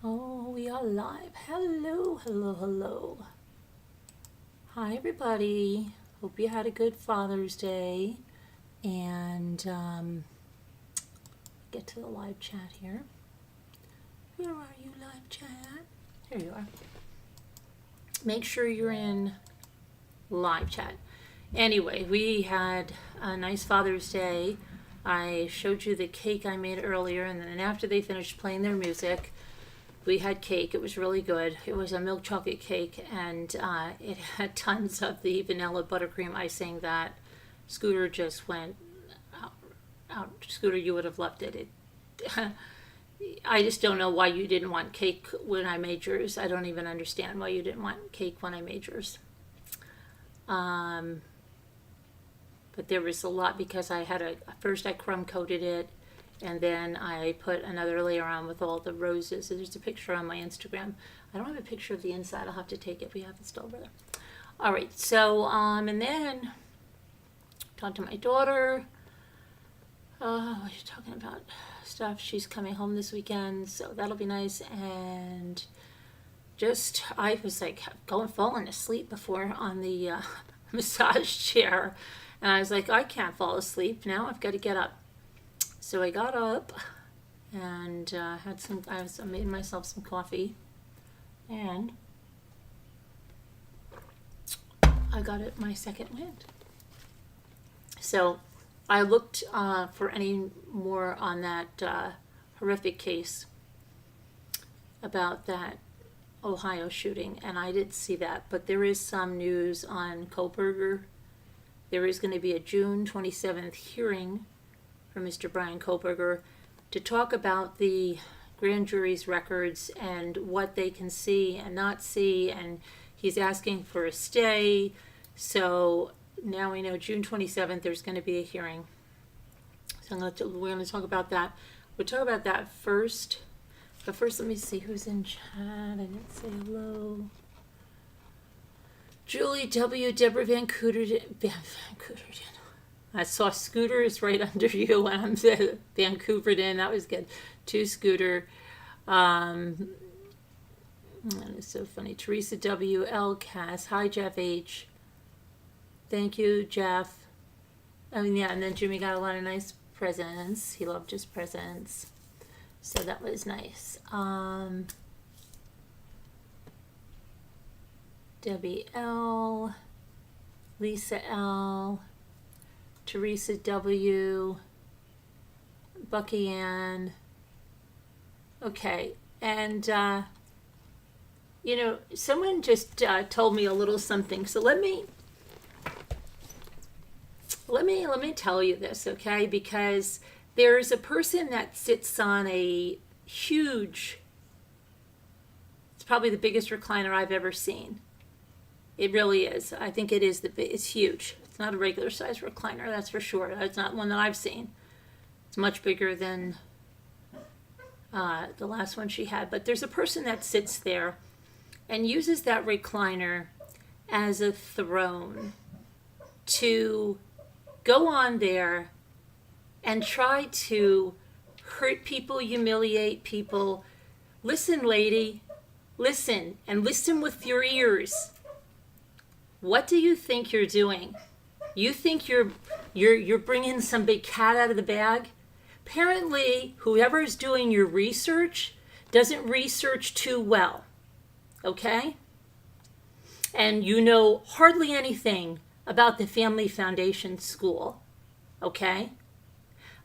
Oh, we are live. Hello, hello, hello. Hi, everybody. Hope you had a good Father's Day. And get to the live chat here. Where are you, live chat? Here you are. Make sure you're in live chat. Anyway, we had a nice Father's Day. I showed you the cake I made earlier, and then after they finished playing their music, we had cake. It was really good. It was a milk chocolate cake, and it had tons of the vanilla buttercream icing that Scooter just went out. Scooter, you would have loved it. I just don't know why you didn't want cake when I made yours. I don't even understand why you didn't want cake when I made yours. But there was a lot because I had first I crumb coated it, and then I put another layer on with all the roses. There's a picture on my Instagram. I don't have a picture of the inside. I'll have to take it. We have it still over there. All right. So, and then talked to my daughter. We're talking about stuff. She's coming home this weekend, so that'll be nice. And just, I was like falling asleep before on the massage chair. And I was like, I can't fall asleep now. I've got to get up. So I got up and I made myself some coffee, and I got it my second wind. So I looked for any more on that horrific case about that Ohio shooting, and I didn't see that, but there is some news on Kohberger. There is going to be a June 27th hearing for Mr. Bryan Kohberger to talk about the grand jury's records and what they can see and not see, and he's asking for a stay. So now we know June 27th there's going to be a hearing. So we're going to talk about that. We'll talk about that first. But first, let me see who's in chat. I didn't say hello. Julie W. Deborah Van Cooterdon. I saw Scooter is right under you, and I'm Vancouverden. That was good. To Scooter. That is so funny. Teresa W. L. Cass. Hi, Jeff H. Thank you, Jeff. I mean, yeah, and then Jimmy got a lot of nice presents. He loved his presents. So that was nice. Debbie L. Lisa L. Teresa W. Bucky Ann. Okay, and someone just told me a little something. So let me tell you this, okay? Because there's a person that sits on a huge, it's probably the biggest recliner I've ever seen. It really is. I think it is. It's huge. It's not a regular size recliner, that's for sure. It's not one that I've seen. It's much bigger than the last one she had. But there's a person that sits there and uses that recliner as a throne to go on there and try to hurt people, humiliate people. Listen, lady, listen, and listen with your ears. What do you think you're doing? You think you're bringing some big cat out of the bag? Apparently, whoever's doing your research doesn't research too well, okay? And you know hardly anything about the Family Foundation School, okay?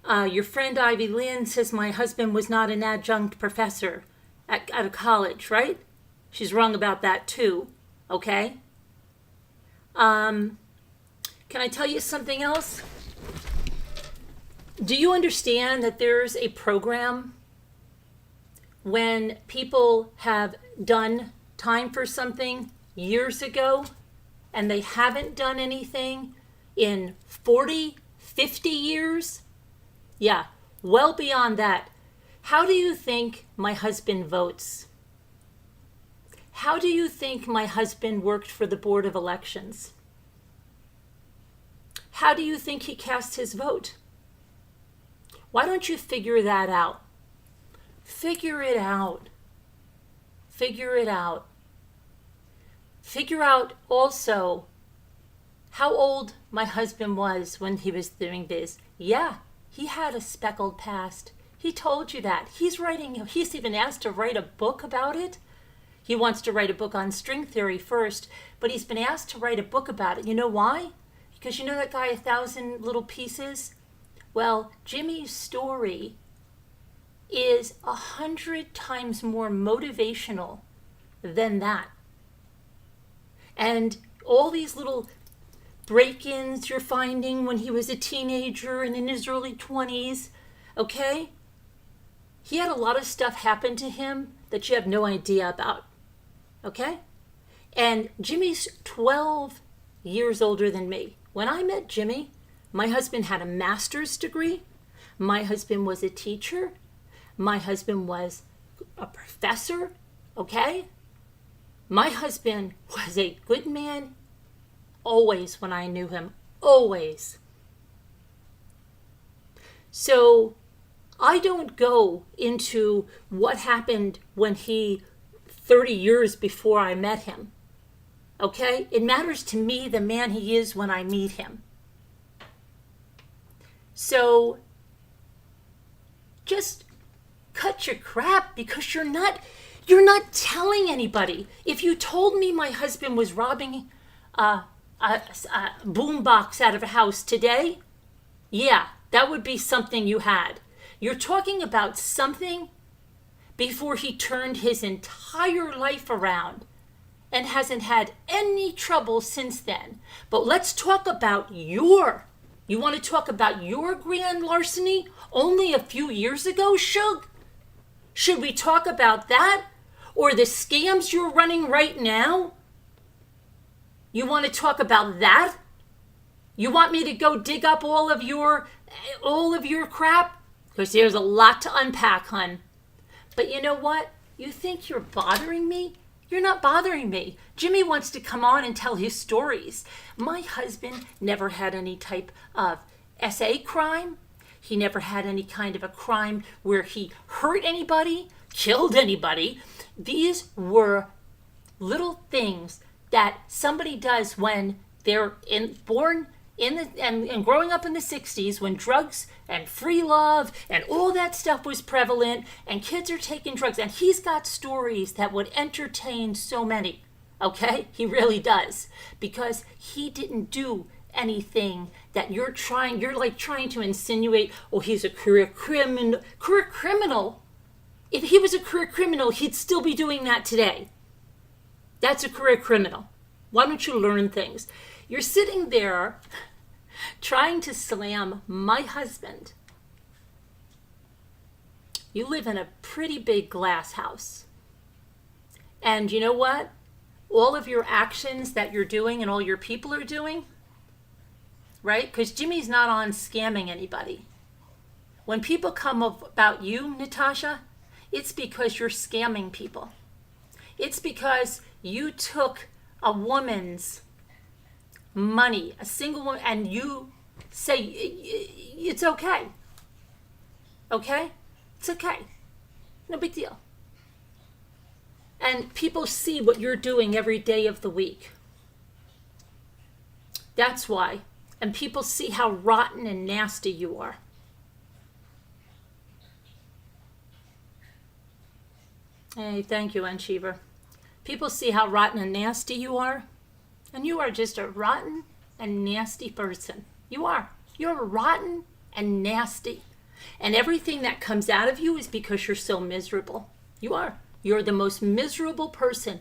Your friend Ivy Lynn says my husband was not an adjunct professor at a college, right? She's wrong about that too, okay? Can I tell you something else? Do you understand that there's a program when people have done time for something years ago and they haven't done anything in 40, 50 years? Yeah, well beyond that. How do you think my husband votes? How do you think my husband worked for the Board of Elections? How do you think he cast his vote? Why don't you figure that out? Figure it out. figure it out. Figure out also how old my husband was when he was doing this. Yeah, he had a speckled past. He told you that. He's even asked to write a book about it. He wants to write a book on string theory first, but he's been asked to write a book about it. You know why? Because you know that guy, 1,000 Little Pieces? Well, Jimmy's story is 100 times more motivational than that. And all these little break-ins you're finding when he was a teenager and in his early 20s, okay? He had a lot of stuff happen to him that you have no idea about, okay? And Jimmy's 12 years older than me. When I met Jimmy, my husband had a master's degree. My husband was a teacher. My husband was a professor, okay? My husband was a good man always when I knew him, always. So I don't go into what happened when 30 years before I met him, okay? It matters to me the man he is when I meet him. So just cut your crap, because you're not telling anybody. If you told me my husband was robbing a boombox out of a house today, yeah, that would be something you had. You're talking about something before he turned his entire life around and hasn't had any trouble since then. But let's talk about you want to talk about your grand larceny only a few years ago, Shug? Should we talk about that? Or the scams you're running right now? You want to talk about that? You want me to go dig up all of your crap? Because there's a lot to unpack, hon. But you know what? You think you're bothering me? You're not bothering me. Jimmy wants to come on and tell his stories. My husband never had any type of SA crime. He never had any kind of a crime where he hurt anybody, killed anybody. These were little things that somebody does when they're born in and growing up in the 60s, when drugs and free love and all that stuff was prevalent and kids are taking drugs. And he's got stories that would entertain so many. Okay? He really does. Because he didn't do anything that you're like trying to insinuate, oh, he's a career criminal. If he was a career criminal, he'd still be doing that today. That's a career criminal. Why don't you learn things? You're sitting there trying to slam my husband. You live in a pretty big glass house. And you know what? All of your actions that you're doing and all your people are doing, right? Because Jimmy's not on scamming anybody. When people come about you, Natasha, it's because you're scamming people. It's because you took a woman's money, a single woman, and you say it's okay. Okay? It's okay. No big deal. And people see what you're doing every day of the week. That's why. And people see how rotten and nasty you are. Hey, thank you, Anshiva. People see how rotten and nasty you are. And you are just a rotten and nasty person. You are. You're rotten and nasty. And everything that comes out of you is because you're so miserable. You are. You're the most miserable person.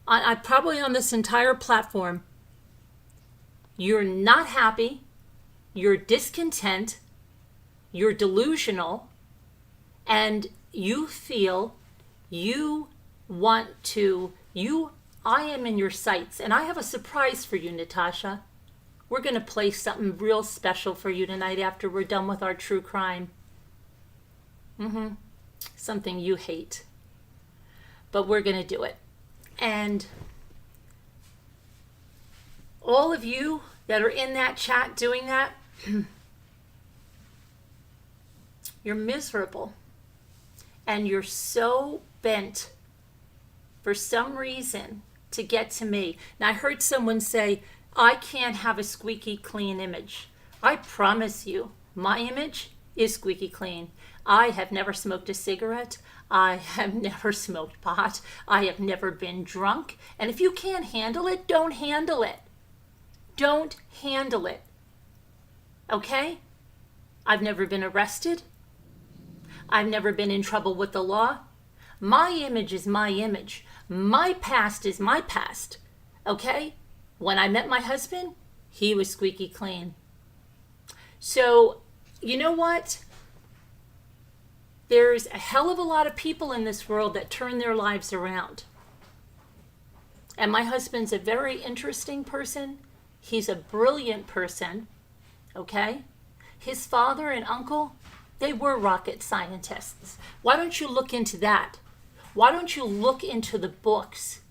I probably on this entire platform. You're not happy. You're discontent. You're delusional. And you feel you want to, I am in your sights. And I have a surprise for you, Natasha. We're going to play something real special for you tonight after we're done with our true crime. Something you hate. But we're going to do it. And all of you that are in that chat doing that, you're miserable. And you're so bent for some reason to get to me. Now, I heard someone say, I can't have a squeaky clean image. I promise you, my image is squeaky clean. I have never smoked a cigarette. I have never smoked pot. I have never been drunk. And if you can't handle it, don't handle it. Don't handle it. Okay? I've never been arrested. I've never been in trouble with the law. My image is my image. My past is my past. Okay? When I met my husband, he was squeaky clean. So, you know what? There's a hell of a lot of people in this world that turn their lives around. And my husband's a very interesting person. He's a brilliant person. Okay? His father and uncle, they were rocket scientists. Why don't you look into that? Why don't you look into the books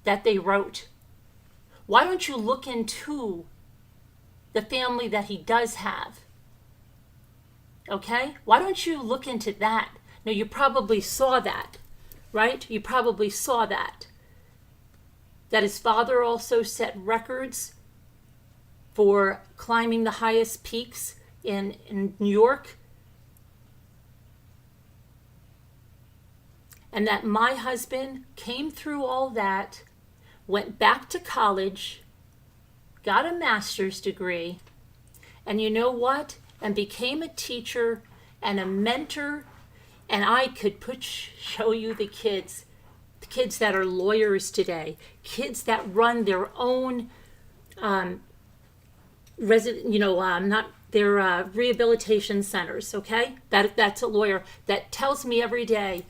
that they wrote? Why don't you look into the family that he does have? Okay? Why don't you look into that? Now, you probably saw that, right? You probably saw that. That his father also set records for climbing the highest peaks in New York. And that my husband came through all that, went back to college, got a master's degree, and you know what? And became a teacher and a mentor. And I could show you the kids that are lawyers today, kids that run their own rehabilitation centers. Okay, that's a lawyer that tells me every day,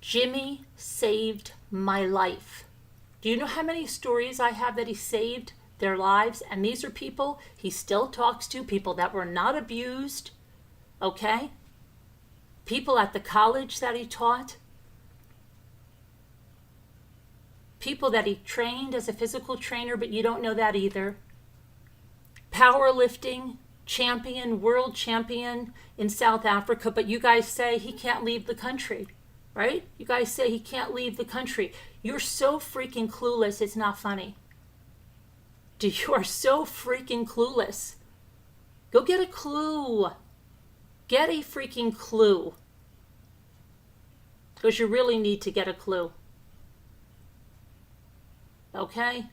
Jimmy saved my life. Do you know how many stories I have that he saved their lives? And these are people he still talks to, people that were not abused, okay? People at the college that he taught, people that he trained as a physical trainer, but you don't know that either. Powerlifting champion, world champion in South Africa, but you guys say he can't leave the country, right? You guys say he can't leave the country. You're so freaking clueless, it's not funny. You are so freaking clueless. Go get a clue. Get a freaking clue. Because you really need to get a clue. Okay?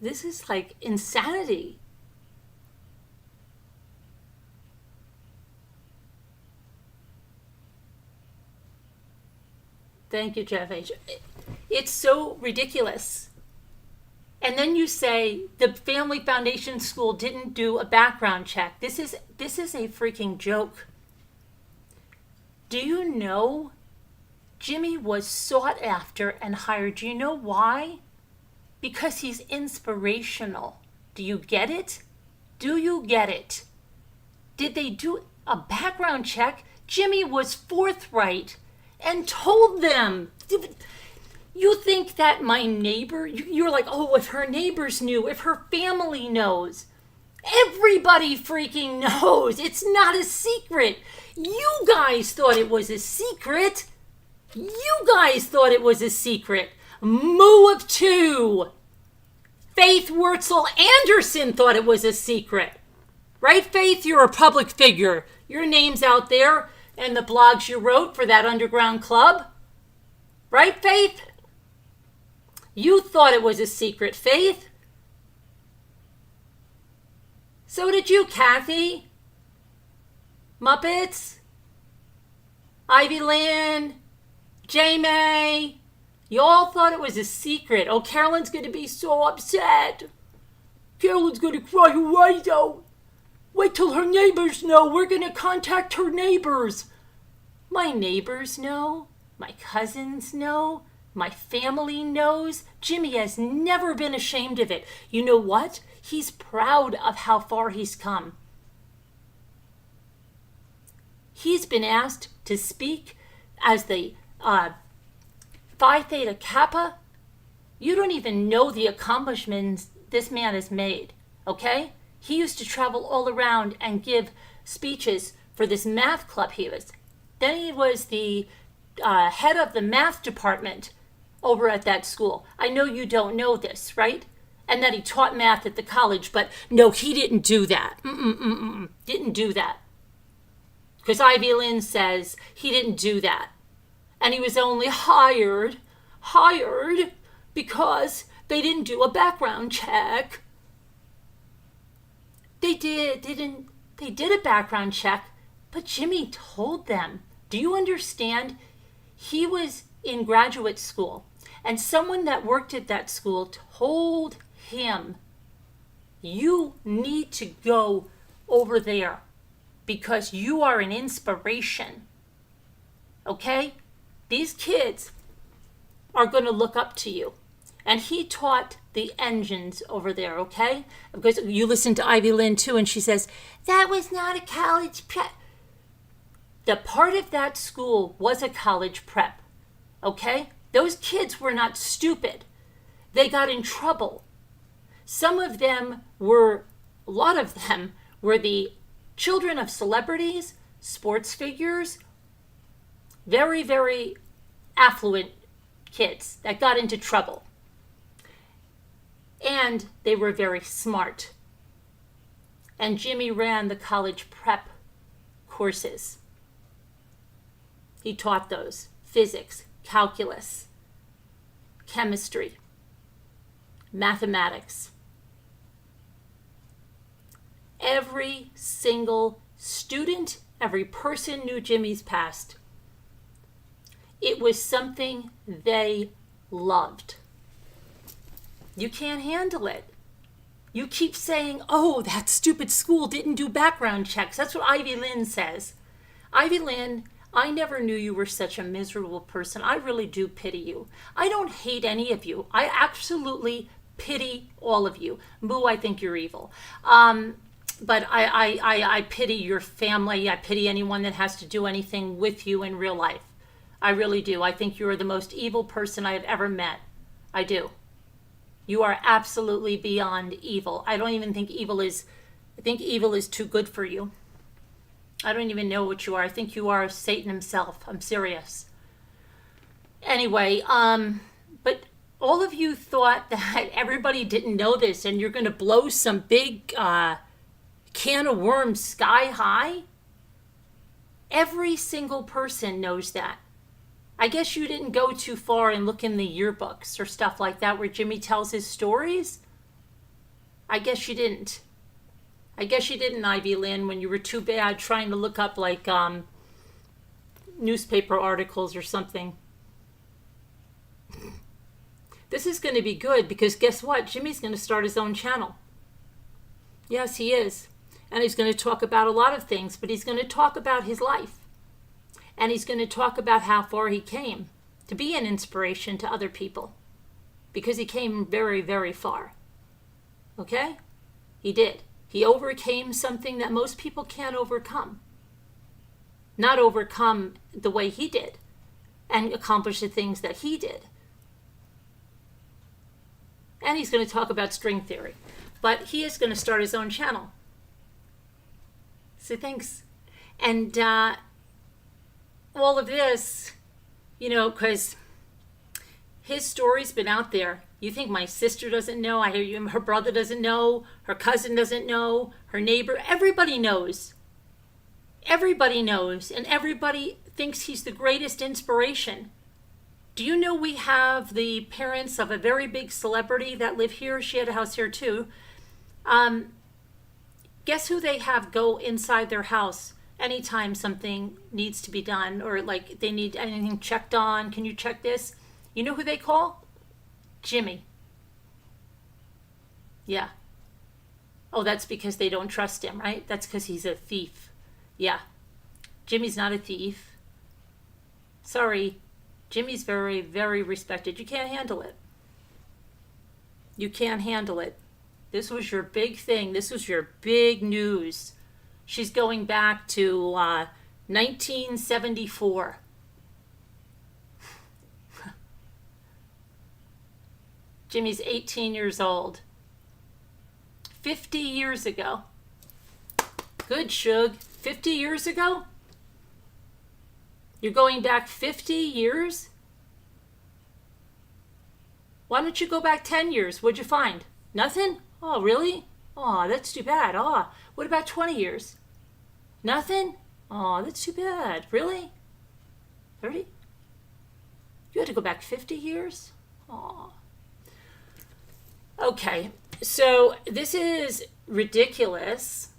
This is like insanity. Thank you, Jeff H. It's so ridiculous. And then you say the Family Foundation School didn't do a background check. This is a freaking joke. Do you know Jimmy was sought after and hired? Do you know why? Because he's inspirational. Do you get it? Do you get it? Did they do a background check? Jimmy was forthright and told them. You think that my neighbor, you're like, oh, if her neighbors knew, if her family knows. Everybody freaking knows. It's not a secret. You guys thought it was a secret. You guys thought it was a secret. Moo of two. Faith Wurtzel Anderson thought it was a secret. Right, Faith? You're a public figure. Your name's out there and the blogs you wrote for that underground club. Right, Faith? You thought it was a secret, Faith. So did you, Kathy. Muppets. Ivy Lynn. J-May. You all thought it was a secret. Oh, Carolyn's going to be so upset. Carolyn's going to cry her eyes out. Wait till her neighbors know. We're going to contact her neighbors. My neighbors know. My cousins know. My family knows. Jimmy has never been ashamed of it. You know what? He's proud of how far he's come. He's been asked to speak as the Phi Theta Kappa. You don't even know the accomplishments this man has made, okay? He used to travel all around and give speeches for this math club he was. Then he was the head of the math department over at that school. I know you don't know this, right? And that he taught math at the college, but no, he didn't do that. Didn't do that. Because Ivy Lynn says he didn't do that. And he was only hired because they didn't do a background check. They did a background check, but Jimmy told them. Do you understand? He was in graduate school, and someone that worked at that school told him, you need to go over there because you are an inspiration. Okay? These kids are going to look up to you. And he taught the engines over there, okay? Because you listen to Ivy Lynn too, and she says, that was not a college prep. The part of that school was a college prep, okay? Those kids were not stupid. They got in trouble. A lot of them were the children of celebrities, sports figures, very, very affluent kids that got into trouble. And they were very smart. And Jimmy ran the college prep courses. He taught those: physics, calculus, chemistry, mathematics. Every single student, every person knew Jimmy's past. It was something they loved. You can't handle it. You keep saying, oh, that stupid school didn't do background checks. That's what Ivy Lynn says. Ivy Lynn, I never knew you were such a miserable person. I really do pity you. I don't hate any of you. I absolutely pity all of you. Boo, I think you're evil. But I pity your family. I pity anyone that has to do anything with you in real life. I really do. I think you are the most evil person I have ever met. I do. You are absolutely beyond evil. I don't even think evil is, I think evil is too good for you. I don't even know what you are. I think you are Satan himself. I'm serious. Anyway, but all of you thought that everybody didn't know this and you're going to blow some big can of worms sky high. Every single person knows that. I guess you didn't go too far and look in the yearbooks or stuff like that where Jimmy tells his stories. I guess you didn't. I guess you didn't, Ivy Lynn, when you were too bad trying to look up like newspaper articles or something. This is going to be good because guess what? Jimmy's going to start his own channel. Yes, he is. And he's going to talk about a lot of things, but he's going to talk about his life. And he's going to talk about how far he came to be an inspiration to other people. Because he came very, very far. Okay? He did. He overcame something that most people can't overcome. Not overcome the way he did. And accomplish the things that he did. And he's going to talk about string theory. But he is going to start his own channel. So thanks. And all of this, you know, because his story's been out there. You think my sister doesn't know? I hear you. Her brother doesn't know. Her cousin doesn't know. Her neighbor. Everybody knows. Everybody knows. And everybody thinks he's the greatest inspiration. Do you know we have the parents of a very big celebrity that live here? She had a house here too. Guess who they have go inside their house anytime something needs to be done or like they need anything checked on? Can you check this? You know who they call? Jimmy. Yeah. Oh, that's because they don't trust him, right? That's because he's a thief. Yeah. Jimmy's not a thief. Sorry. Jimmy's very, very respected. You can't handle it. You can't handle it. This was your big thing. This was your big news. She's going back to 1974. Jimmy's 18 years old. 50 years ago. Good, Shug. 50 years ago? You're going back 50 years? Why don't you go back 10 years? What'd you find? Nothing? Oh, really? Oh, that's too bad. Oh, what about 20 years? Nothing? Oh, that's too bad. Really? 30? You had to go back 50 years? Oh. Okay, so this is ridiculous,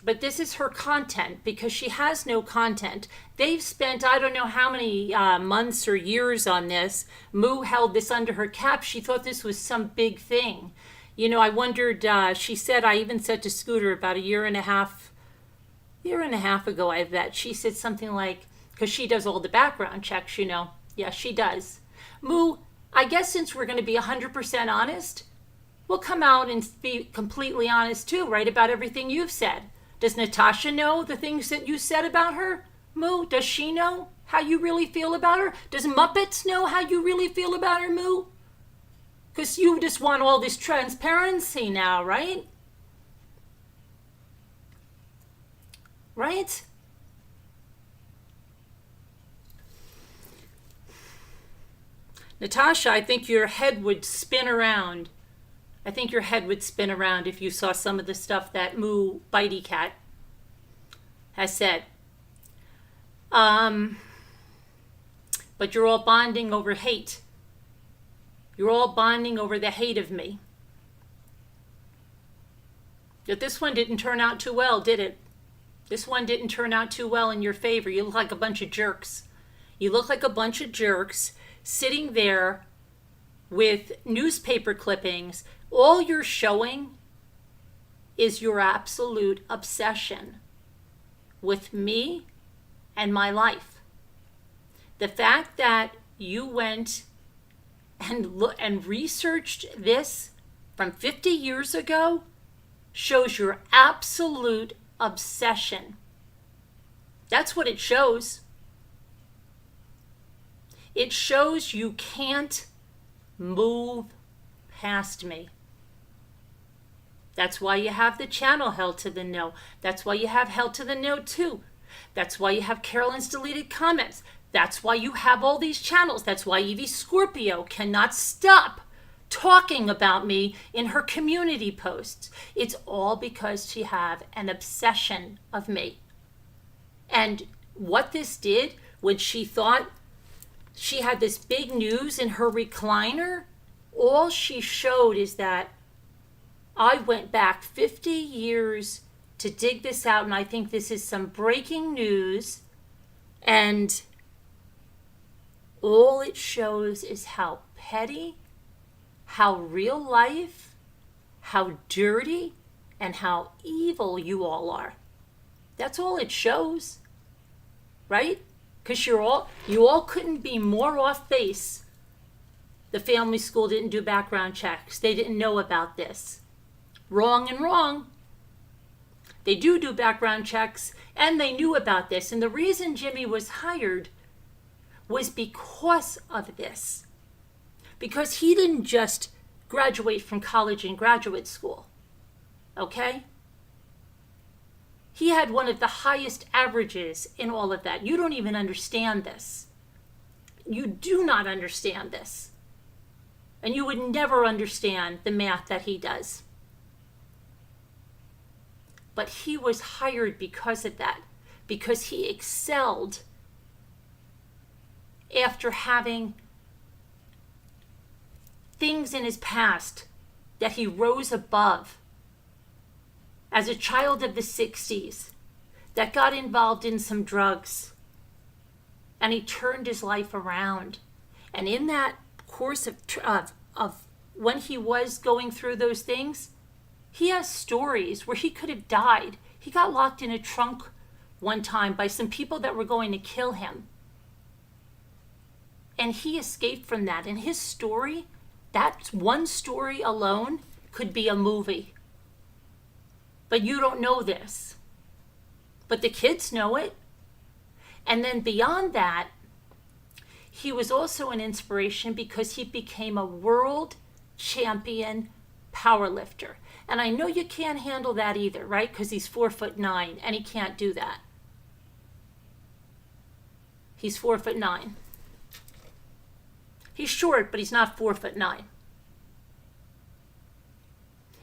but this is her content because she has no content. They've spent I don't know how many months or years on this. Moo held this under her cap. She thought this was some big thing. You know, I wondered, she said, I even said to Scooter about a year and a half ago, I bet, she said something like, because she does all the background checks, you know. Yeah, she does. Moo, I guess since we're going to be 100% honest, we'll come out and be completely honest too, right, about everything you've said. Does Natasha know the things that you said about her? Moo, does she know how you really feel about her? Does Muppets know how you really feel about her, Moo? Because you just want all this transparency now, right? Right? Natasha, I think your head would spin around. I think your head would spin around if you saw some of the stuff that Moo Bitey Cat has said. But you're all bonding over hate. You're all bonding over the hate of me. But this one didn't turn out too well, did it? This one didn't turn out too well in your favor. You look like a bunch of jerks. You look like a bunch of jerks sitting there with newspaper clippings. All you're showing is your absolute obsession with me and my life. The fact that you went and researched this from 50 years ago shows your absolute obsession. That's what it shows. It shows you can't move past me. That's why you have the channel Held to the No. That's why you have Held to the No 2. That's why you have Carolyn's deleted comments. That's why you have all these channels. That's why Evie Scorpio cannot stop talking about me in her community posts. It's all because she have an obsession of me. And what this did when she thought she had this big news in her recliner, all she showed is that I went back 50 years to dig this out, and I think this is some breaking news, and all it shows is how petty, how real life, how dirty, and how evil you all are. That's all it shows, right? Because you all couldn't be more off base. The family school didn't do background checks. They didn't know about this. Wrong and wrong. They do background checks, and they knew about this. And the reason Jimmy was hired was because of this. Because he didn't just graduate from college and graduate school. Okay? He had one of the highest averages in all of that. You don't even understand this. You do not understand this. And you would never understand the math that he does. But he was hired because of that. Because he excelled after having things in his past that he rose above. As a child of the 60s that got involved in some drugs, and he turned his life around. And in that course of when he was going through those things, he has stories where he could have died. He got locked in a trunk one time by some people that were going to kill him. And he escaped from that. And his story, that one story alone, could be a movie. But you don't know this. But the kids know it. And then beyond that, he was also an inspiration because he became a world champion powerlifter. And I know you can't handle that either, right? Because he's 4'9" and he can't do that. He's 4'9". He's short, but he's not 4'9".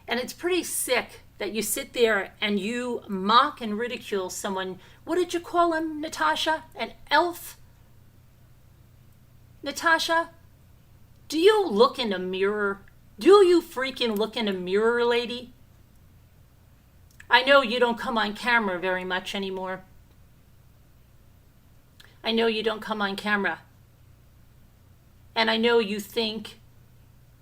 And it's pretty sick that you sit there and you mock and ridicule someone. What did you call him, Natasha? An elf? Natasha, do you look in a mirror? Do you freaking look in a mirror, lady? I know you don't come on camera very much anymore. I know you don't come on camera. And I know you think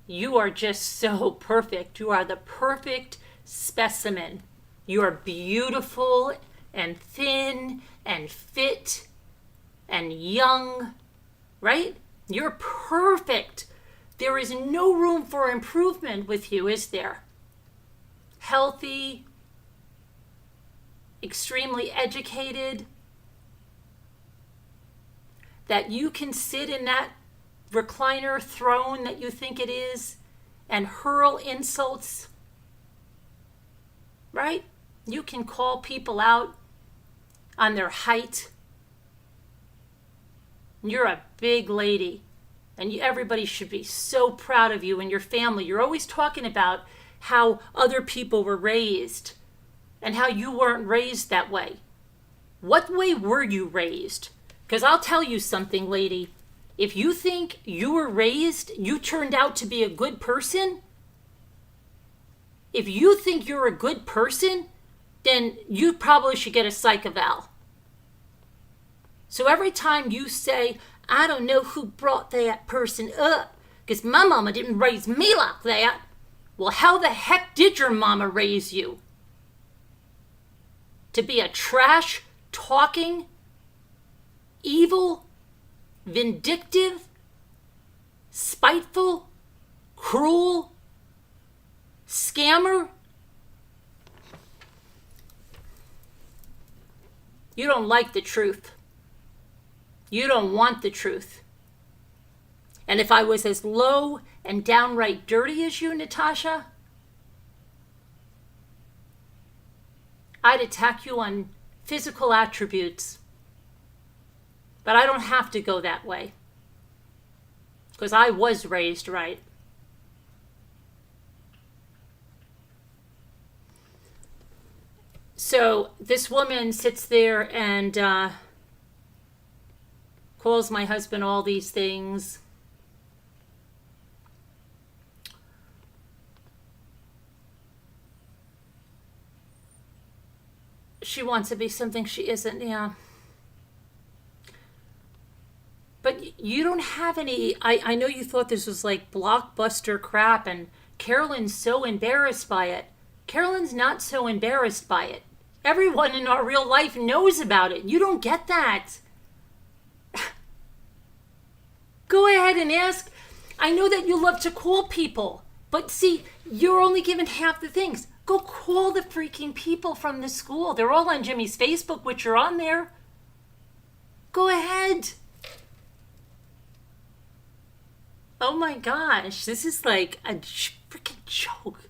you are just so perfect. You are the perfect specimen. You are beautiful and thin and fit and young, right? You're perfect. There is no room for improvement with you, is there? Healthy, extremely educated, that you can sit in that recliner throne that you think it is and hurl insults, right? You can call people out on their height. You're a big lady, and everybody should be so proud of you and your family. You're always talking about how other people were raised and how you weren't raised that way. What way were you raised? Because I'll tell you something, lady. If you think you were raised, you turned out to be a good person, if you think you're a good person, then you probably should get a psych eval. So every time you say, I don't know who brought that person up, because my mama didn't raise me like that. Well, how the heck did your mama raise you? To be a trash, talking, evil, vindictive, spiteful, cruel, scammer? You don't like the truth. You don't want the truth. And if I was as low and downright dirty as you, Natasha, I'd attack you on physical attributes. But I don't have to go that way, because I was raised right. So this woman sits there and calls my husband all these things. She wants to be something she isn't, yeah. But you don't have any, I know you thought this was like blockbuster crap, and Carolyn's so embarrassed by it. Carolyn's not so embarrassed by it. Everyone in our real life knows about it. You don't get that. Go ahead and ask. I know that you love to call people, but see, you're only given half the things. Go call the freaking people from the school. They're all on Jimmy's Facebook, which are on there. Go ahead. Oh my gosh, this is like a freaking joke.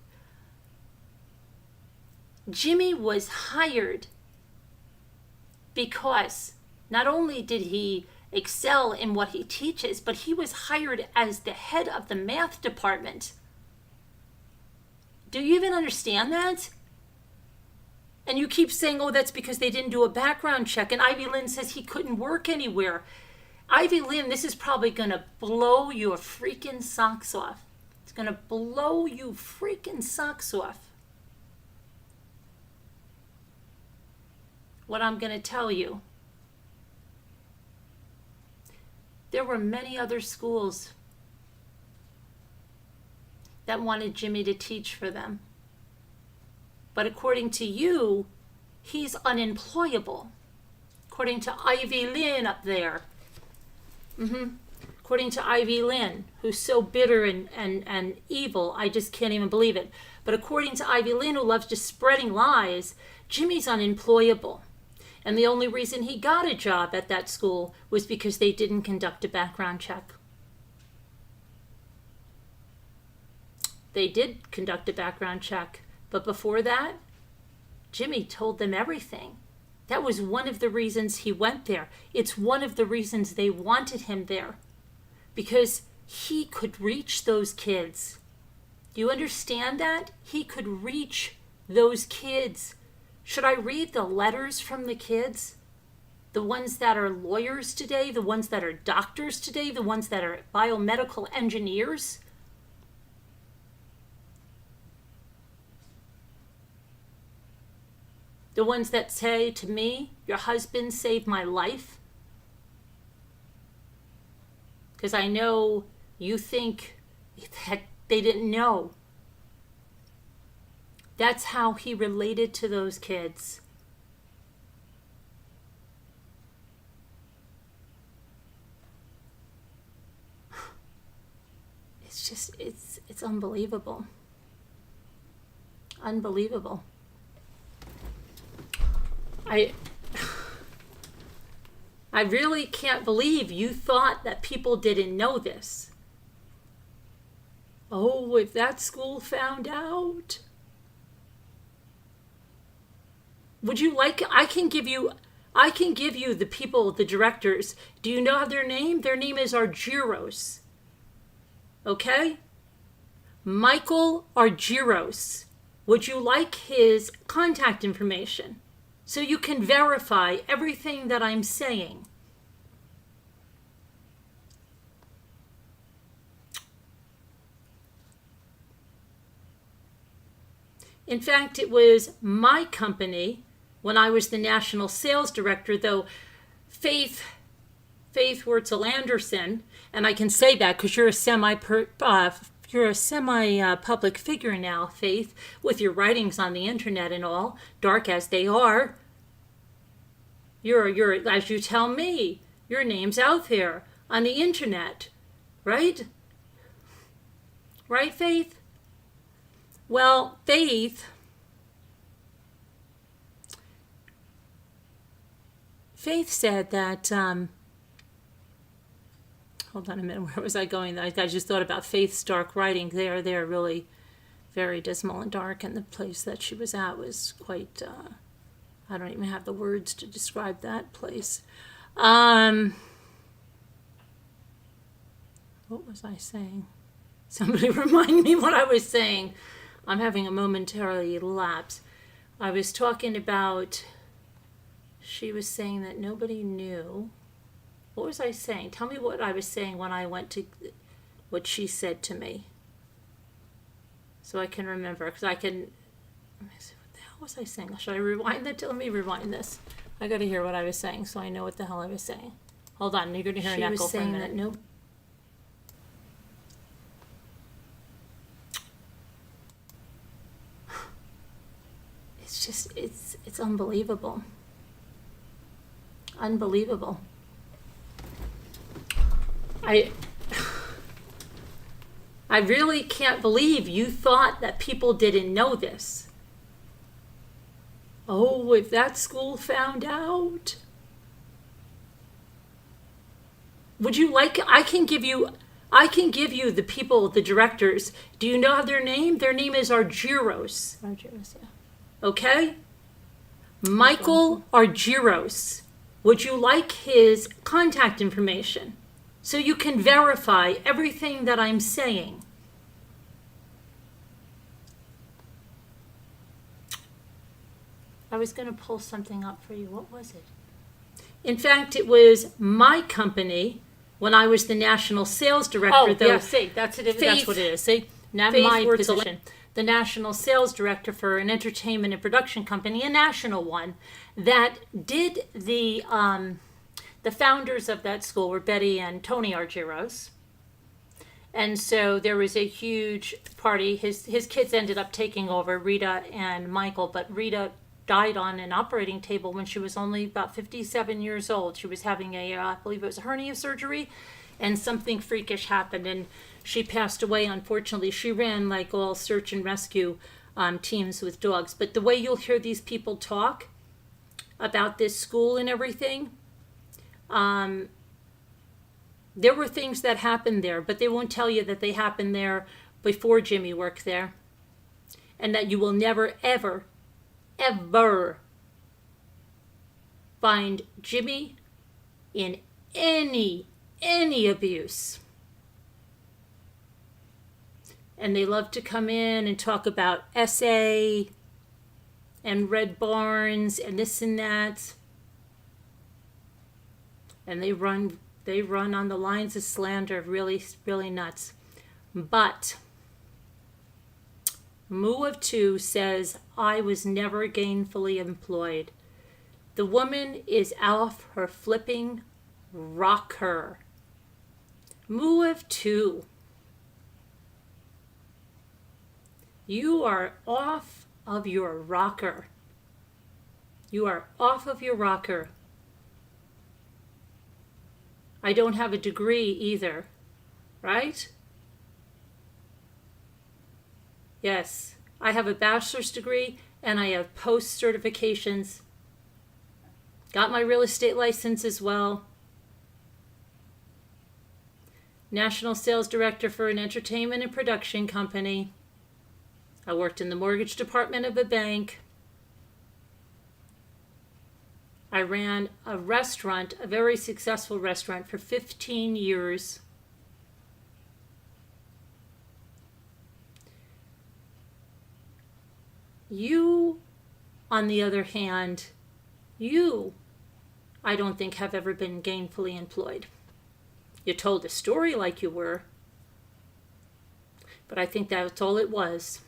Jimmy was hired because not only did he excel in what he teaches, but he was hired as the head of the math department. Do you even understand that? And you keep saying, oh, that's because they didn't do a background check. And Ivy Lynn says he couldn't work anywhere. Ivy Lynn, this is probably going to blow your freaking socks off. It's going to blow you freaking socks off. What I'm going to tell you. There were many other schools that wanted Jimmy to teach for them. But according to you, he's unemployable. According to Ivy Lynn up there. According to Ivy Lynn, who's so bitter and evil, I just can't even believe it. But according to Ivy Lynn, who loves just spreading lies, Jimmy's unemployable. And the only reason he got a job at that school was because they didn't conduct a background check. They did conduct a background check. But before that, Jimmy told them everything. That was one of the reasons he went there. It's one of the reasons they wanted him there. Because he could reach those kids. Do you understand that? He could reach those kids. Should I read the letters from the kids? The ones that are lawyers today, the ones that are doctors today, the ones that are biomedical engineers? The ones that say to me, your husband saved my life? Because I know you think that they didn't know. That's how he related to those kids. It's just, it's unbelievable. Unbelievable. I really can't believe you thought that people didn't know this. Oh, if that school found out. Would you like, I can give you the people, the directors. Do you know their name? Their name is Argyros. Okay? Michael Argyros. Would you like his contact information? So you can verify everything that I'm saying. In fact, it was my company when I was the national sales director, though Faith Wurtzel Anderson, and I can say that because you're a semi-public figure now, Faith, with your writings on the internet and all, dark as they are. You're as you tell me, your name's out there on the internet, right? Right, Faith? Well, Faith said that, hold on a minute, where was I going? I just thought about Faith's dark writing. They're really very dismal and dark, and the place that she was at was quite, I don't even have the words to describe that place. What was I saying? Somebody remind me what I was saying. I'm having a momentary lapse. I was talking about, she was saying that nobody knew. What was I saying? Tell me what I was saying when I went to what she said to me. So I can remember, because I can, let me see, what the hell was I saying? Should I rewind that? Let me rewind this. I got to hear what I was saying so I know what the hell I was saying. Hold on, you're going to hear an echo for a minute. That It's just, it's unbelievable. Unbelievable. I really can't believe you thought that people didn't know this. Oh, if that school found out. Would you like, I can give you the people, the directors. Do you know their name? Their name is Argyros. Argyros, yeah. Okay? Michael Argyros. Would you like his contact information? So you can verify everything that I'm saying. I was going to pull something up for you. What was it? In fact, it was my company when I was the national sales director. Oh, yeah, see, that's what it is. See, not my position. The national sales director for an entertainment and production company, a national one, that did the founders of that school were Betty and Tony Argyros. And so there was a huge party. His kids ended up taking over, Rita and Michael, but Rita died on an operating table when she was only about 57 years old. She was having I believe it was a hernia surgery, and something freakish happened, and she passed away, unfortunately. She ran like all search and rescue teams with dogs. But the way you'll hear these people talk about this school and everything, there were things that happened there, but they won't tell you that they happened there before Jimmy worked there. and that you will never, ever, ever find Jimmy in any abuse. And they love to come in and talk about SA and Red Barns and this and that. And they run on the lines of slander, really, really nuts. But Moo of Two says, I was never gainfully employed. The woman is off her flipping rocker. Moo of Two. You are off of your rocker. You are off of your rocker. I don't have a degree either, right? Yes, I have a bachelor's degree and I have post certifications. Got my real estate license as well. National sales director for an entertainment and production company. I worked in the mortgage department of a bank. I ran a restaurant, a very successful restaurant, for 15 years. You, on the other hand, I don't think have ever been gainfully employed. You told a story like you were, but I think that's all it was.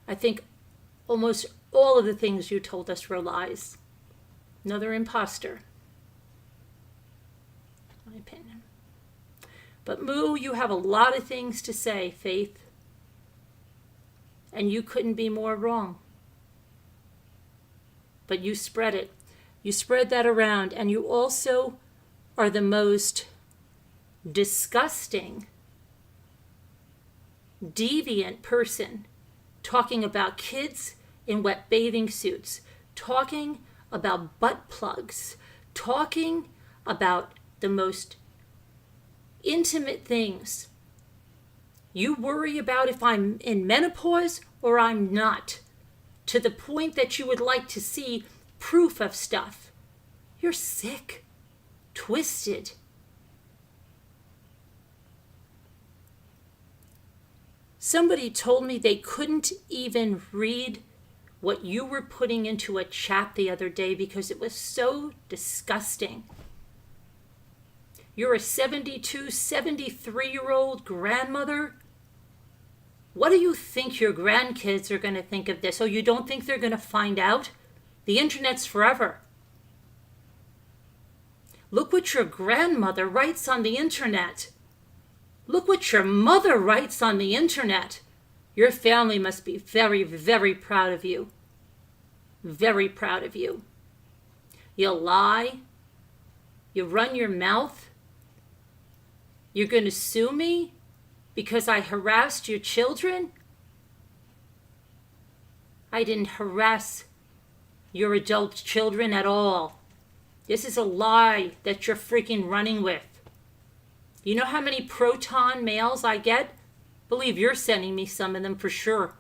I think almost all of the things you told us were lies. Another imposter, in my opinion. But Moo, you have a lot of things to say, Faith. And you couldn't be more wrong. But you spread it. You spread that around, and you also are the most disgusting, deviant person talking about kids in wet bathing suits, talking about butt plugs, talking about the most intimate things. You worry about if I'm in menopause or I'm not, to the point that you would like to see proof of stuff. You're sick, twisted. Somebody told me they couldn't even read what you were putting into a chat the other day because it was so disgusting. You're a 72, 73-year-old grandmother. What do you think your grandkids are going to think of this? Oh, you don't think they're going to find out? The internet's forever. Look what your grandmother writes on the internet. Look what your mother writes on the internet. Your family must be very, very proud of you. Very proud of you. You lie. You run your mouth. You're going to sue me because I harassed your children? I didn't harass your adult children at all. This is a lie that you're freaking running with. You know how many proton mails I get? Believe you're sending me some of them for sure.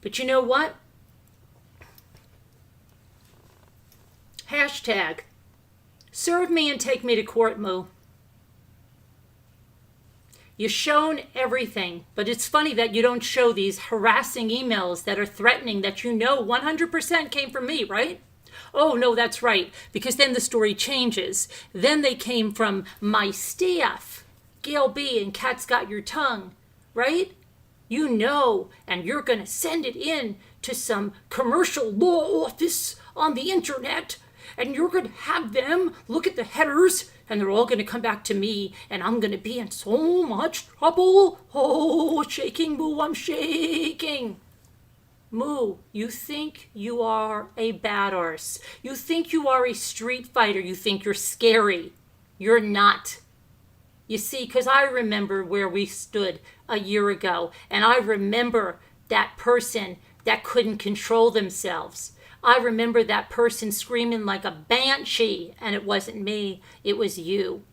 But you know what? Hashtag, serve me and take me to court, Moo. You've shown everything, but it's funny that you don't show these harassing emails that are threatening that you know 100% came from me, right? Oh, no, that's right, because then the story changes. Then they came from my staff, Gail B. and Cat's Got Your Tongue, right? You know, and you're going to send it in to some commercial law office on the internet, and you're going to have them look at the headers, and they're all going to come back to me, and I'm going to be in so much trouble. Oh, shaking, Moo, I'm shaking. Moo, you think you are a badass. You think you are a street fighter. You think you're scary. You're not. You see, because I remember where we stood a year ago, and I remember that person that couldn't control themselves. I remember that person screaming like a banshee, and it wasn't me, it was you.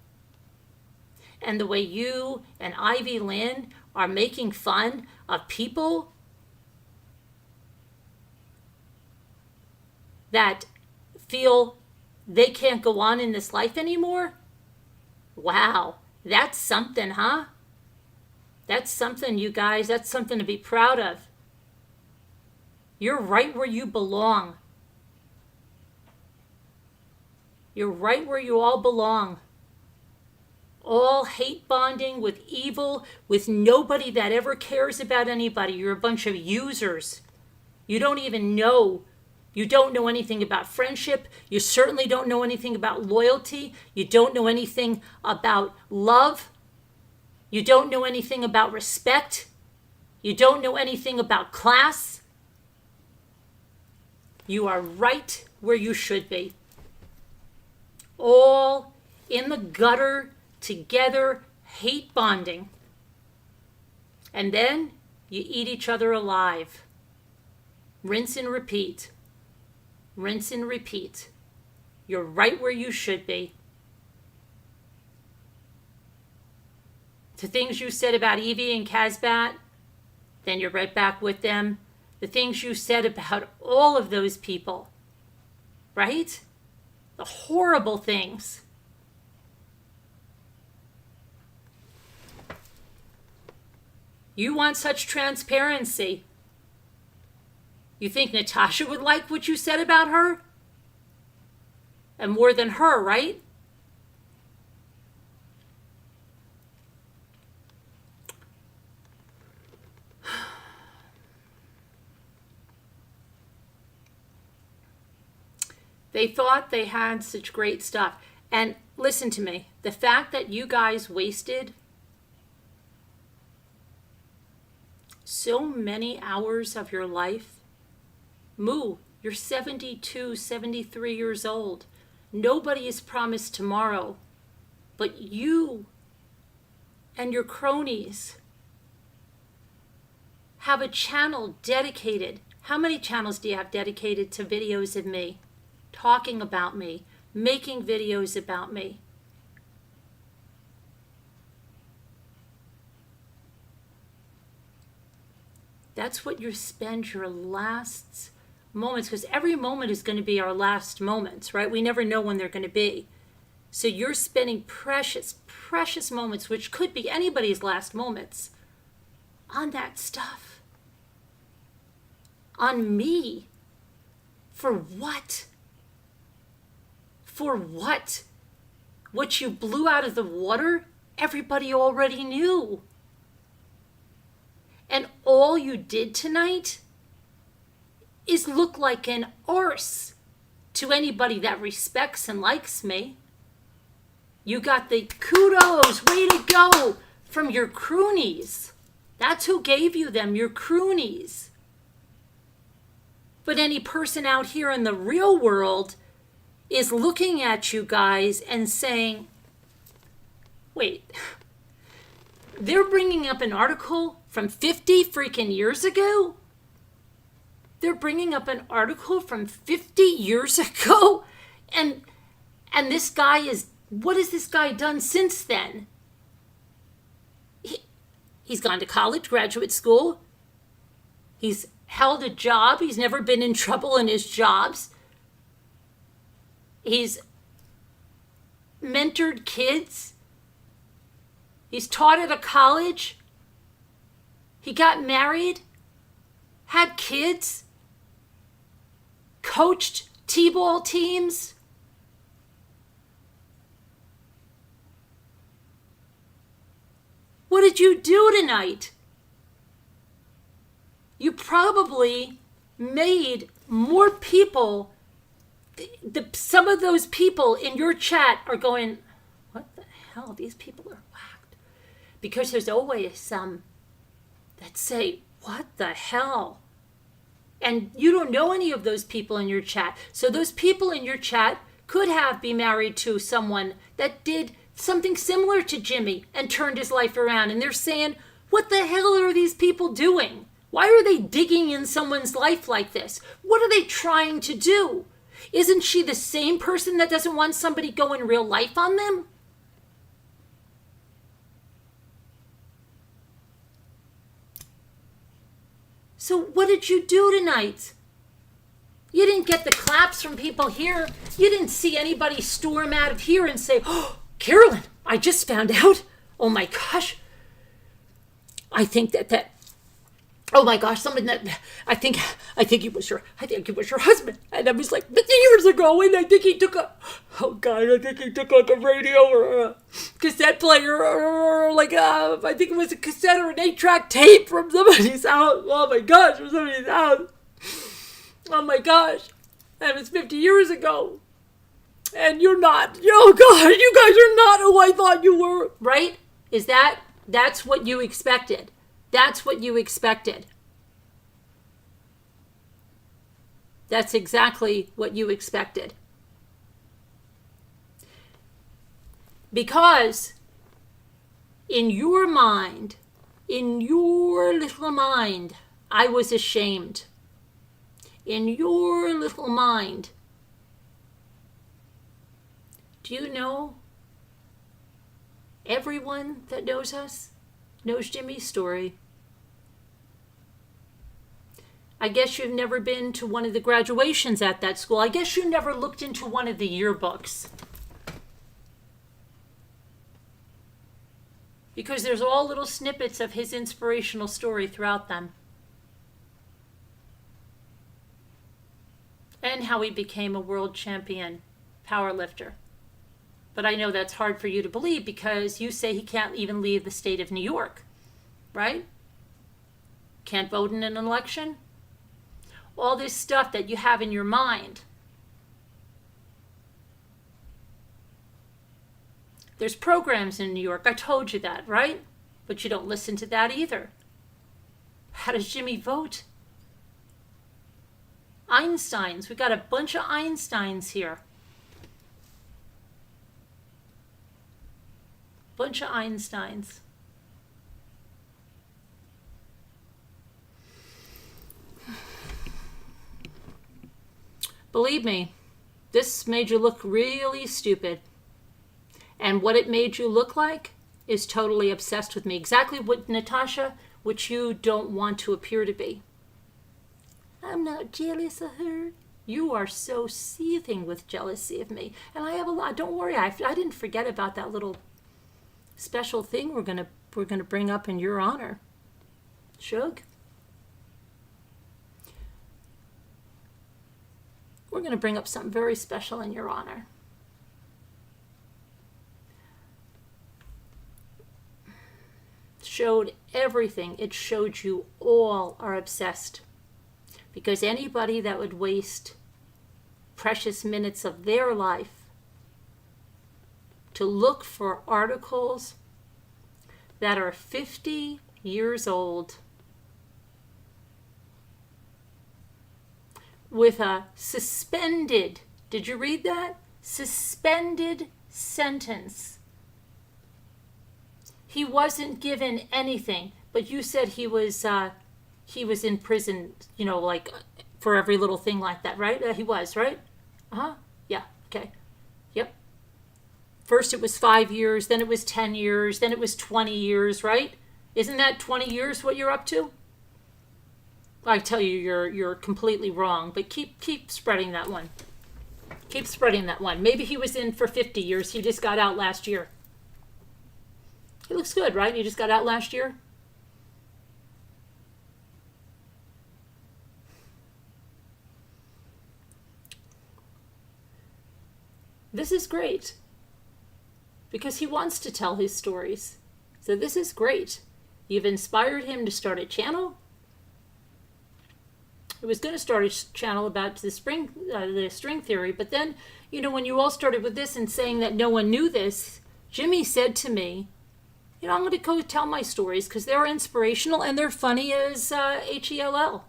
And the way you and Ivy Lynn are making fun of people that feel they can't go on in this life anymore? Wow, that's something, huh? That's something, you guys. That's something to be proud of. You're right where you belong. You're right where you all belong. All hate bonding with evil, with nobody that ever cares about anybody. You're a bunch of users. You don't even know. You don't know anything about friendship. You certainly don't know anything about loyalty. You don't know anything about love. You don't know anything about respect. You don't know anything about class. You are right where you should be. All in the gutter, together, hate bonding. And then you eat each other alive. Rinse and repeat. Rinse and repeat. You're right where you should be. The things you said about Evie and Casbat, then you're right back with them. The things you said about all of those people, right? The horrible things. You want such transparency. You think Natasha would like what you said about her? And more than her, right? They thought they had such great stuff. And listen to me, the fact that you guys wasted so many hours of your life. Moo, you're 72, 73 years old. Nobody is promised tomorrow, but you and your cronies have a channel dedicated. How many channels do you have dedicated to videos of me, talking about me, making videos about me? That's what you spend your last moments, because every moment is going to be our last moments, right? We never know when they're going to be. So you're spending precious, precious moments, which could be anybody's last moments, on that stuff. On me. For what? For what? What you blew out of the water, everybody already knew. And all you did tonight is look like an arse to anybody that respects and likes me. You got the kudos, way to go, from your croonies. That's who gave you them, your croonies. But any person out here in the real world is looking at you guys and saying, wait, they're bringing up an article from 50 freaking years ago? They're bringing up an article from 50 years ago? And this guy is, what has this guy done since then? He's gone to college, graduate school. He's held a job. He's never been in trouble in his jobs. He's mentored kids. He's taught at a college. He got married, had kids, coached t-ball teams. What did you do tonight? You probably made more people. Some of those people in your chat are going, what the hell? These people are whacked. Because there's always some that say, what the hell? And you don't know any of those people in your chat. So those people in your chat could have been married to someone that did something similar to Jimmy and turned his life around. And they're saying, what the hell are these people doing? Why are they digging in someone's life like this? What are they trying to do? Isn't she the same person that doesn't want somebody going real life on them? So what did you do tonight? You didn't get the claps from people here. You didn't see anybody storm out of here and say, "Oh, Carolyn, I just found out. Oh my gosh. I think that oh my gosh, someone that I think it was your husband." And I was like, 50 years ago, and I think he took like a radio or a cassette player or like I think it was a cassette or an 8-track tape from somebody's house. Oh my gosh, from somebody's house. Oh my gosh. That was 50 years ago. And you're not. Oh God, you guys are not who I thought you were. Right? That's what you expected. That's what you expected. That's exactly what you expected. Because in your mind, in your little mind, I was ashamed. In your little mind. Do you know everyone that knows us knows Jimmy's story? I guess you've never been to one of the graduations at that school. I guess you never looked into one of the yearbooks. Because there's all little snippets of his inspirational story throughout them. And how he became a world champion powerlifter. But I know that's hard for you to believe because you say he can't even leave the state of New York, right? Can't vote in an election. All this stuff that you have in your mind. There's programs in New York. I told you that, right? But you don't listen to that either. How does Jimmy vote? Einsteins. We got a bunch of Einsteins here. Bunch of Einsteins. Believe me, this made you look really stupid. And what it made you look like is totally obsessed with me. Exactly what Natasha, which you don't want to appear to be. I'm not jealous of her. You are so seething with jealousy of me. And I have a lot. Don't worry, I didn't forget about that little special thing we're gonna bring up in your honor. Shug? We're gonna bring up something very special in your honor. Showed everything. It showed you all are obsessed. Because anybody that would waste precious minutes of their life to look for articles that are 50 years old with a suspended, did you read that? Suspended sentence. He wasn't given anything, but you said he was in prison, like for every little thing like that, right? He was, right? Uh-huh. Yeah, okay. Yep. First it was 5 years, then it was 10 years, then it was 20 years, right? Isn't that 20 years what you're up to? I tell you, you're completely wrong, but keep spreading that one. Keep spreading that one. Maybe he was in for 50 years. He just got out last year. He looks good, right? He just got out last year. This is great because he wants to tell his stories. So this is great. You've inspired him to start a channel. He was going to start a channel about the string theory, but then, when you all started with this and saying that no one knew this, Jimmy said to me, I'm going to go tell my stories because they're inspirational and they're funny as HELL.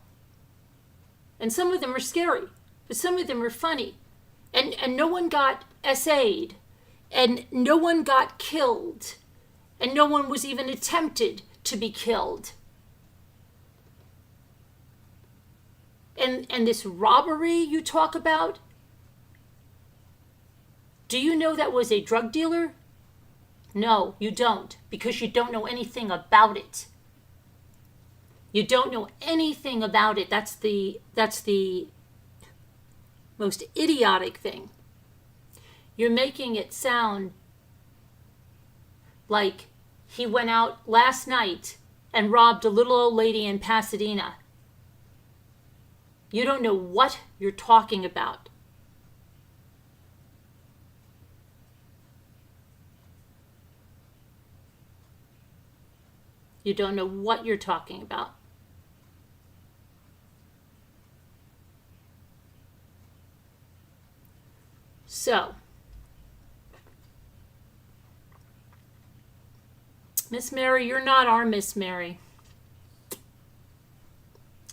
And some of them are scary, but some of them are funny. And no one got SA'd, and no one got killed, and no one was even attempted to be killed. And this robbery you talk about, do you know that was a drug dealer? No, you don't, because you don't know anything about it. You don't know anything about it. That's the most idiotic thing. You're making it sound like he went out last night and robbed a little old lady in Pasadena. You don't know what you're talking about. You don't know what you're talking about. So, Miss Mary, you're not our Miss Mary.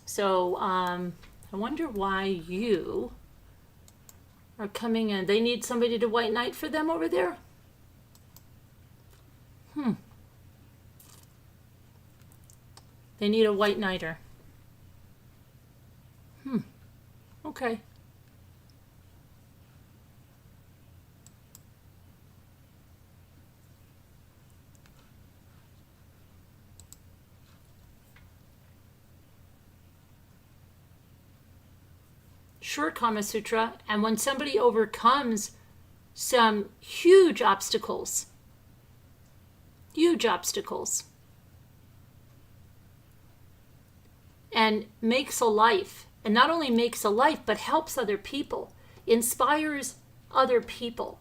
So, I wonder why you are coming in. They need somebody to white knight for them over there? They need a white knighter. Okay. Sure, Kama Sutra. And when somebody overcomes some huge obstacles, and makes a life, and not only makes a life, but helps other people, inspires other people.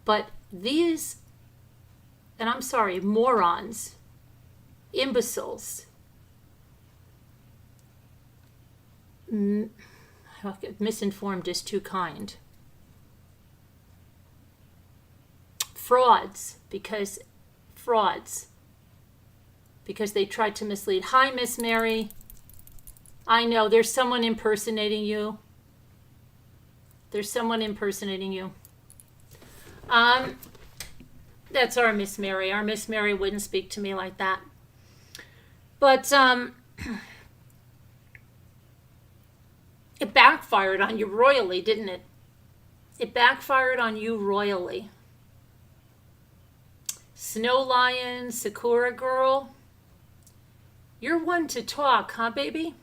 But these, and I'm sorry, morons, imbeciles, misinformed is too kind. Frauds, because they tried to mislead. Hi, Miss Mary. I know, there's someone impersonating you. That's our Miss Mary. Our Miss Mary wouldn't speak to me like that. But, it backfired on you royally, didn't it? It backfired on you royally. Snow Lion, Sakura Girl, you're one to talk, huh, baby?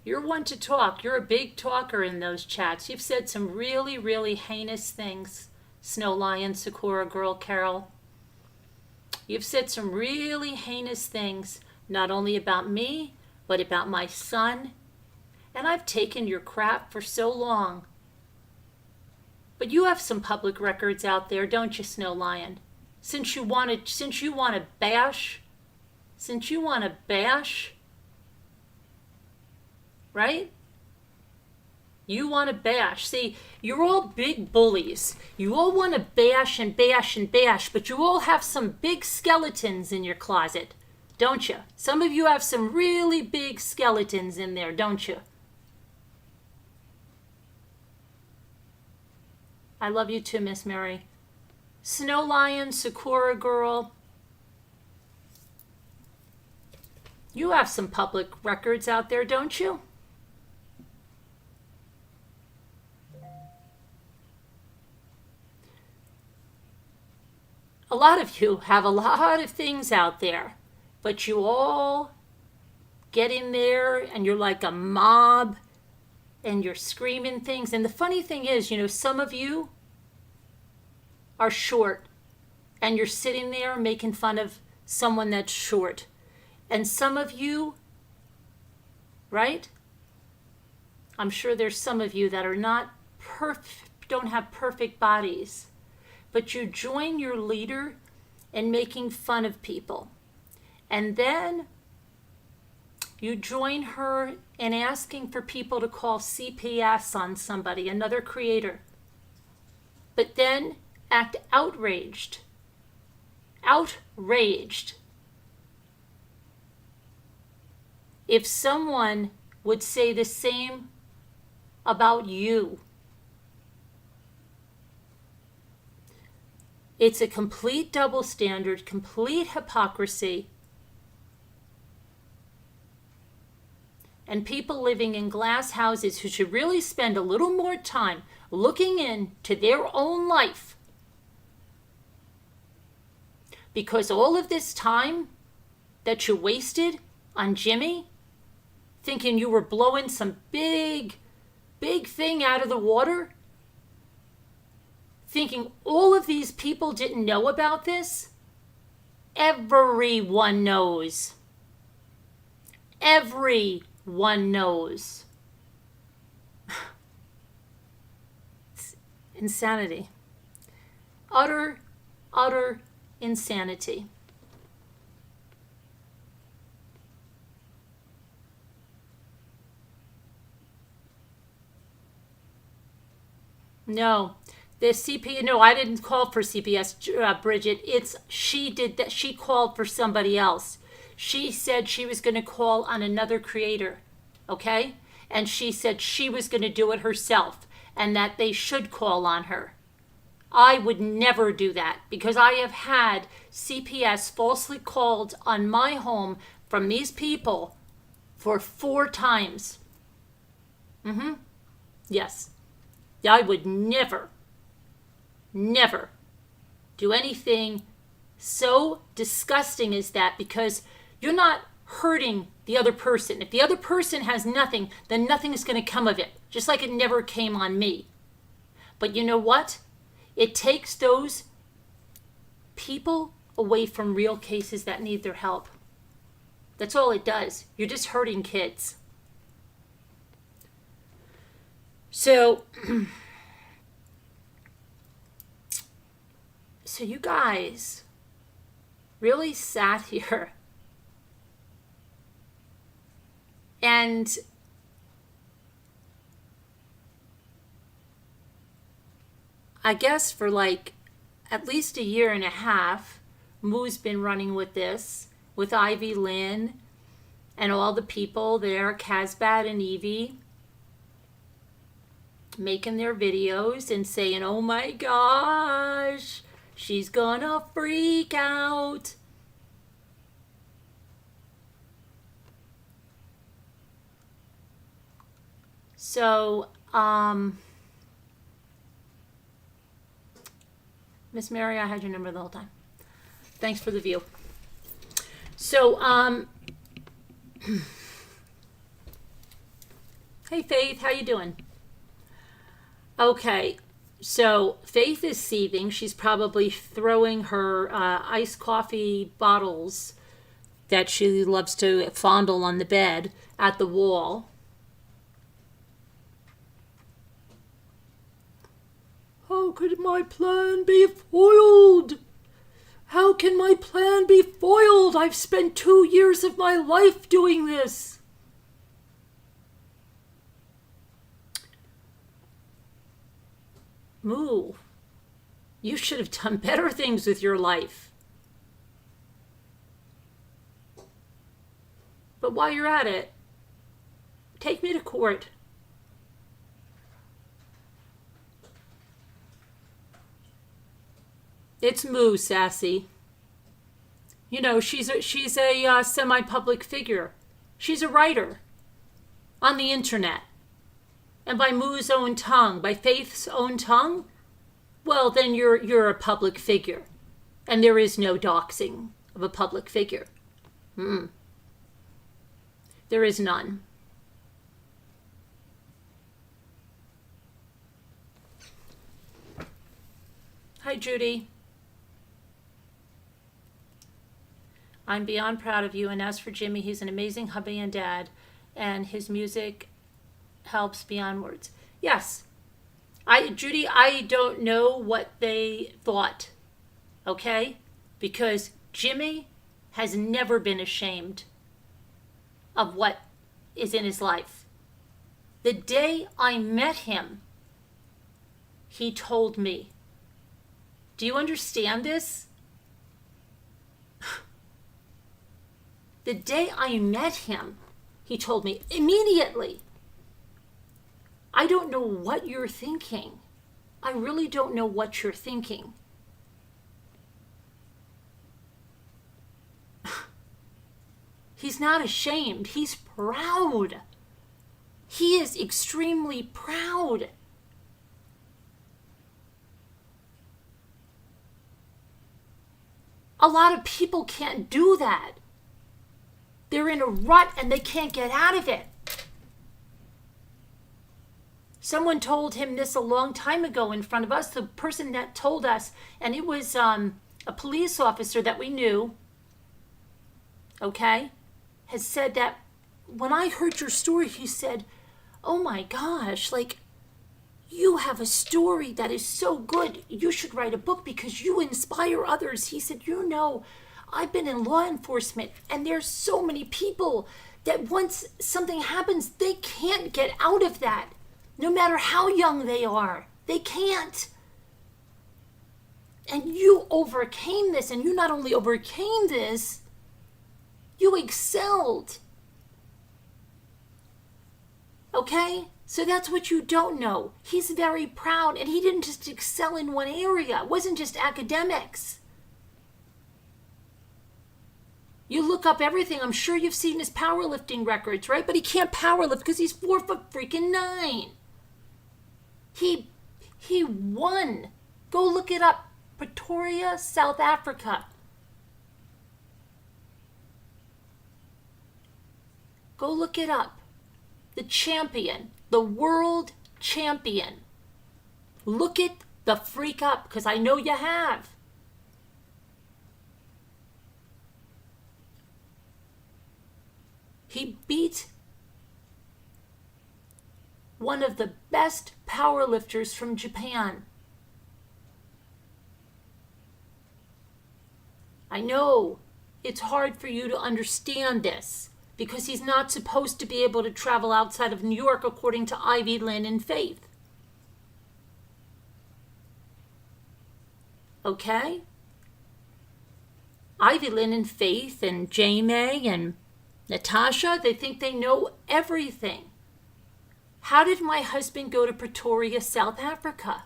You're one to talk. You're a big talker in those chats. You've said some really, really heinous things, Snow Lion, Sakura Girl, Carol. You've said some really heinous things, not only about me, but about my son. And I've taken your crap for so long. But you have some public records out there, don't you, Snow Lion? Since you want to bash, right? You want to bash. See, you're all big bullies. You all want to bash and bash and bash, but you all have some big skeletons in your closet, don't you? Some of you have some really big skeletons in there, don't you? I love you too, Miss Mary. Snow Lion, Sakura Girl. You have some public records out there, don't you? A lot of you have a lot of things out there, but you all get in there and you're like a mob and you're screaming things. And the funny thing is, some of you are short and you're sitting there making fun of someone that's short. And some of you, right? I'm sure there's some of you that are not perfect, don't have perfect bodies, but you join your leader in making fun of people. And then you join her in asking for people to call CPS on somebody, another creator. But then act outraged. If someone would say the same about you. It's a complete double standard, complete hypocrisy. And people living in glass houses who should really spend a little more time looking into their own life. Because all of this time that you wasted on Jimmy, thinking you were blowing some big big thing out of the water, thinking all of these people didn't know about this. Everyone knows. Everyone knows. It's insanity. Utter insanity. No, the CPS. No, I didn't call for CPS, Bridget. She did that. She called for somebody else. She said she was going to call on another creator, okay? And she said she was going to do it herself, and that they should call on her. I would never do that, because I have had CPS falsely called on my home from these people for 4 times. Yes. I would never do anything so disgusting as that, because you're not hurting the other person. If the other person has nothing, then nothing is going to come of it, just like it never came on me. But you know what? It takes those people away from real cases that need their help. That's all it does. You're just hurting kids. So you guys really sat here and I guess for like at least 1.5 years, Moo's been running with this, with Ivy Lynn and all the people there, Casbat and Evie, making their videos and saying, oh my gosh, she's gonna freak out. So, Miss Mary, I had your number the whole time. Thanks for the view. So, hey Faith, how you doing? Okay, so Faith is seething. She's probably throwing her iced coffee bottles that she loves to fondle on the bed at the wall. How could my plan be foiled? How can my plan be foiled? I've spent 2 years of my life doing this. Moo, you should have done better things with your life. But while you're at it, take me to court. It's Moo, sassy. You know, she's a semi-public figure. She's a writer on the internet. And by Moo's own tongue, by Faith's own tongue, well, then you're a public figure. And there is no doxing of a public figure. There is none. Hi, Judy. I'm beyond proud of you, and as for Jimmy, he's an amazing hubby and dad, and his music helps beyond words. Yes. Judy, I don't know what they thought, okay? Because Jimmy has never been ashamed of what is in his life. The day I met him, he told me. Do you understand this? The day I met him, he told me immediately, I don't know what you're thinking. I really don't know what you're thinking. He's not ashamed. He's proud. He is extremely proud. A lot of people can't do that. They're in a rut and they can't get out of it. Someone told him this a long time ago in front of us, the person that told us, and it was a police officer that we knew, okay, has said that when I heard your story, he said, oh my gosh, like, you have a story that is so good. You should write a book because you inspire others. He said, you know, I've been in law enforcement and there's so many people that once something happens, they can't get out of that. No matter how young they are, they can't. And you overcame this, and you not only overcame this, you excelled. Okay? So that's what you don't know. He's very proud, and he didn't just excel in one area. It wasn't just academics. You look up everything. I'm sure you've seen his powerlifting records, right? But he can't powerlift because he's 4'9". He won. Go look it up. Pretoria, South Africa. Go look it up. The champion, the world champion. Look it the freak up, because I know you have. He beat one of the best powerlifters from Japan. I know it's hard for you to understand this because he's not supposed to be able to travel outside of New York according to Ivy, Lynn, and Faith. Okay? Ivy, Lynn, and Faith, and Jamie, and Natasha, they think they know everything. How did my husband go to Pretoria, South Africa?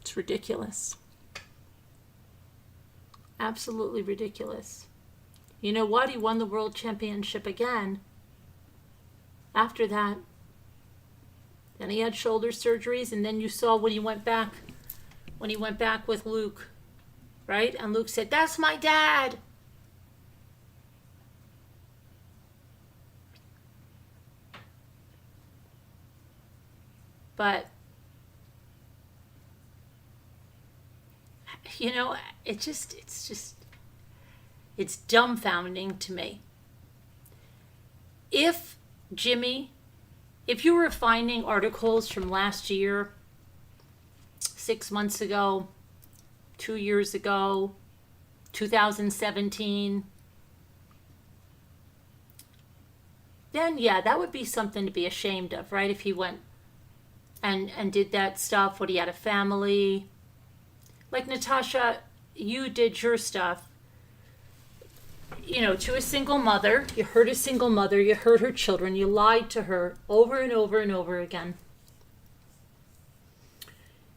It's ridiculous. Absolutely ridiculous. You know what? He won the world championship again. After that, then he had shoulder surgeries, and then you saw when he went back with Luke, right? And Luke said, "That's my dad." But you know, it's dumbfounding to me. If you were finding articles from last year, 6 months ago, 2 years ago, 2017, then yeah, that would be something to be ashamed of, right? If he went and did that stuff, when he had a family. Like Natasha, you did your stuff, you know, to a single mother. You hurt a single mother, you hurt her children, you lied to her over and over and over again.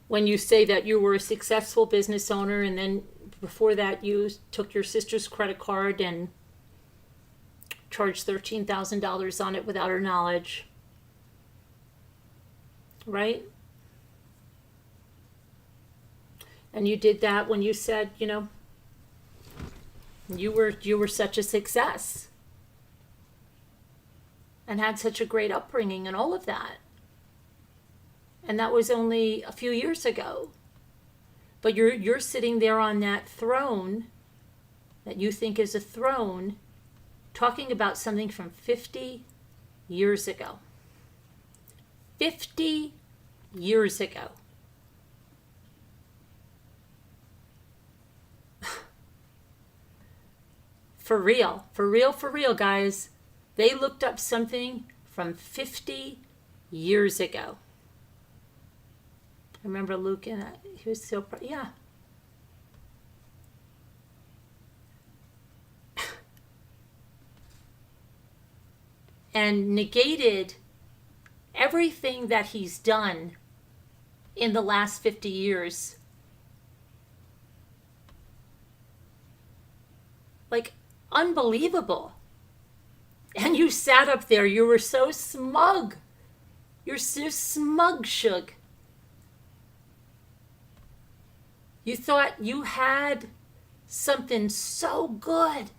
When you say that you were a successful business owner, and then before that you took your sister's credit card and charged $13,000 on it without her knowledge, right? And you did that when you said, you know, you were such a success and had such a great upbringing and all of that. And that was only a few years ago. But you're sitting there on that throne that you think is a throne, talking about something from 50 years ago. 50 years ago. For real, guys. They looked up something from 50 years ago. I remember Luke and he was so proud. Yeah. And negated everything that he's done in the last 50 years. Like, unbelievable. And you sat up there, you were so smug. You're so smug, Shug. You thought you had something so good.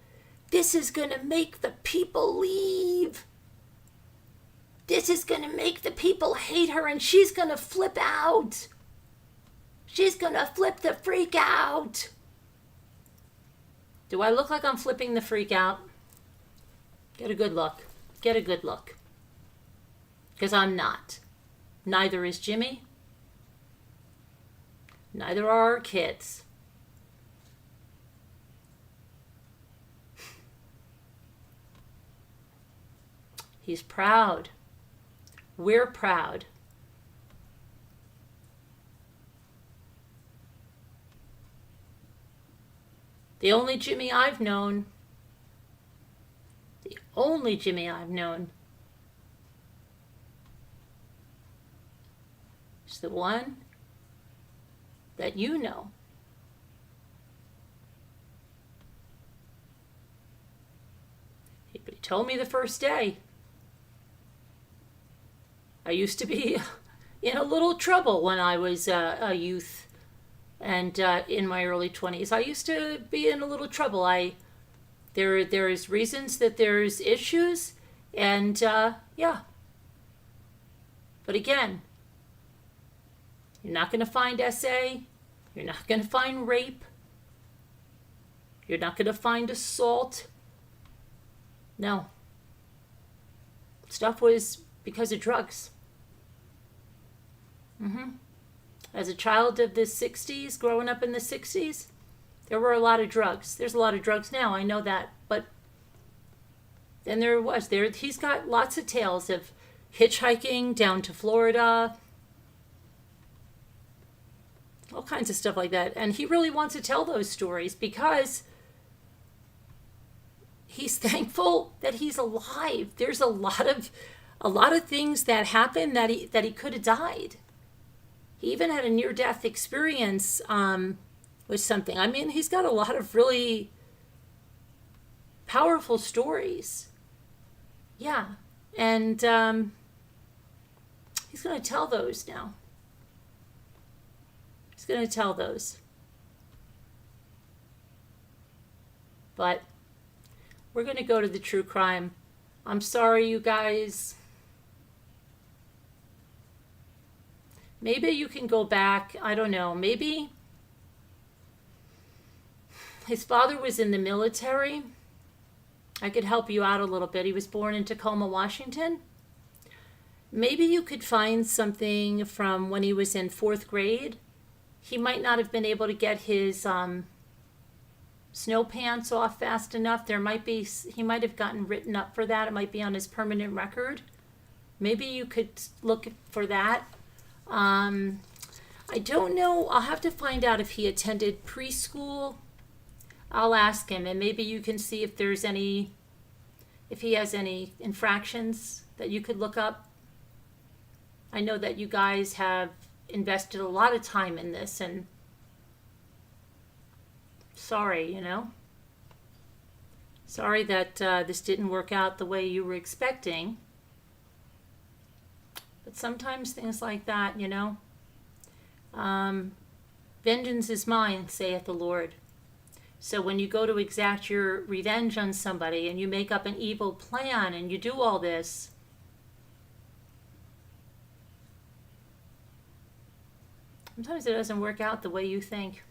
This is going to make the people leave. This is going to make the people hate her, and she's going to flip out. She's going to flip the freak out. Do I look like I'm flipping the freak out? Get a good look. Get a good look. Because I'm not. Neither is Jimmy. Neither are our kids. He's proud. We're proud. The only Jimmy I've known is the one that you know. He told me the first day. I used to be in a little trouble when I was a youth and in my early 20s. I used to be in a little trouble. There's reasons that there's issues, and yeah. But again, you're not going to find SA. You're not going to find rape. You're not going to find assault. No. Stuff was because of drugs. As a child of the 60s, growing up in the 60s, there were a lot of drugs. There's a lot of drugs now, I know that. But then he's got lots of tales of hitchhiking down to Florida, all kinds of stuff like that. And he really wants to tell those stories because he's thankful that he's alive. There's a lot of things that happened that he could have died. He even had a near-death experience with something. I mean, he's got a lot of really powerful stories. Yeah, and he's going to tell those now. He's going to tell those. But we're going to go to the true crime. I'm sorry, you guys. Maybe you can go back. I don't know. Maybe his father was in the military. I could help you out a little bit. He was born in Tacoma, Washington. Maybe you could find something from when he was in 4th grade. He might not have been able to get his snow pants off fast enough. He might have gotten written up for that. It might be on his permanent record. Maybe you could look for that. I don't know. I'll have to find out if he attended preschool. I'll ask him, and maybe you can see if he has any infractions that you could look up. I know that you guys have invested a lot of time in this, and sorry, Sorry that this didn't work out the way you were expecting. But sometimes things like that, vengeance is mine, saith the Lord. So when you go to exact your revenge on somebody and you make up an evil plan and you do all this, sometimes it doesn't work out the way you think.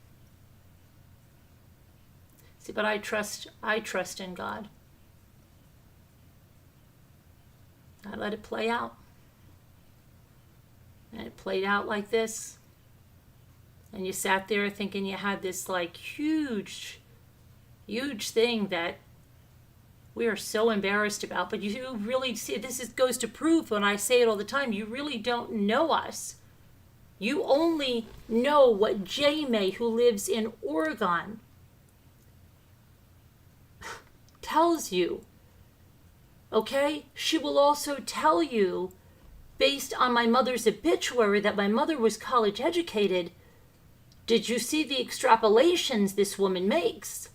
See, but I trust in God. I let it play out. And it played out like this. And you sat there thinking you had this huge thing that we are so embarrassed about. But you really see, goes to prove when I say it all the time, you really don't know us. You only know what J. May, who lives in Oregon, tells you. Okay? She will also tell you, based on my mother's obituary, that my mother was college educated. Did you see the extrapolations this woman makes?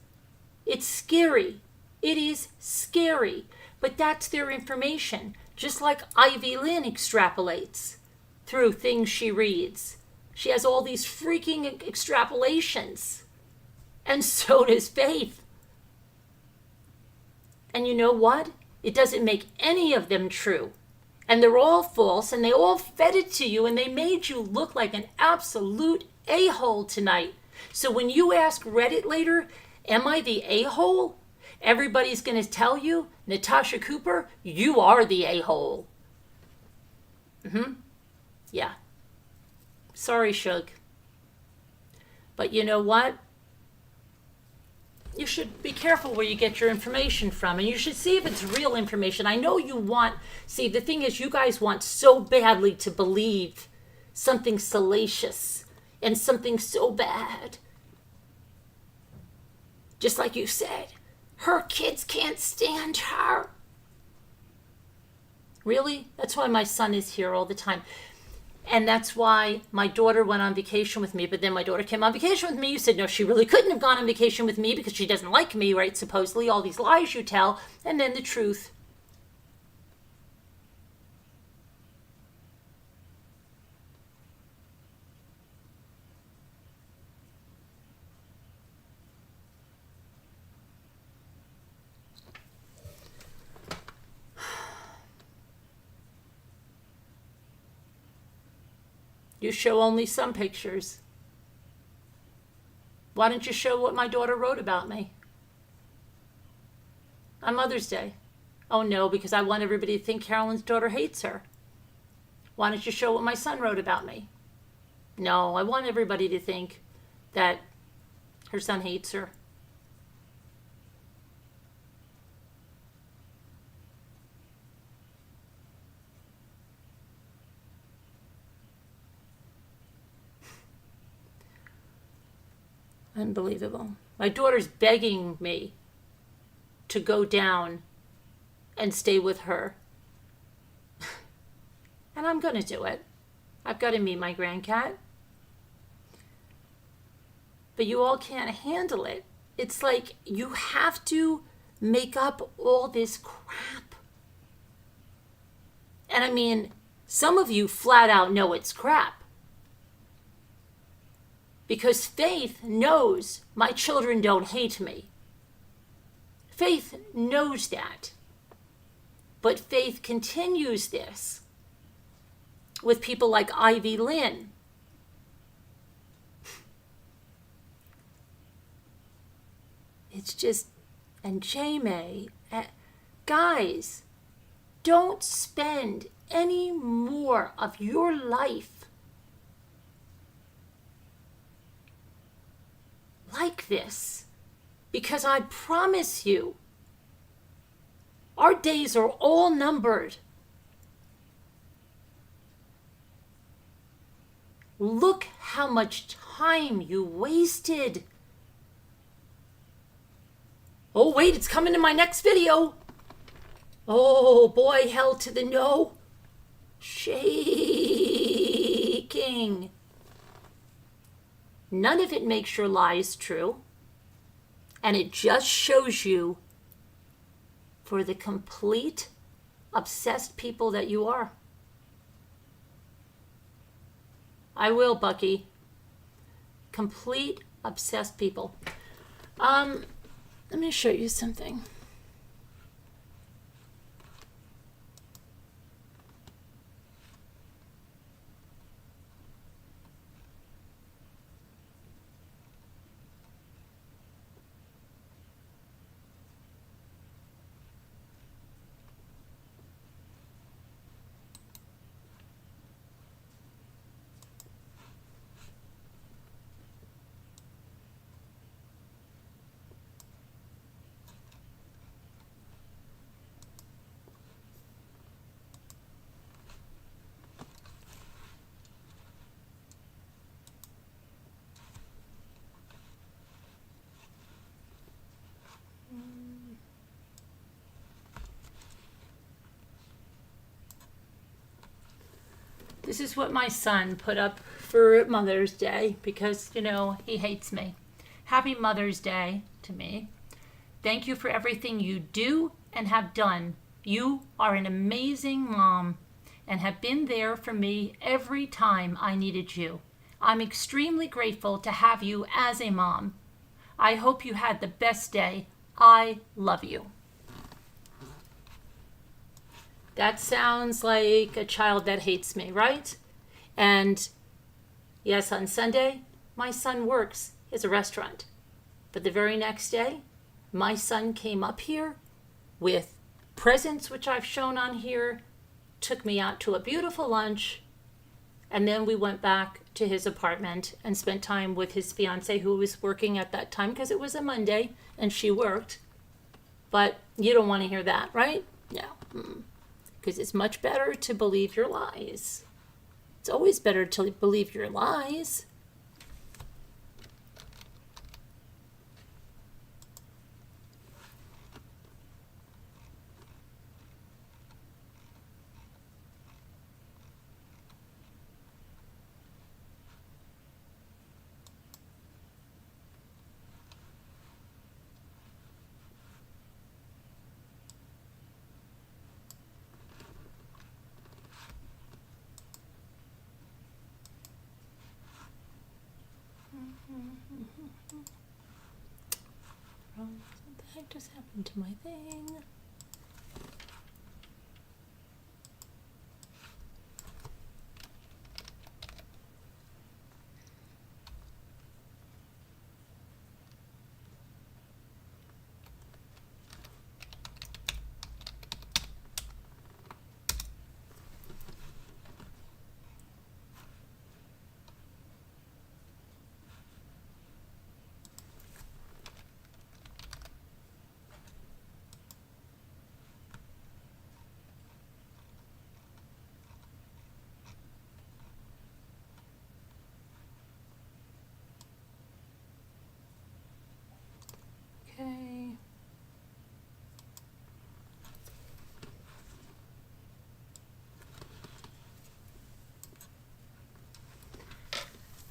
It's scary. It is scary. But that's their information. Just like Ivy Lynn extrapolates through things she reads. She has all these freaking extrapolations. And so does Faith. And you know what? It doesn't make any of them true. And they're all false, and they all fed it to you, and they made you look like an absolute a-hole tonight. So when you ask Reddit later, am I the a-hole? Everybody's going to tell you, Natasha Cooper, you are the a-hole. Yeah. Sorry, Shug. But you know what? You should be careful where you get your information from, and you should see if it's real information. I know you want, see, the thing is, you guys want so badly to believe something salacious and something so bad. Just like you said, her kids can't stand her. Really? That's why my son is here all the time. And that's why my daughter went on vacation with me. But then my daughter came on vacation with me. You said, no, she really couldn't have gone on vacation with me because she doesn't like me, right? Supposedly, all these lies you tell. And then the truth. You show only some pictures. Why don't you show what my daughter wrote about me? On Mother's Day. Oh no, because I want everybody to think Carolyn's daughter hates her. Why don't you show what my son wrote about me? No, I want everybody to think that her son hates her. Unbelievable. My daughter's begging me to go down and stay with her. And I'm going to do it. I've got to meet my grandcat. But you all can't handle it. It's like you have to make up all this crap. And I mean, some of you flat out know it's crap. Because Faith knows my children don't hate me. Faith knows that. But Faith continues this with people like Ivy Lynn. It's just, and Jamie, guys, don't spend any more of your life like this, because I promise you, our days are all numbered. Look how much time you wasted. Oh wait, it's coming in my next video. Oh boy, hell to the no. Shaking. None of it makes your lies true. And it just shows you for the complete obsessed people that you are. I will, Bucky. Complete obsessed people. Let me show you something. This is what my son put up for Mother's Day because, you know, he hates me. Happy Mother's Day to me. Thank you for everything you do and have done. You are an amazing mom and have been there for me every time I needed you. I'm extremely grateful to have you as a mom. I hope you had the best day. I love you. That sounds like a child that hates me, right? And yes, on Sunday, my son works at a restaurant. But the very next day, my son came up here with presents, which I've shown on here, took me out to a beautiful lunch, and then we went back to his apartment and spent time with his fiance, who was working at that time because it was a Monday and she worked. But you don't want to hear that, right? No. Because it's much better to believe your lies. It's always better to believe your lies. What the heck just happened to my thing? Okay.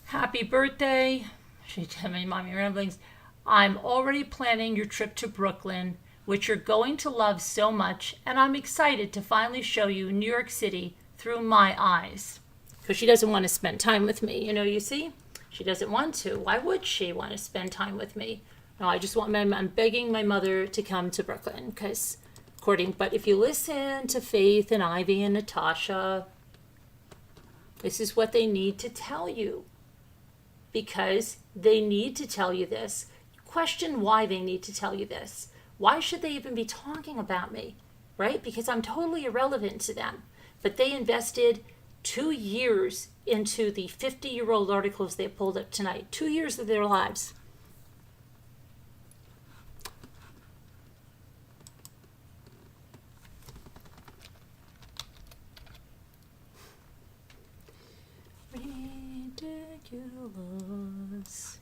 Happy birthday. She told me, Mommy Ramblings. I'm already planning your trip to Brooklyn, which you're going to love so much, and I'm excited to finally show you New York City through my eyes. Because she doesn't want to spend time with me, you see? She doesn't want to. Why would she want to spend time with me? No, I'm begging my mother to come to Brooklyn, because but if you listen to Faith and Ivy and Natasha, this is what they need to tell you. Because they need to tell you this. Question why they need to tell you this. Why should they even be talking about me, right? Because I'm totally irrelevant to them. But they invested 2 years into the 50-year-old articles they pulled up tonight. 2 years of their lives. Ridiculous.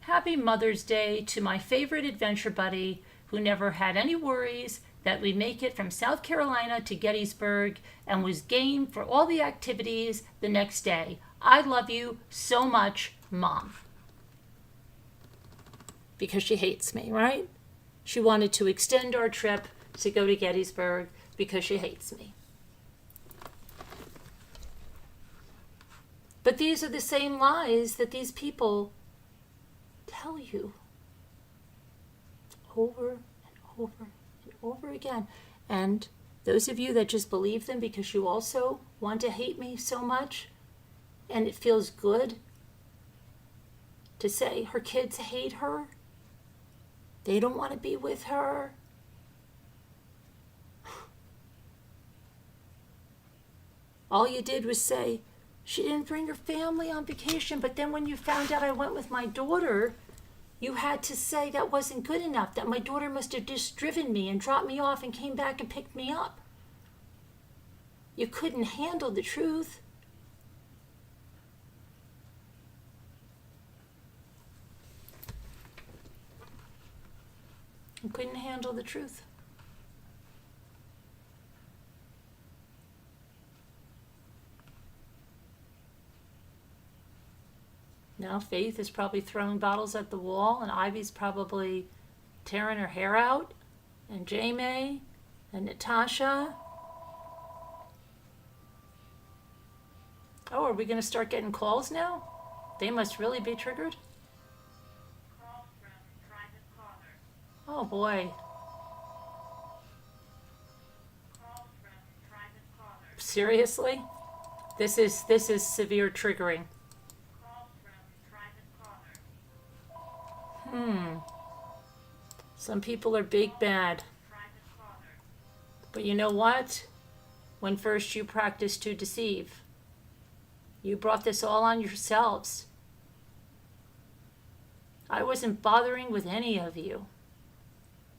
Happy Mother's Day to my favorite adventure buddy who never had any worries that we make it from South Carolina to Gettysburg and was game for all the activities the next day. I love you so much, Mom. Because she hates me, right? She wanted to extend our trip to go to Gettysburg because she hates me. But these are the same lies that these people tell you over and over and over again. And those of you that just believe them because you also want to hate me so much, and it feels good to say her kids hate her, they don't want to be with her. All you did was say, she didn't bring her family on vacation, but then when you found out I went with my daughter, you had to say that wasn't good enough, that my daughter must have just driven me and dropped me off and came back and picked me up. You couldn't handle the truth. I couldn't handle the truth. Now Faith is probably throwing bottles at the wall, and Ivy's probably tearing her hair out, and J-May, and Natasha. Oh, are we going to start getting calls now? They must really be triggered. Call from private caller. Oh boy. Call from private caller. Seriously? This is severe triggering. Call from private caller. Some people are big bad. Private caller. But you know what? When first you practice to deceive, you brought this all on yourselves. I wasn't bothering with any of you,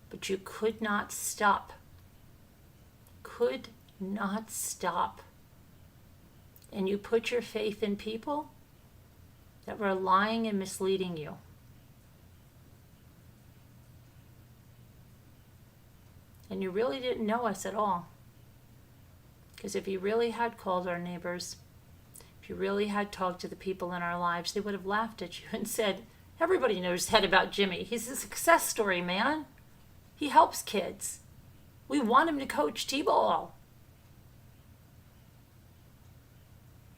but you could not stop. Could not stop. And you put your faith in people that were lying and misleading you. And you really didn't know us at all. Because if you really had called our neighbors, if you really had talked to the people in our lives, they would have laughed at you and said, everybody knows that about Jimmy. He's a success story, man. He helps kids. We want him to coach T-ball.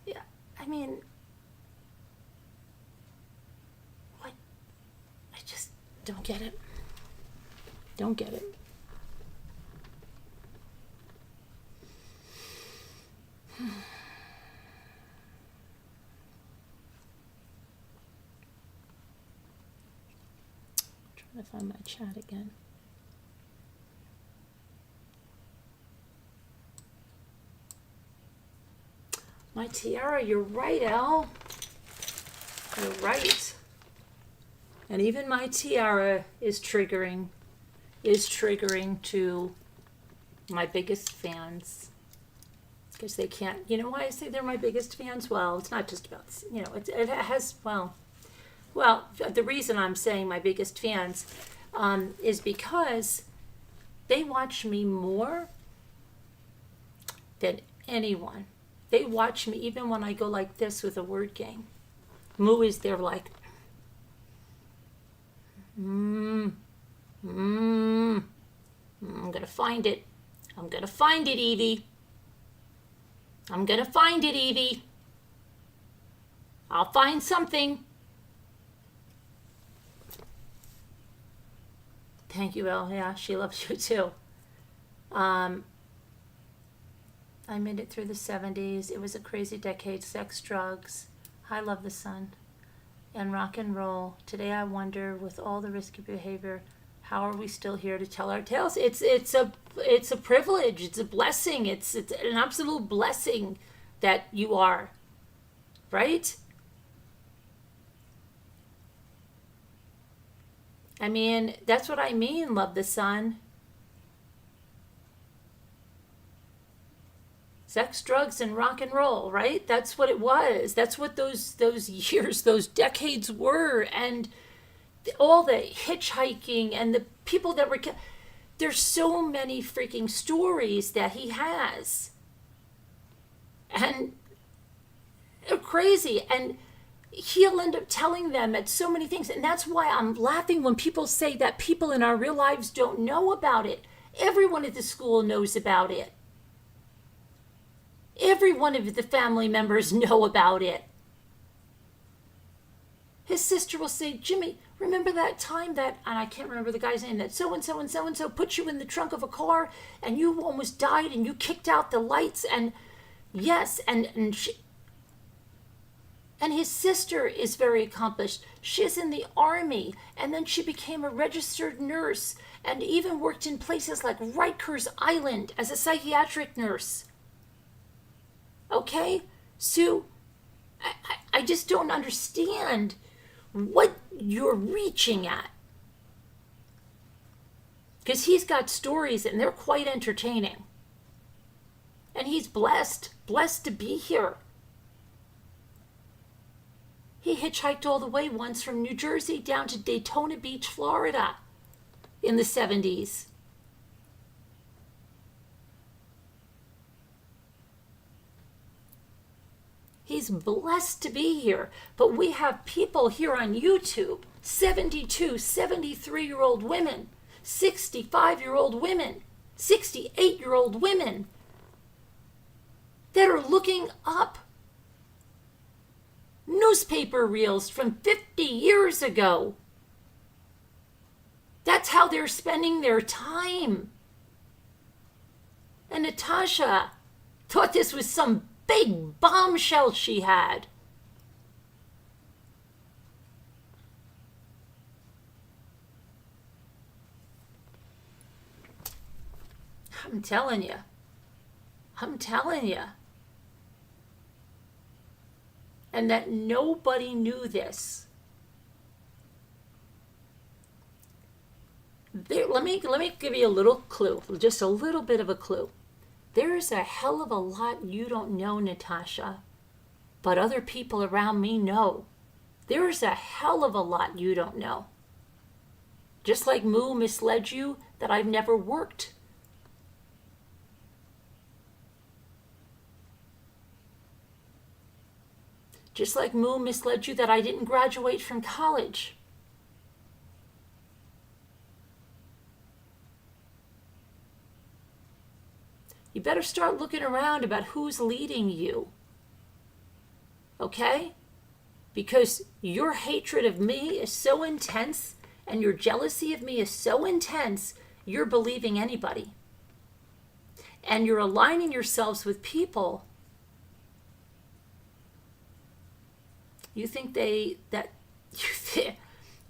Yeah, I mean, what? I just don't get it. Don't get it. Trying to find my chat again. My tiara, you're right, Al. You're right. And even my tiara is triggering to my biggest fans. Because they can't, you know why I say they're my biggest fans? Well, it's not just about, you know, it has, well, the reason I'm saying my biggest fans is because they watch me more than anyone. They watch me even when I go like this with a word game. Moo is there like, I'm gonna find it. I'm gonna find it, Evie. I'm gonna find it, Evie. I'll find something. Thank you, Elle. Yeah, she loves you too. I made it through the 70s. It was a crazy decade. Sex, drugs. I love the sun. And rock and roll. Today I wonder, with all the risky behavior, how are we still here to tell our tales? It's a privilege. It's a blessing. It's an absolute blessing that you are. Right? I mean, that's what I mean, love the sun. Sex, drugs, and rock and roll, right? That's what it was. That's what those years, those decades were. And all the hitchhiking and the people that were... There's so many freaking stories that he has. And they're crazy. And he'll end up telling them at so many things. And that's why I'm laughing when people say that people in our real lives don't know about it. Everyone at the school knows about it. Every one of the family members know about it. His sister will say, Jimmy, remember that time that, and I can't remember the guy's name, that so-and-so and so-and-so put you in the trunk of a car and you almost died and you kicked out the lights and yes, and his sister is very accomplished. She's in the army and then she became a registered nurse and even worked in places like Rikers Island as a psychiatric nurse. Okay? So, I just don't understand what you're reaching at. Because he's got stories and they're quite entertaining. And he's blessed to be here. He hitchhiked all the way once from New Jersey down to Daytona Beach, Florida. in the 70s. He's blessed to be here. But we have people here on YouTube, 72, 73-year-old women, 65-year-old women, 68-year-old women that are looking up newspaper reels from 50 years ago. That's how they're spending their time. And Natasha thought this was some big bombshell she had. I'm telling you. And that nobody knew this. Let me give you a little clue, just a little bit of a clue. There's a hell of a lot you don't know, Natasha, but other people around me know. There's a hell of a lot you don't know. Just like Moo misled you that I've never worked. Just like Moo misled you that I didn't graduate from college. You better start looking around about who's leading you. Okay? Because your hatred of me is so intense and your jealousy of me is so intense, you're believing anybody. And you're aligning yourselves with people. You think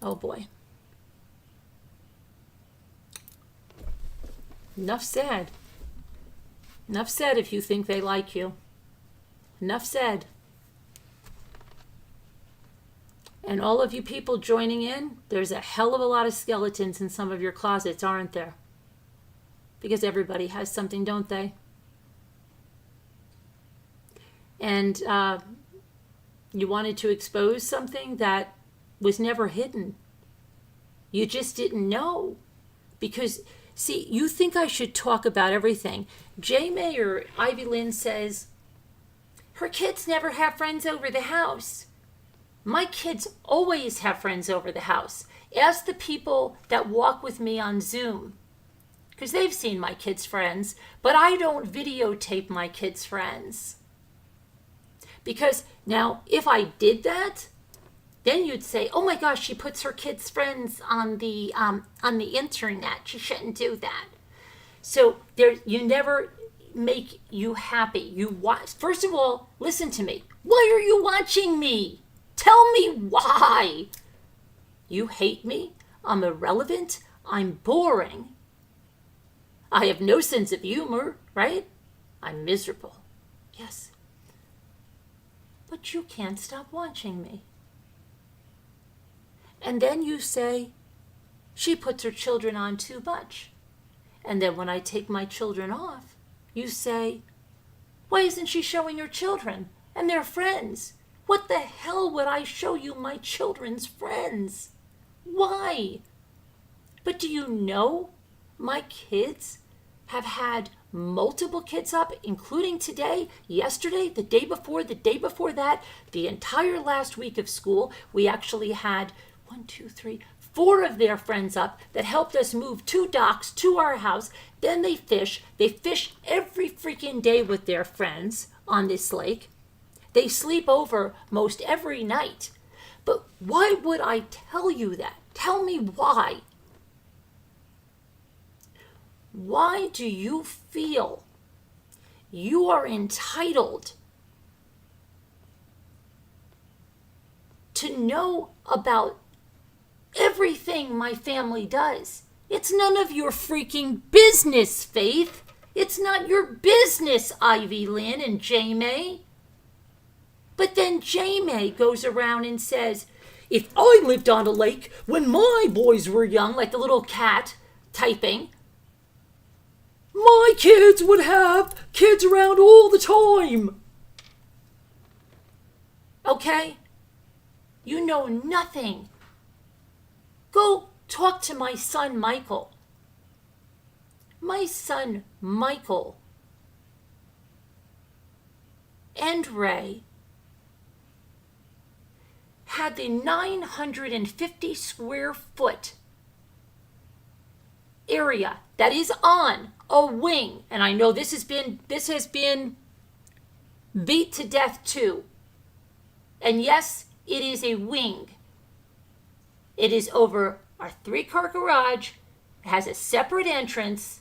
oh boy. Enough said. Enough said if you think they like you. Enough said. And all of you people joining in, there's a hell of a lot of skeletons in some of your closets, aren't there? Because everybody has something, don't they? And you wanted to expose something that was never hidden. You just didn't know. Because, see, you think I should talk about everything. J. May or Ivy Lynn says, her kids never have friends over the house. My kids always have friends over the house. Ask the people that walk with me on Zoom. Because they've seen my kids' friends, but I don't videotape my kids' friends. Because now, if I did that, then you'd say, oh my gosh, she puts her kids' friends on the internet. She shouldn't do that. So you never make you happy. You watch. First of all, listen to me. Why are you watching me? Tell me why. You hate me. I'm irrelevant. I'm boring. I have no sense of humor, right? I'm miserable. Yes. But you can't stop watching me. And then you say, she puts her children on too much. And then when I take my children off, you say, why isn't she showing her children and their friends? What the hell would I show you my children's friends? Why? But do you know my kids have had multiple kids up, including today, yesterday, the day before that, the entire last week of school. We actually had 4 of their friends up that helped us move 2 docks to our house. Then they fish. They fish every freaking day with their friends on this lake. They sleep over most every night. But why would I tell you that? Tell me why. Why do you feel you are entitled to know about everything my family does? It's none of your freaking business, Faith. It's not your business, Ivy Lynn and J. May. But then J. May goes around and says, if I lived on a lake when my boys were young, like the little cat typing, my kids would have kids around all the time. Okay? You know nothing. Go talk to my son Michael. My son Michael and Ray had the 950 square foot area that is on a wing, and I know this has been beat to death too. And yes, it is a wing. It is over our 3-car garage. It has a separate entrance.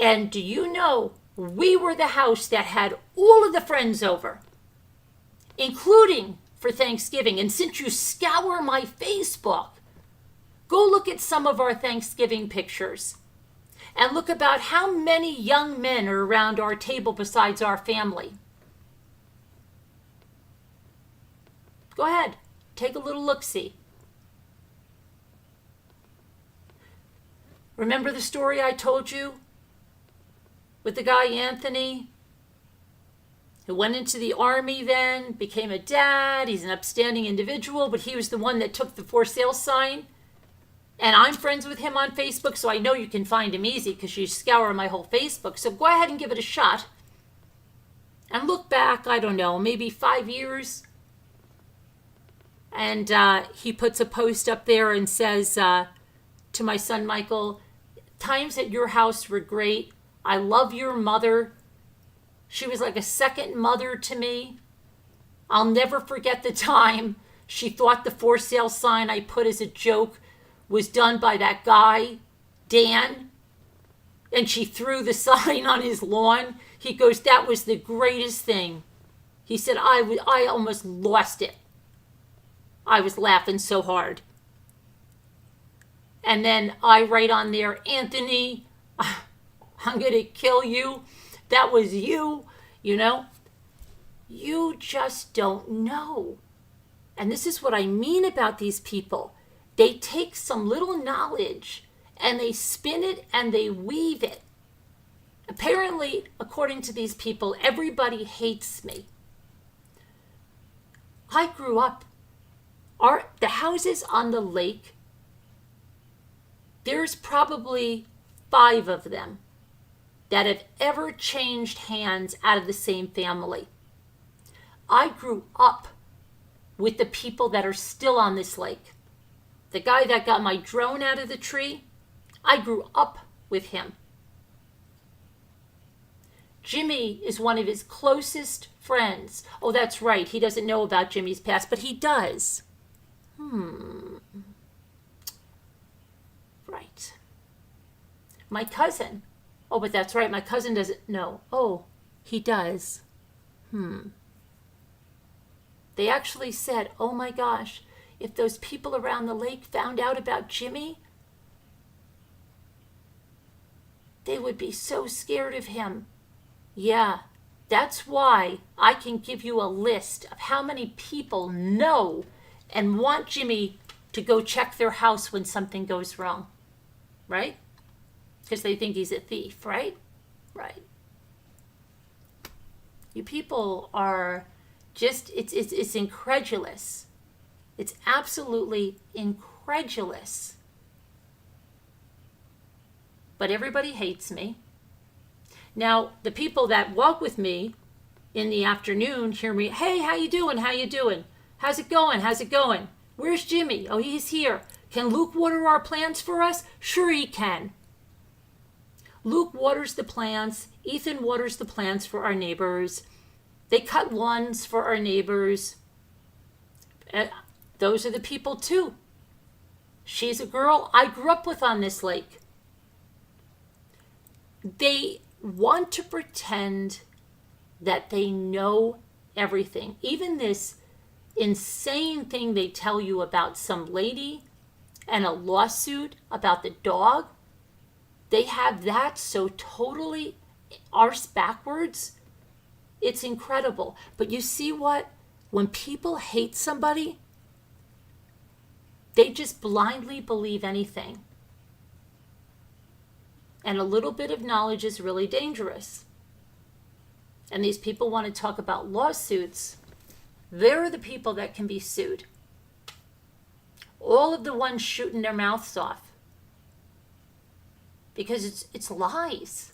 And do you know, we were the house that had all of the friends over, including for Thanksgiving. And since you scour my Facebook, go look at some of our Thanksgiving pictures and look about how many young men are around our table besides our family. Go ahead, take a little look-see. Remember the story I told you with the guy Anthony, who went into the army then, became a dad, he's an upstanding individual, but he was the one that took the for sale sign. And I'm friends with him on Facebook, so I know you can find him easy because you scour my whole Facebook. So go ahead and give it a shot. And look back, I don't know, maybe 5 years. And he puts a post up there and says to my son Michael, times at your house were great. I love your mother. She was like a second mother to me. I'll never forget the time she thought the for sale sign I put as a joke was done by that guy, Dan, and she threw the sign on his lawn. He goes, that was the greatest thing. He said, I almost lost it. I was laughing so hard. And then I write on there, Anthony, I'm going to kill you. That was you, you know. You just don't know. And this is what I mean about these people. They take some little knowledge and they spin it and they weave it. Apparently, according to these people, everybody hates me. I grew up, the houses on the lake, there's probably 5 of them that have ever changed hands out of the same family. I grew up with the people that are still on this lake. The guy that got my drone out of the tree, I grew up with him. Jimmy is one of his closest friends. Oh, that's right. He doesn't know about Jimmy's past, but he does. Right. My cousin. Oh, but that's right. My cousin doesn't know. Oh, he does. They actually said, oh my gosh, if those people around the lake found out about Jimmy, they would be so scared of him. Yeah, that's why I can give you a list of how many people know and want Jimmy to go check their house when something goes wrong. Right? Because they think he's a thief, right? Right. You people are just, it's incredulous. It's absolutely incredulous. But everybody hates me. Now, the people that walk with me in the afternoon hear me, hey, how you doing? How you doing? How's it going? How's it going? Where's Jimmy? Oh, he's here. Can Luke water our plants for us? Sure he can. Luke waters the plants. Ethan waters the plants for our neighbors. They cut lawns for our neighbors. Those are the people too. She's a girl I grew up with on this lake. They want to pretend that they know everything. Even this insane thing they tell you about some lady and a lawsuit about the dog, they have that so totally arse backwards. It's incredible. But you see what? When people hate somebody, they just blindly believe anything. And a little bit of knowledge is really dangerous. And these people want to talk about lawsuits. They're the people that can be sued. all of the ones shooting their mouths off. Because it's lies.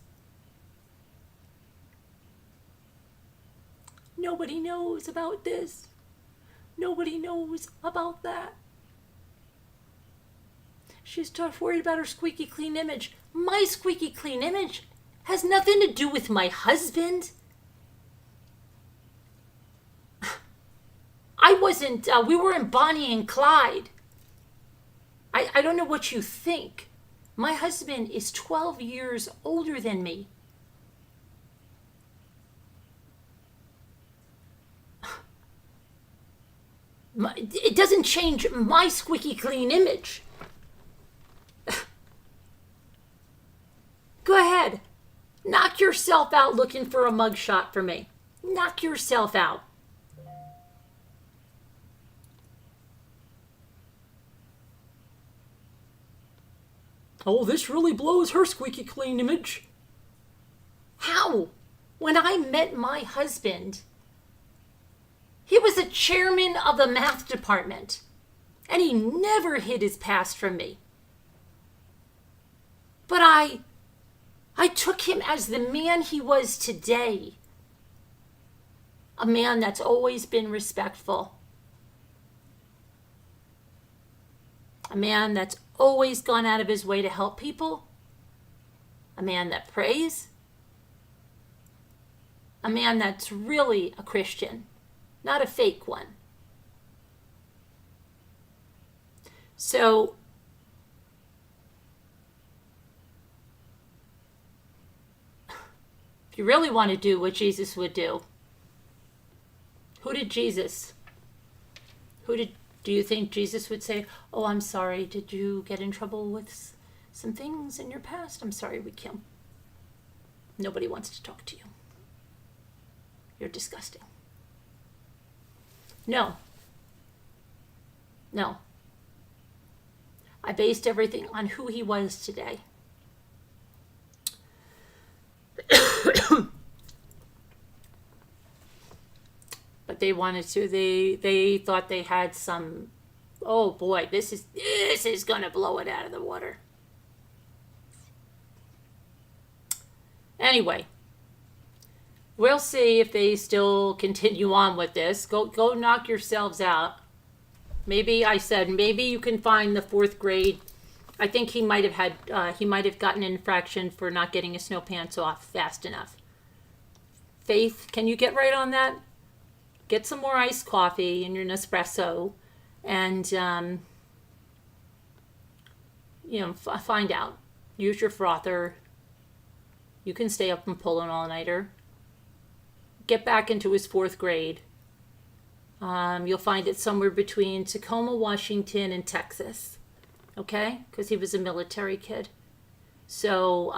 Nobody knows about this. Nobody knows about that. She's tough, worried about her squeaky clean image. My squeaky clean image has nothing to do with my husband. I wasn't, we weren't Bonnie and Clyde. I don't know what you think. My husband is 12 years older than me. It doesn't change my squeaky clean image. Go ahead. Knock yourself out looking for a mugshot for me. Knock yourself out. Oh, this really blows her squeaky clean image. How? When I met my husband, he was the chairman of the math department, and he never hid his past from me. But I took him as the man he was today. A man that's always been respectful. A man that's always gone out of his way to help people. A man that prays. A man that's really a Christian, not a fake one. So, if you really want to do what Jesus would do, who do you think Jesus would say, oh, I'm sorry, did you get in trouble with some things in your past? I'm sorry, we can't. Nobody wants to talk to you. You're disgusting. No. I based everything on who he was today. But they wanted to, they thought they had some, oh boy, this is gonna blow it out of the water. Anyway, we'll see if they still continue on with this. Go knock yourselves out. Maybe you can find the 4th grade. I think he might have gotten an infraction for not getting his snow pants off fast enough. Faith, can you get right on that? Get some more iced coffee in your Nespresso and, find out. Use your frother. You can stay up and pull an all-nighter. Get back into his 4th grade. You'll find it somewhere between Tacoma, Washington, and Texas. Okay? Because he was a military kid. So,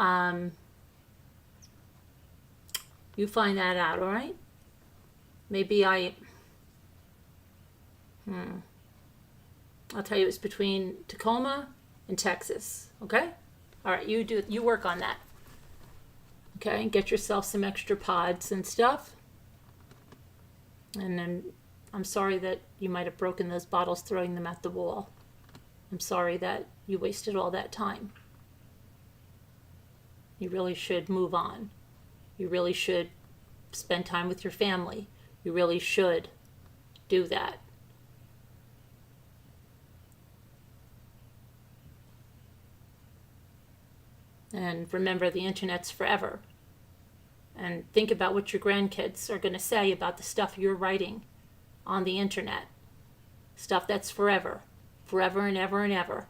you find that out, all right? Maybe I'll tell you it's between Tacoma and Texas, okay? All right, you work on that. Okay, get yourself some extra pods and stuff. And then I'm sorry that you might have broken those bottles throwing them at the wall. I'm sorry that you wasted all that time. You really should move on. You really should spend time with your family. You really should do that. And remember, the internet's forever. And think about what your grandkids are going to say about the stuff you're writing on the internet. Stuff that's forever. Forever and ever and ever.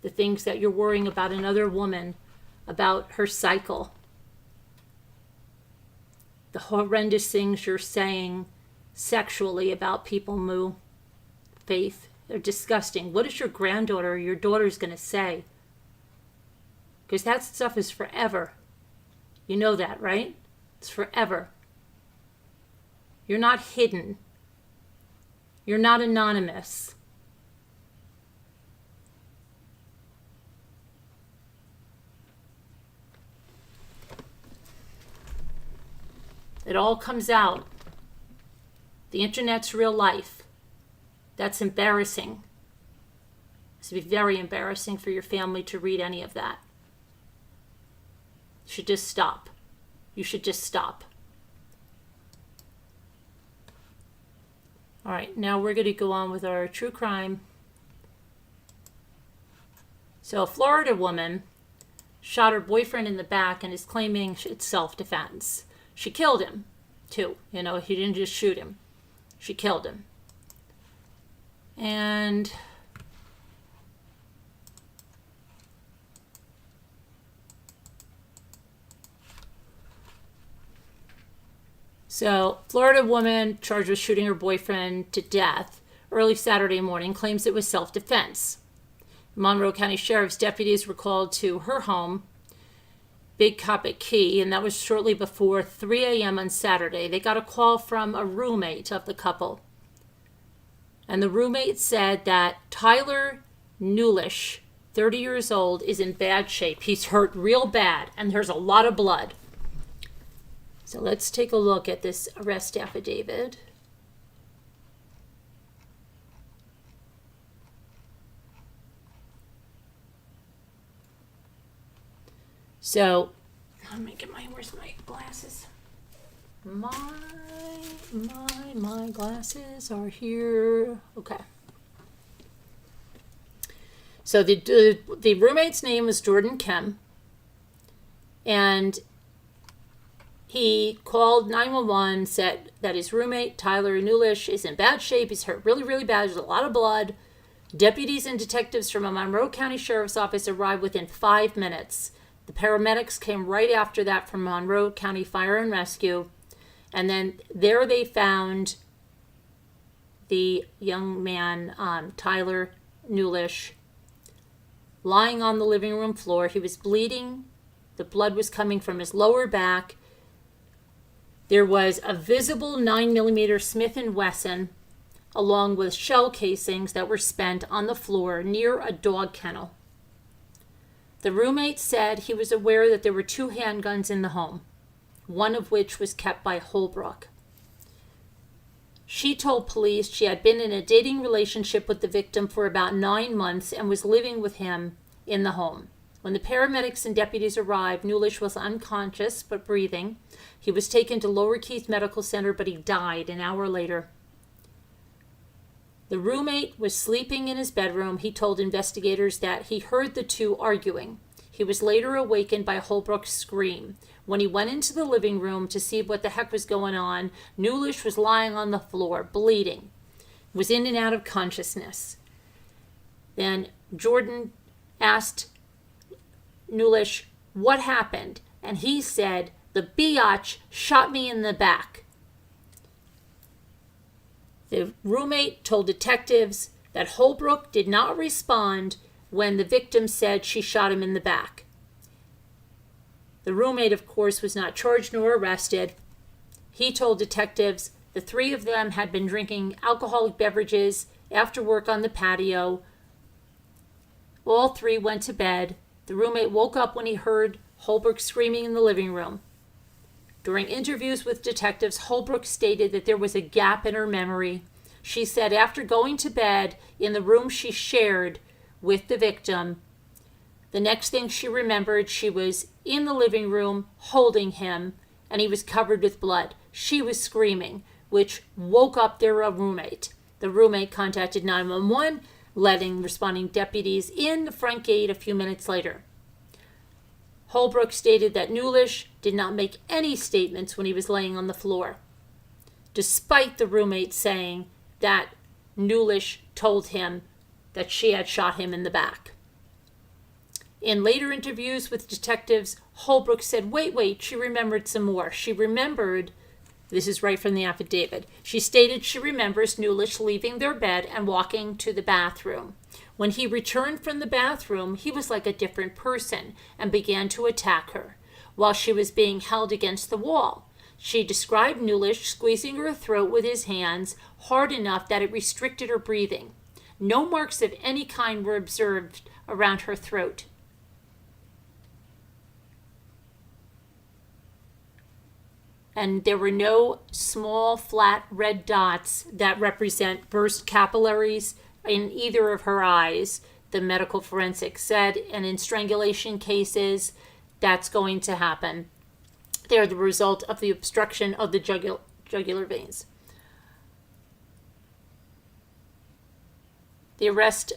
The things that you're worrying about another woman, about her cycle. The horrendous things you're saying sexually about people, Moo. Faith, they're disgusting. What is your granddaughter or your daughter's going to say? Because that stuff is forever. You know that, right? It's forever. You're not hidden. You're not anonymous. It all comes out. The internet's real life. That's embarrassing. This would be very embarrassing for your family to read any of that. You should just stop. You should just stop. All right, now we're going to go on with our true crime. So a Florida woman shot her boyfriend in the back and is claiming it's self-defense. She killed him, too. You know, he didn't just shoot him. She killed him. And so, Florida woman charged with shooting her boyfriend to death early Saturday morning claims it was self-defense. Monroe County Sheriff's deputies were called to her home, Big Coppic Key, and that was shortly before 3 a.m. on Saturday. They got a call from a roommate of the couple. And the roommate said that Tyler Newlish, 30 years old, is in bad shape. He's hurt real bad, and there's a lot of blood. So let's take a look at this arrest affidavit. So, let me get where's my glasses? My glasses are here. Okay. So the roommate's name was Jordan Kem, and he called 911, said that his roommate, Tyler Newlish, is in bad shape. He's hurt really, really bad. There's a lot of blood. Deputies and detectives from a Monroe County Sheriff's Office arrived within 5 minutes. The paramedics came right after that from Monroe County Fire and Rescue. And then there they found the young man, Tyler Newlish, lying on the living room floor. He was bleeding. The blood was coming from his lower back. There was a visible 9mm Smith & Wesson, along with shell casings that were spent on the floor near a dog kennel. The roommate said he was aware that there were 2 handguns in the home, one of which was kept by Holbrook. She told police she had been in a dating relationship with the victim for about 9 months and was living with him in the home. When the paramedics and deputies arrived, Newlish was unconscious but breathing. He was taken to Lower Keith Medical Center, but he died an hour later. The roommate was sleeping in his bedroom. He told investigators that he heard the two arguing. He was later awakened by Holbrook's scream. When he went into the living room to see what the heck was going on, Newlish was lying on the floor, bleeding, was in and out of consciousness. Then Jordan asked Newlish what happened, and he said, "The biatch shot me in the back." The roommate told detectives that Holbrook did not respond when the victim said she shot him in the back. The roommate, of course, was not charged nor arrested. He told detectives the 3 of them had been drinking alcoholic beverages after work on the patio. All 3 went to bed. The roommate woke up when he heard Holbrook screaming in the living room. During interviews with detectives, Holbrook stated that there was a gap in her memory. She said after going to bed in the room she shared with the victim, the next thing she remembered, she was in the living room holding him, and he was covered with blood. She was screaming, which woke up their roommate. The roommate contacted 911, letting responding deputies in the front gate a few minutes later. Holbrook stated that Newlish did not make any statements when he was laying on the floor, despite the roommate saying that Newlish told him that she had shot him in the back. In later interviews with detectives, Holbrook said, wait, she remembered some more. She remembered, this is right from the affidavit, she stated she remembers Newlish leaving their bed and walking to the bathroom. When he returned from the bathroom, he was like a different person and began to attack her while she was being held against the wall. She described Newlish squeezing her throat with his hands hard enough that it restricted her breathing. No marks of any kind were observed around her throat. and there were no small flat red dots that represent burst capillaries in either of her eyes, the medical forensics said. And in strangulation cases, that's going to happen. They're the result of the obstruction of the jugular veins. The arrest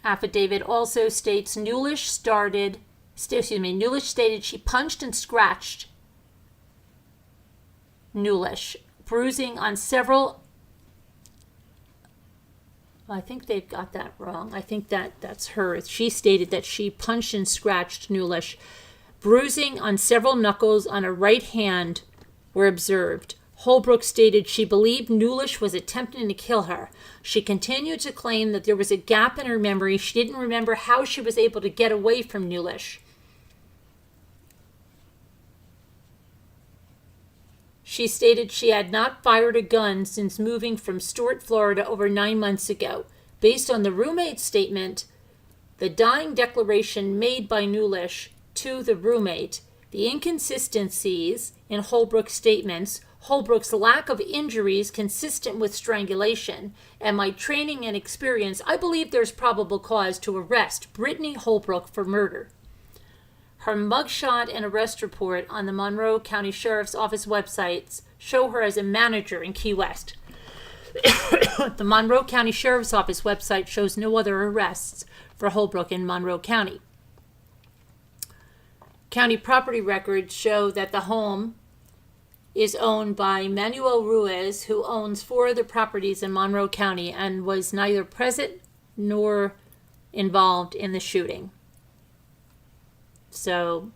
affidavit also states Newlish stated she punched and scratched Newlish, bruising on several. I think they've got that wrong. I think that's her. She stated that she punched and scratched Newlish. Bruising on several knuckles on her right hand were observed. Holbrook stated she believed Newlish was attempting to kill her. She continued to claim that there was a gap in her memory. She didn't remember how she was able to get away from Newlish. She stated she had not fired a gun since moving from Stuart, Florida over 9 months ago. Based on the roommate's statement, the dying declaration made by Newlish to the roommate, the inconsistencies in Holbrook's statements, Holbrook's lack of injuries consistent with strangulation, and my training and experience, I believe there's probable cause to arrest Brittany Holbrook for murder. Her mugshot and arrest report on the Monroe County Sheriff's Office websites show her as a manager in Key West. The Monroe County Sheriff's Office website shows no other arrests for Holbrook in Monroe County. County property records show that the home is owned by Manuel Ruiz, who owns 4 other properties in Monroe County and was neither present nor involved in the shooting. So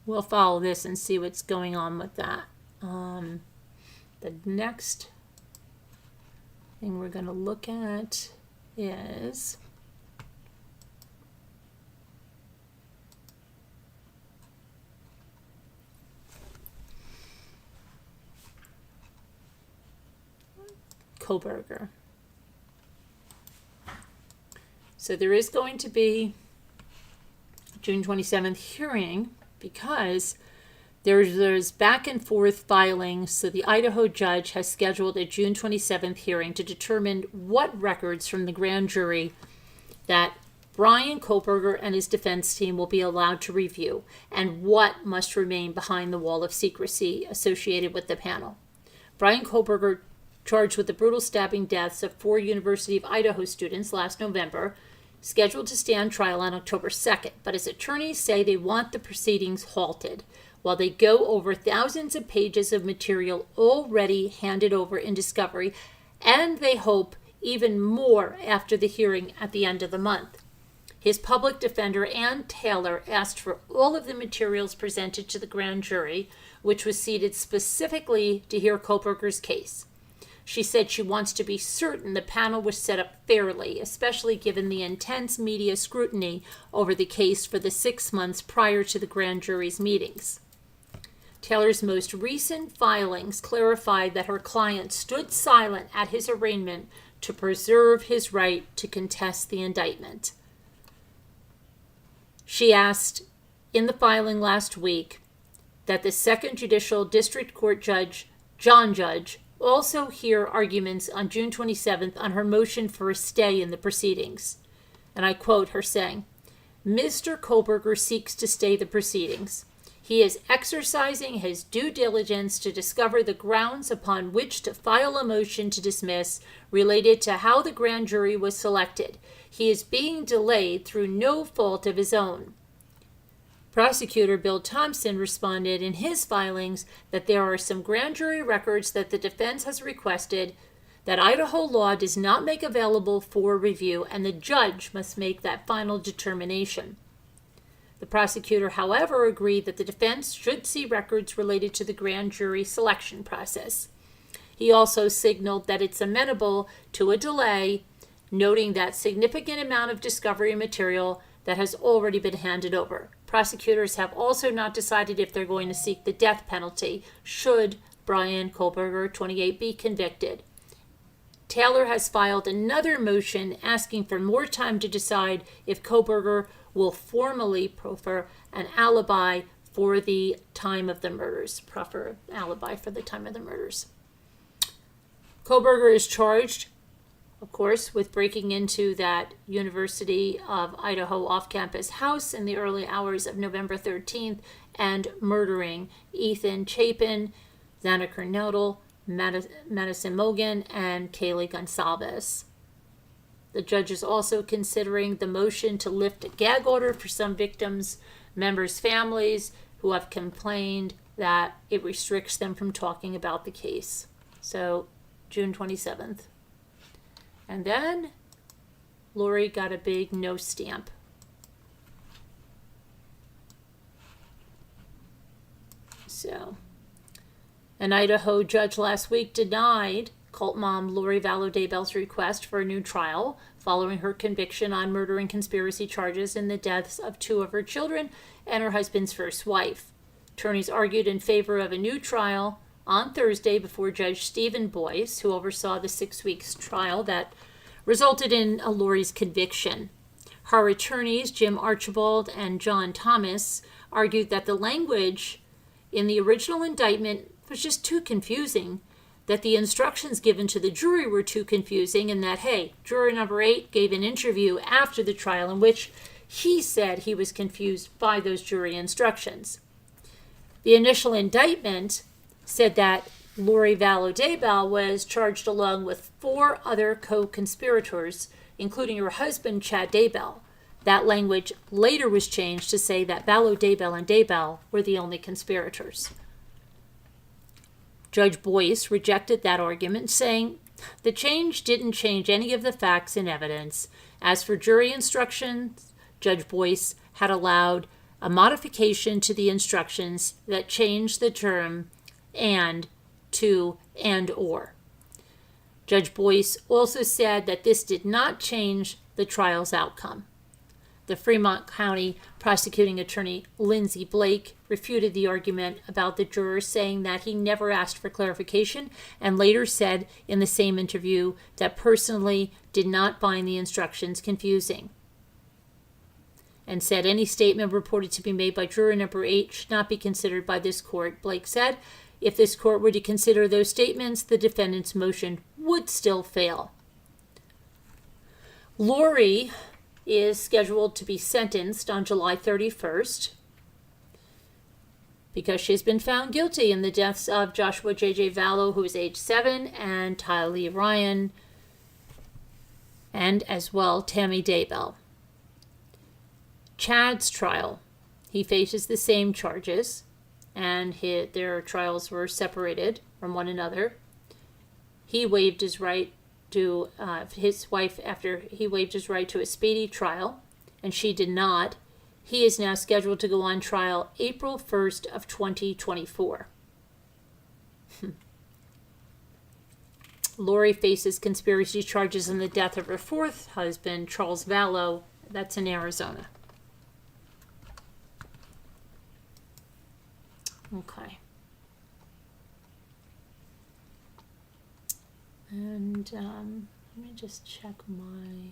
we'll follow this and see what's going on with that. The next thing we're going to look at is Kohberger. So there is going to be a June 27th hearing because there's back and forth filing. So the Idaho judge has scheduled a June 27th hearing to determine what records from the grand jury that Bryan Kohberger and his defense team will be allowed to review and what must remain behind the wall of secrecy associated with the panel. Bryan Kohberger, charged with the brutal stabbing deaths of 4 University of Idaho students last November, scheduled to stand trial on October 2nd, but his attorneys say they want the proceedings halted while they go over thousands of pages of material already handed over in discovery, and they hope even more after the hearing at the end of the month. His public defender, Ann Taylor, asked for all of the materials presented to the grand jury, which was seated specifically to hear Kohberger's case. She said she wants to be certain the panel was set up fairly, especially given the intense media scrutiny over the case for the 6 months prior to the grand jury's meetings. Taylor's most recent filings clarified that her client stood silent at his arraignment to preserve his right to contest the indictment. She asked in the filing last week that the Second Judicial District Court Judge, John Judge, also hear arguments on June 27th on her motion for a stay in the proceedings. And I quote her saying, "Mr. Kohberger seeks to stay the proceedings. He is exercising his due diligence to discover the grounds upon which to file a motion to dismiss related to how the grand jury was selected. He is being delayed through no fault of his own." Prosecutor Bill Thompson responded in his filings that there are some grand jury records that the defense has requested that Idaho law does not make available for review, and the judge must make that final determination. The prosecutor, however, agreed that the defense should see records related to the grand jury selection process. He also signaled that it's amenable to a delay, noting that significant amount of discovery material that has already been handed over. Prosecutors have also not decided if they're going to seek the death penalty should Bryan Kohberger, 28, be convicted. Taylor has filed another motion asking for more time to decide if Kohberger will formally proffer an alibi for the time of the murders, proper alibi for the time of the murders. Kohberger is charged, of course, with breaking into that University of Idaho off-campus house in the early hours of November 13th and murdering Ethan Chapin, Xana Kernodle, Madison Mogan, and Kaylee Gonsalves. The judge is also considering the motion to lift a gag order for some victims' members' families who have complained that it restricts them from talking about the case. So, June 27th. And then Lori got a big no stamp. So, an Idaho judge last week denied cult mom Lori Vallow Daybell's request for a new trial following her conviction on murder and conspiracy charges in the deaths of 2 of her children and her husband's first wife. Attorneys argued in favor of a new trial on Thursday before Judge Stephen Boyce, who oversaw the 6-week trial that resulted in Lori's conviction. Her attorneys, Jim Archibald and John Thomas, argued that the language in the original indictment was just too confusing, that the instructions given to the jury were too confusing, and that, hey, juror number 8 gave an interview after the trial in which he said he was confused by those jury instructions. The initial indictment said that Lori Vallow Daybell was charged along with 4 other co-conspirators, including her husband, Chad Daybell. That language later was changed to say that Vallow Daybell and Daybell were the only conspirators. Judge Boyce rejected that argument, saying the change didn't change any of the facts and evidence. As for jury instructions, Judge Boyce had allowed a modification to the instructions that changed the term and to and or. Judge Boyce also said that this did not change the trial's outcome. The Fremont County prosecuting attorney Lindsay Blake refuted the argument about the juror, saying that he never asked for clarification and later said in the same interview that personally did not find the instructions confusing, and said any statement reported to be made by juror number 8 should not be considered by this court. Blake said, if this court were to consider those statements, the defendant's motion would still fail. Lori is scheduled to be sentenced on July 31st because she's been found guilty in the deaths of Joshua J.J. Vallow, who is age 7, and Tylee Ryan, and as well Tammy Daybell. Chad's trial, he faces the same charges, and their trials were separated from one another. He waived his right to his wife after he waived his right to a speedy trial, and she did not. He is now scheduled to go on trial April 1st of 2024. Lori faces conspiracy charges in the death of her 4th husband, Charles Vallow. That's in Arizona. Okay. And let me just check my,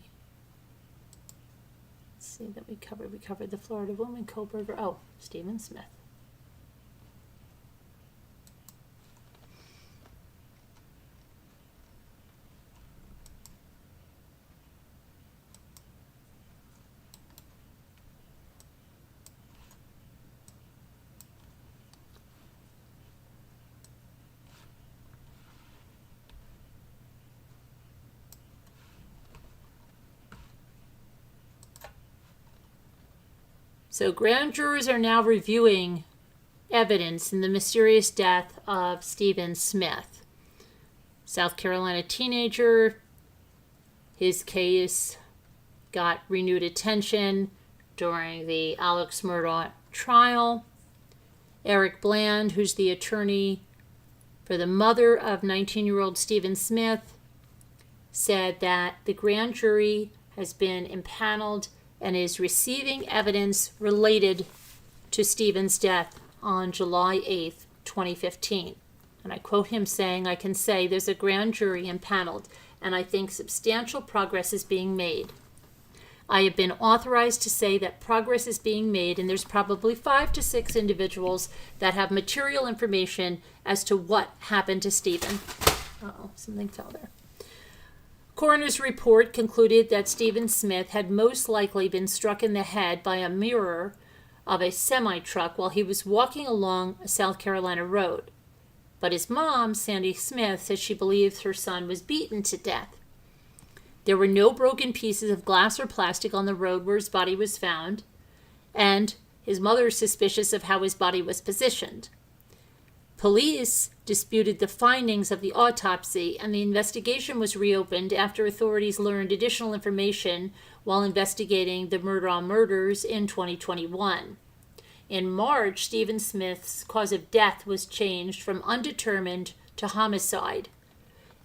let's see that we covered the Florida woman, Kohberger, oh, Stephen Smith. So grand jurors are now reviewing evidence in the mysterious death of Stephen Smith. South Carolina teenager. His case got renewed attention during the Alex Murdaugh trial. Eric Bland, who's the attorney for the mother of 19-year-old Stephen Smith, said that the grand jury has been impaneled and is receiving evidence related to Stephen's death on July 8th, 2015. And I quote him saying, I can say there's a grand jury impaneled, and I think substantial progress is being made. I have been authorized to say that progress is being made, and there's probably 5 to 6 individuals that have material information as to what happened to Stephen. Uh-oh, something fell there. Coroner's report concluded that Stephen Smith had most likely been struck in the head by a mirror of a semi-truck while he was walking along a South Carolina road. But his mom, Sandy Smith, says she believes her son was beaten to death. There were no broken pieces of glass or plastic on the road where his body was found, and his mother is suspicious of how his body was positioned. Police disputed the findings of the autopsy, and the investigation was reopened after authorities learned additional information while investigating the Murdaugh murders in 2021. In March, Stephen Smith's cause of death was changed from undetermined to homicide.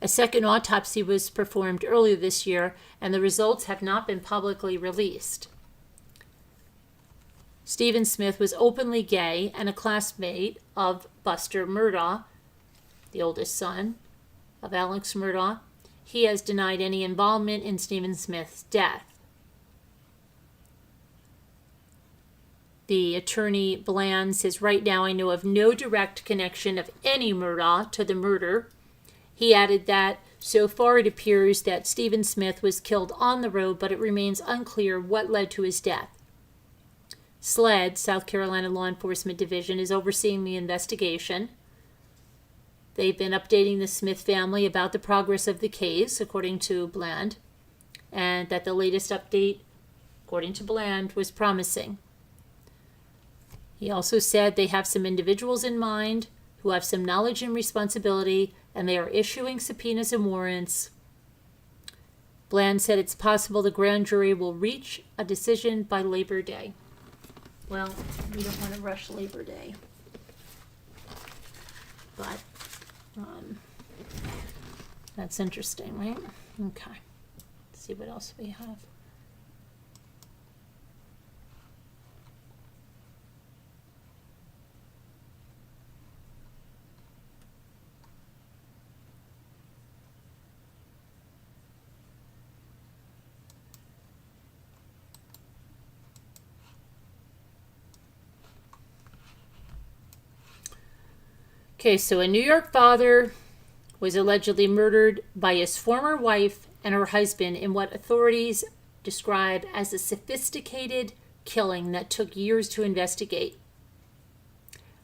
A second autopsy was performed earlier this year, and the results have not been publicly released. Stephen Smith was openly gay and a classmate of Buster Murdaugh, the oldest son of Alex Murdaugh. He has denied any involvement in Stephen Smith's death. The attorney Bland says, right now I know of no direct connection of any Murdaugh to the murder. He added that so far it appears that Stephen Smith was killed on the road, but it remains unclear what led to his death. SLED, South Carolina Law Enforcement Division, is overseeing the investigation. They've been updating the Smith family about the progress of the case, according to Bland, and that the latest update, according to Bland, was promising. He also said they have some individuals in mind who have some knowledge and responsibility, and they are issuing subpoenas and warrants. Bland said it's possible the grand jury will reach a decision by Labor Day. Well, we don't want to rush Labor Day. But that's interesting, right? Okay. Let's see what else we have. Okay, so a New York father was allegedly murdered by his former wife and her husband in what authorities describe as a sophisticated killing that took years to investigate.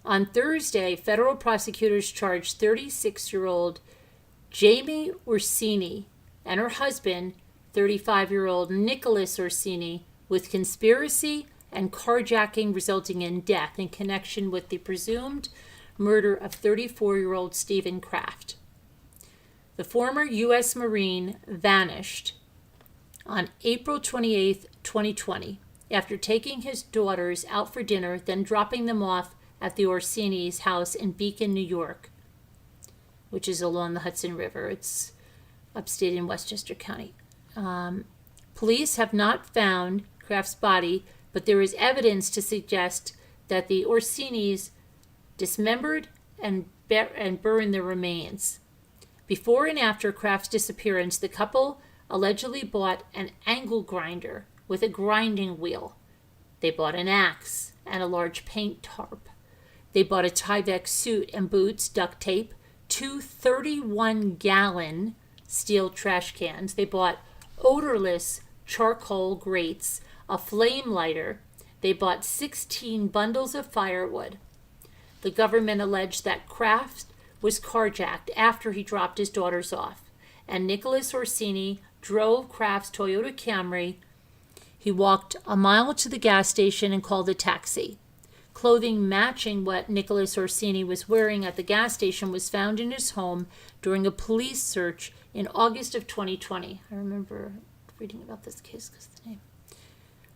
On Thursday, federal prosecutors charged 36-year-old Jamie Orsini and her husband, 35-year-old Nicholas Orsini, with conspiracy and carjacking resulting in death in connection with the presumed murder of 34-year-old Stephen Kraft. The former U.S. Marine vanished on April 28, 2020, after taking his daughters out for dinner, then dropping them off at the Orsini's house in Beacon, New York, which is along the Hudson River. It's upstate in Westchester County. Police have not found Kraft's body, but there is evidence to suggest that the Orsini's dismembered and burned their remains. Before and after Kraft's disappearance, the couple allegedly bought an angle grinder with a grinding wheel. They bought an axe and a large paint tarp. They bought a Tyvek suit and boots, duct tape, 2 31-gallon steel trash cans. They bought odorless charcoal grates, a flame lighter. They bought 16 bundles of firewood. The government alleged that Kraft was carjacked after he dropped his daughters off, and Nicholas Orsini drove Kraft's Toyota Camry. He walked a mile to the gas station and called a taxi. Clothing matching what Nicholas Orsini was wearing at the gas station was found in his home during a police search in August of 2020. I remember reading about this case because of the name.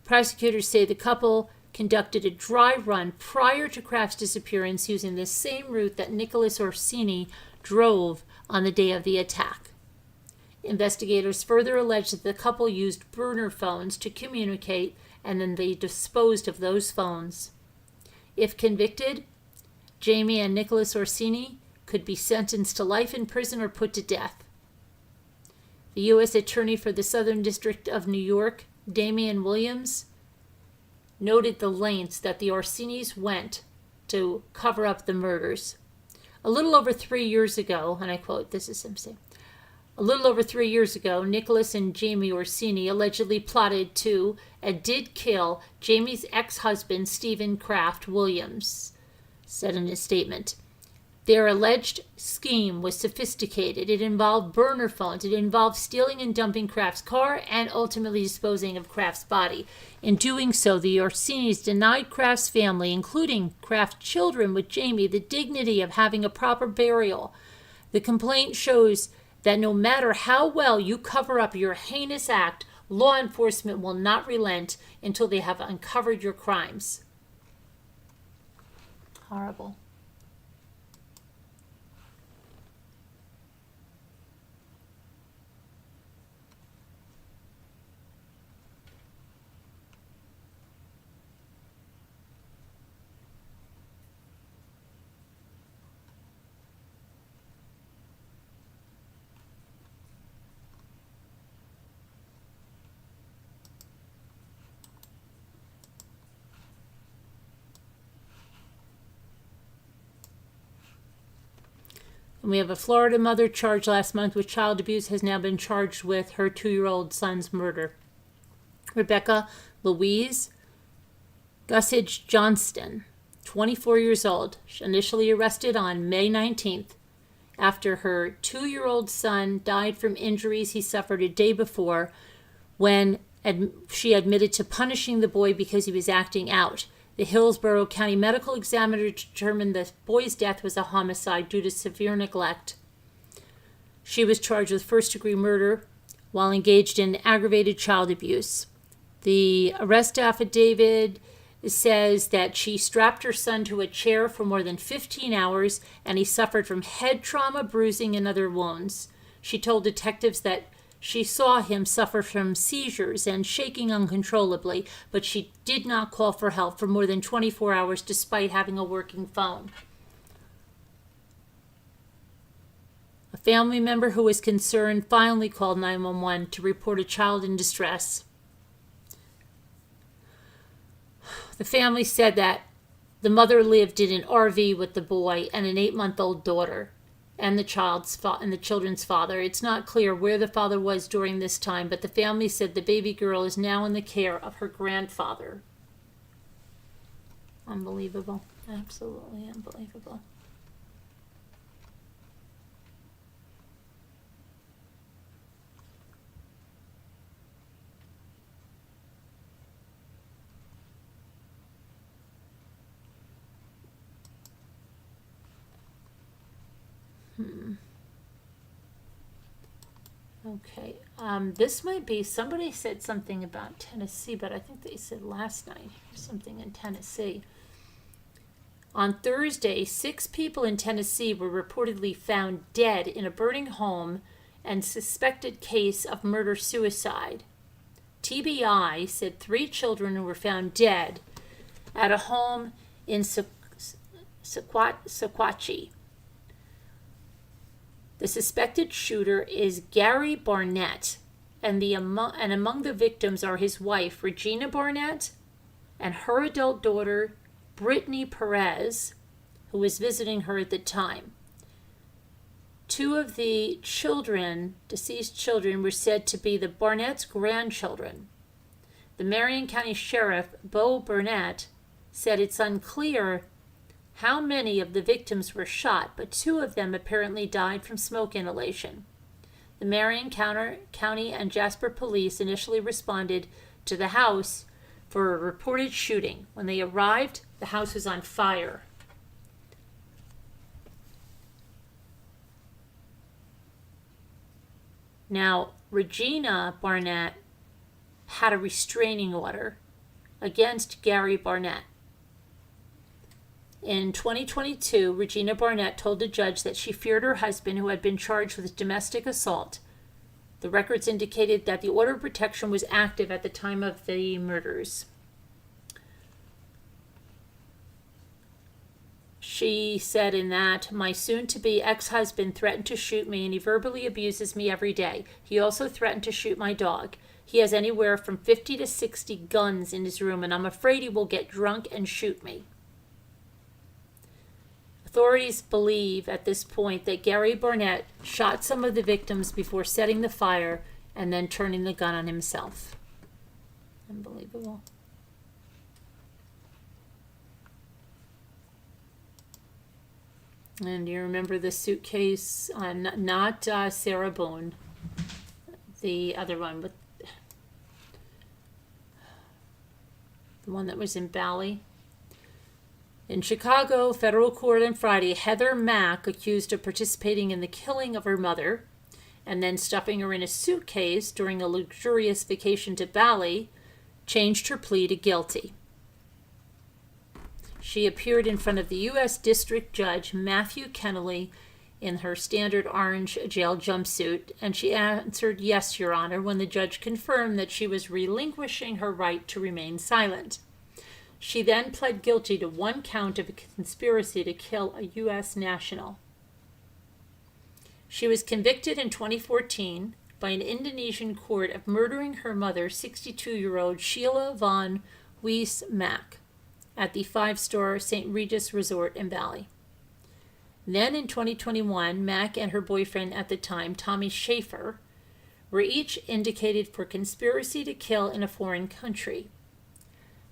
Prosecutors say the couple conducted a dry run prior to Kraft's disappearance using the same route that Nicholas Orsini drove on the day of the attack. Investigators further alleged that the couple used burner phones to communicate, and then they disposed of those phones. If convicted, Jamie and Nicholas Orsini could be sentenced to life in prison or put to death. The U.S. Attorney for the Southern District of New York, Damian Williams, noted the lengths that the Orsinis went to cover up the murders. A little over 3 years ago, and I quote, this is him saying, a little over 3 years ago, Nicholas and Jamie Orsini allegedly plotted to and did kill Jamie's ex-husband, Stephen Kraft Williams, said in his statement. Their alleged scheme was sophisticated. It involved burner phones. It involved stealing and dumping Kraft's car and ultimately disposing of Kraft's body. In doing so, the Orsinis denied Kraft's family, including Kraft's children with Jamie, the dignity of having a proper burial. The complaint shows that no matter how well you cover up your heinous act, law enforcement will not relent until they have uncovered your crimes. Horrible. And we have a Florida mother charged last month with child abuse has now been charged with her 2-year-old son's murder. Rebecca Louise Gussage Johnston, 24 years old, initially arrested on May 19th after her 2-year-old son died from injuries he suffered a day before when she admitted to punishing the boy because he was acting out. The Hillsborough County Medical Examiner determined the boy's death was a homicide due to severe neglect. She was charged with first-degree murder while engaged in aggravated child abuse. The arrest affidavit says that she strapped her son to a chair for more than 15 hours and he suffered from head trauma, bruising, and other wounds. She told detectives that she saw him suffer from seizures and shaking uncontrollably, but she did not call for help for more than 24 hours despite having a working phone. A family member who was concerned finally called 911 to report a child in distress. The family said that the mother lived in an RV with the boy and an 8-month-old daughter and the children's father. It's not clear where the father was during this time, but the family said the baby girl is now in the care of her grandfather. Unbelievable. Absolutely unbelievable. Okay, this might be, somebody said something about Tennessee, but I think they said last night something in Tennessee. On Thursday, 6 people in Tennessee were reportedly found dead in a burning home and suspected case of murder-suicide. TBI said 3 children were found dead at a home in Sequatchie. The suspected shooter is Gary Barnett, and among the victims are his wife, Regina Barnett, and her adult daughter, Brittany Perez, who was visiting her at the time. 2 of the deceased children, were said to be the Barnett's grandchildren. The Marion County Sheriff, Bo Burnett, said it's unclear how many of the victims were shot, but 2 of them apparently died from smoke inhalation. The Marion County and Jasper police initially responded to the house for a reported shooting. When they arrived, the house was on fire. Now, Regina Barnett had a restraining order against Gary Barnett. In 2022, Regina Barnett told the judge that she feared her husband, who had been charged with domestic assault. The records indicated that the order of protection was active at the time of the murders. She said in that, "My soon-to-be ex-husband threatened to shoot me, and he verbally abuses me every day. He also threatened to shoot my dog. He has anywhere from 50 to 60 guns in his room, and I'm afraid he will get drunk and shoot me. Authorities believe at this point that Gary Barnett shot some of the victims before setting the fire and then turning the gun on himself. Unbelievable. And you remember the suitcase, not Sarah Boone, the other one, but the one that was in Bali. In Chicago federal court on Friday, Heather Mack, accused of participating in the killing of her mother and then stuffing her in a suitcase during a luxurious vacation to Bali, changed her plea to guilty. She appeared in front of the U.S. District Judge Matthew Kennelly in her standard orange jail jumpsuit, and she answered, "Yes, Your Honor," when the judge confirmed that she was relinquishing her right to remain silent. She then pled guilty to one count of a conspiracy to kill a U.S. national. She was convicted in 2014 by an Indonesian court of murdering her mother, 62-year-old Sheila von Weiss Mack, at the 5-star St. Regis Resort in Bali. Then in 2021, Mack and her boyfriend at the time, Tommy Schaefer, were each indicted for conspiracy to kill in a foreign country.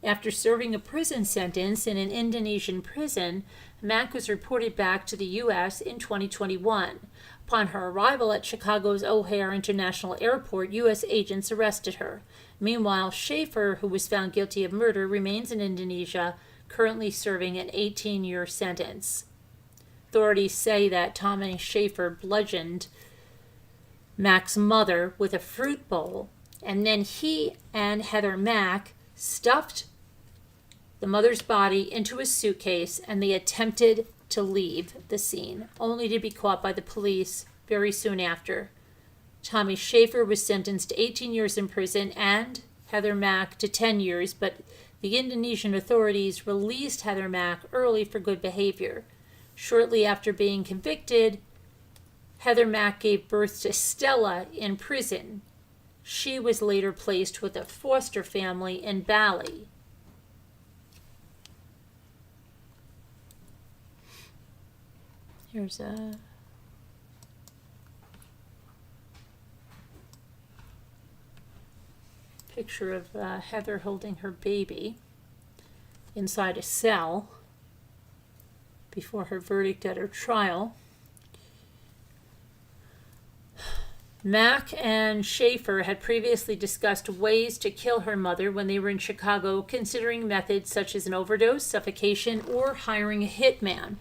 After serving a prison sentence in an Indonesian prison, Mack was reported back to the U.S. in 2021. Upon her arrival at Chicago's O'Hare International Airport, U.S. agents arrested her. Meanwhile, Schaefer, who was found guilty of murder, remains in Indonesia, currently serving an 18-year sentence. Authorities say that Tommy Schaefer bludgeoned Mack's mother with a fruit bowl, and then he and Heather Mack stuffed the mother's body into a suitcase, and they attempted to leave the scene, only to be caught by the police very soon after. Tommy Schaefer was sentenced to 18 years in prison and Heather Mack to 10 years, but the Indonesian authorities released Heather Mack early for good behavior. Shortly after being convicted, Heather Mack gave birth to Stella in prison. She was later placed with a foster family in Bali. Here's a picture of Heather holding her baby inside a cell before her verdict at her trial. Mack and Schaefer had previously discussed ways to kill her mother when they were in Chicago, considering methods such as an overdose, suffocation, or hiring a hitman.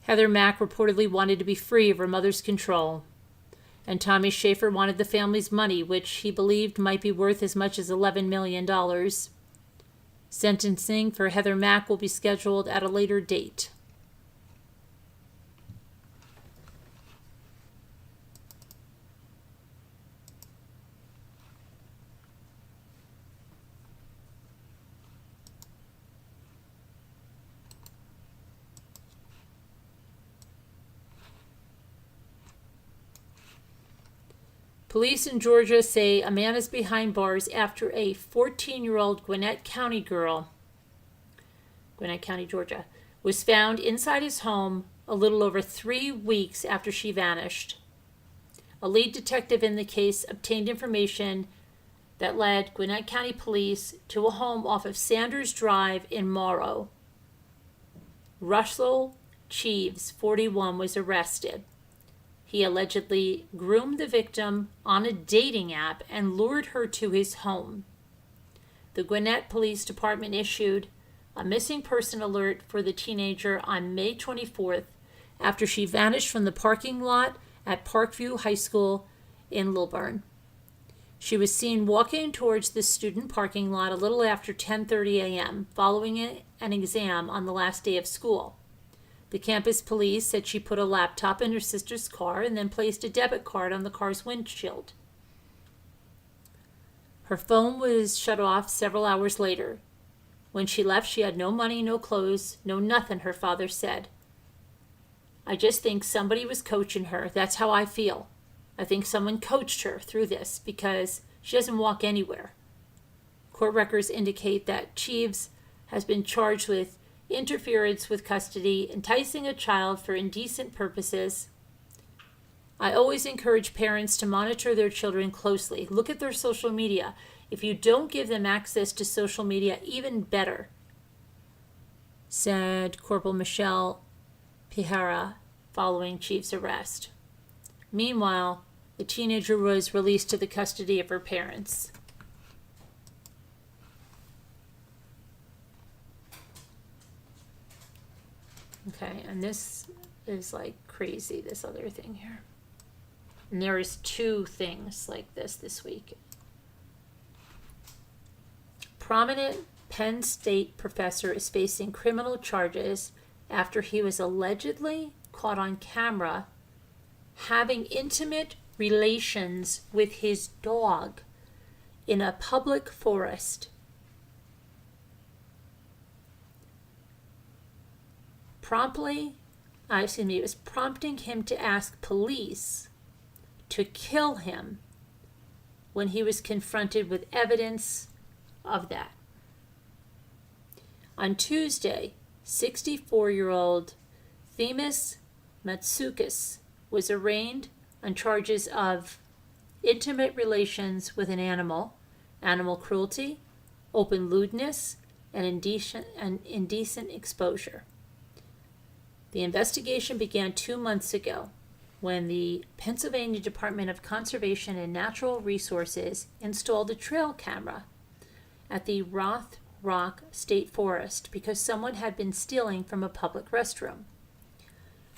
Heather Mack reportedly wanted to be free of her mother's control, and Tommy Schaefer wanted the family's money, which he believed might be worth as much as $11 million. Sentencing for Heather Mack will be scheduled at a later date. Police in Georgia say a man is behind bars after a 14-year-old Gwinnett County girl, Gwinnett County, Georgia, was found inside his home a little over 3 weeks after she vanished. A lead detective in the case obtained information that led Gwinnett County Police to a home off of Sanders Drive in Morrow. Russell Cheeves, 41, was arrested. He allegedly groomed the victim on a dating app and lured her to his home. The Gwinnett Police Department issued a missing person alert for the teenager on May 24th after she vanished from the parking lot at Parkview High School in Lilburn. She was seen walking towards the student parking lot a little after 10:30 a.m., following an exam on the last day of school. The campus police said she put a laptop in her sister's car and then placed a debit card on the car's windshield. Her phone was shut off several hours later. When she left, she had no money, no clothes, no nothing, her father said. "I just think somebody was coaching her. That's how I feel. I think someone coached her through this because She doesn't walk anywhere. Court records indicate that Cheeves has been charged with interference with custody, enticing a child for indecent purposes. I always encourage parents to monitor their children closely. Look at their social media. If you don't give them access to social media, even better, said Corporal Michelle Pihara following Cheeves' arrest. Meanwhile, the teenager was released to the custody of her parents. Okay, and this is like crazy, this other thing here. And there is 2 things like this week. Prominent Penn State professor is facing criminal charges after he was allegedly caught on camera having intimate relations with his dog in a public forest. It was prompting him to ask police to kill him when he was confronted with evidence of that. On Tuesday, 64-year-old Themis Matsoukas was arraigned on charges of intimate relations with an animal, animal cruelty, open lewdness, and indecent exposure. The investigation began 2 months ago when the Pennsylvania Department of Conservation and Natural Resources installed a trail camera at the Roth Rock State Forest because someone had been stealing from a public restroom.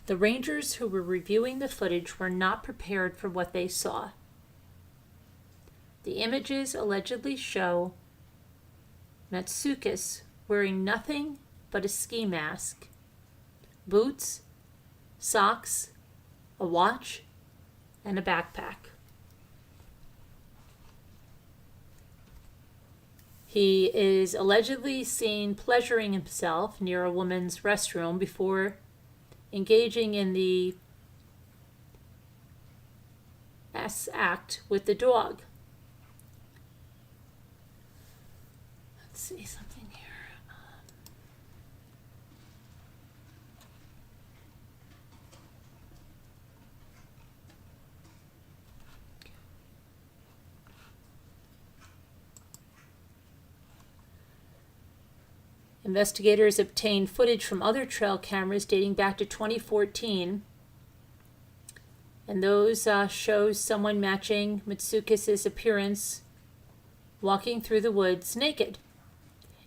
The rangers who were reviewing the footage were not prepared for what they saw. The images allegedly show Matsoukas wearing nothing but a ski mask, boots, socks, a watch, and a backpack. He is allegedly seen pleasuring himself near a woman's restroom before engaging in the act with the dog. Let's see something here. Investigators obtained footage from other trail cameras dating back to 2014, and those shows someone matching Matsoukas' appearance walking through the woods naked.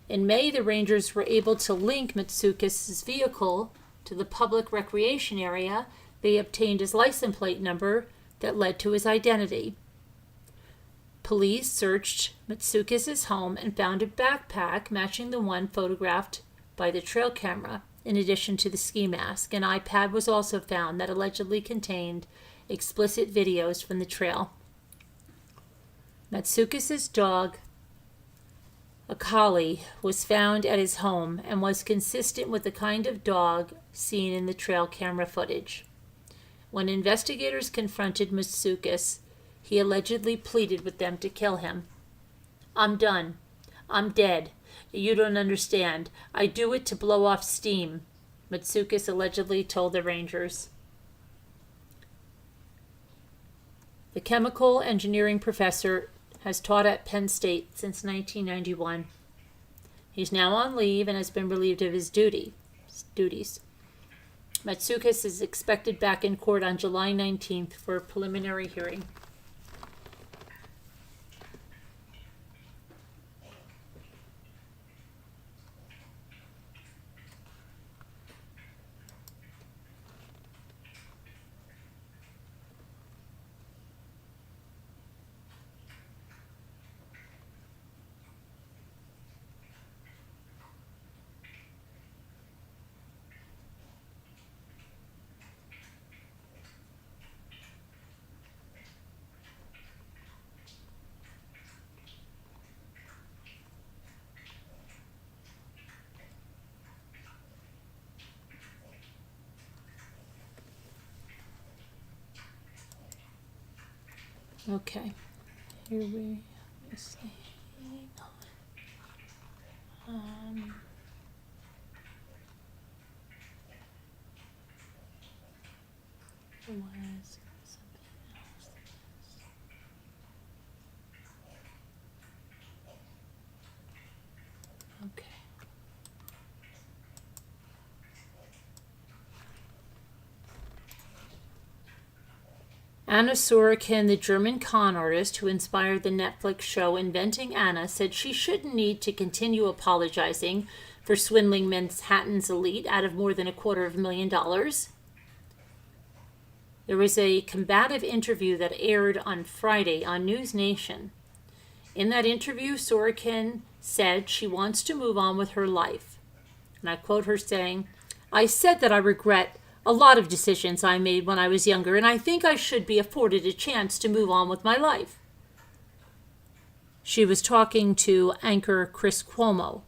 In May, the rangers were able to link Matsoukas' vehicle to the public recreation area. They obtained his license plate number that led to his identity. Police searched Matsoukas' home and found a backpack matching the one photographed by the trail camera. In addition to the ski mask, an iPad was also found that allegedly contained explicit videos from the trail. Matsoukas' dog, a collie, was found at his home and was consistent with the kind of dog seen in the trail camera footage. When investigators confronted Matsoukas, he allegedly pleaded with them to kill him. "I'm done. I'm dead. You don't understand. I do it to blow off steam," Matsoukas allegedly told the rangers. The chemical engineering professor has taught at Penn State since 1991. He's now on leave and has been relieved of his duties. Matsoukas is expected back in court on July 19th for a preliminary hearing. Okay, Here we see. Was something else. Okay. Anna Sorokin, the German con artist who inspired the Netflix show Inventing Anna, said she shouldn't need to continue apologizing for swindling Manhattan's elite out of more than $250,000. There was a combative interview that aired on Friday on News Nation. In that interview, Sorokin said she wants to move on with her life. And I quote her saying, "I said that I regret a lot of decisions I made when I was younger, and I think I should be afforded a chance to move on with my life." She was talking to anchor Chris Cuomo.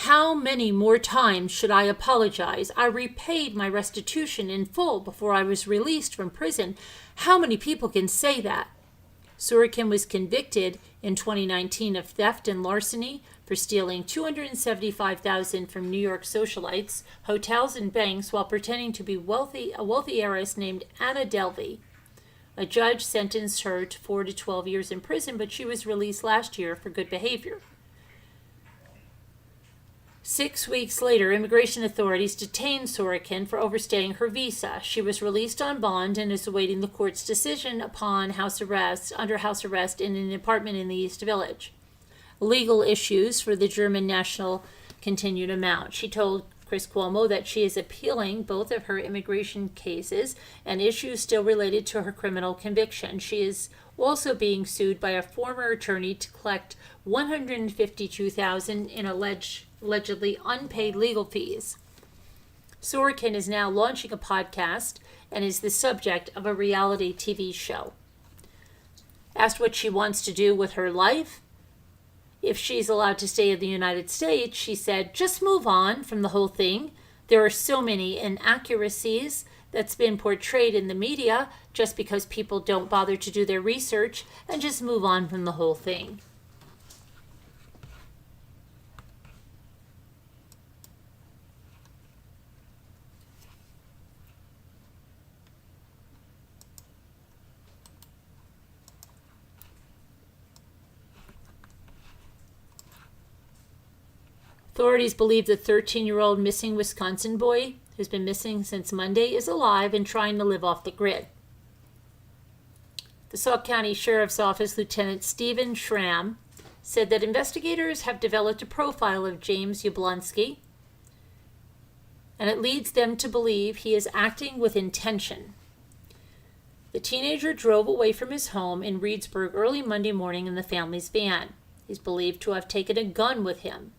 "How many more times should I apologize? I repaid my restitution in full before I was released from prison. How many people can say that?" Sorokin was convicted in 2019 of theft and larceny for stealing $275,000 from New York socialites, hotels, and banks while pretending to be a wealthy heiress named Anna Delvey. A judge sentenced her to 4 to 12 years in prison, but she was released last year for good behavior. 6 weeks later, immigration authorities detained Sorokin for overstaying her visa. She was released on bond and is awaiting the court's decision upon under house arrest in an apartment in the East Village. Legal issues for the German national continue to mount. She told Chris Cuomo that she is appealing both of her immigration cases and issues still related to her criminal conviction. She is also being sued by a former attorney to collect $152,000 in allegedly unpaid legal fees. Sorokin is now launching a podcast and is the subject of a reality TV show. Asked what she wants to do with her life, if she's allowed to stay in the United States, she said, "Just move on from the whole thing. There are so many inaccuracies that's been portrayed in the media just because people don't bother to do their research, and just move on from the whole thing." Authorities believe the 13-year-old missing Wisconsin boy, who's been missing since Monday, is alive and trying to live off the grid. The Sauk County Sheriff's Office Lieutenant Stephen Schramm said that investigators have developed a profile of James Yablonsky, and it leads them to believe he is acting with intention. The teenager drove away from his home in Reedsburg early Monday morning in the family's van. He's believed to have taken a gun with him.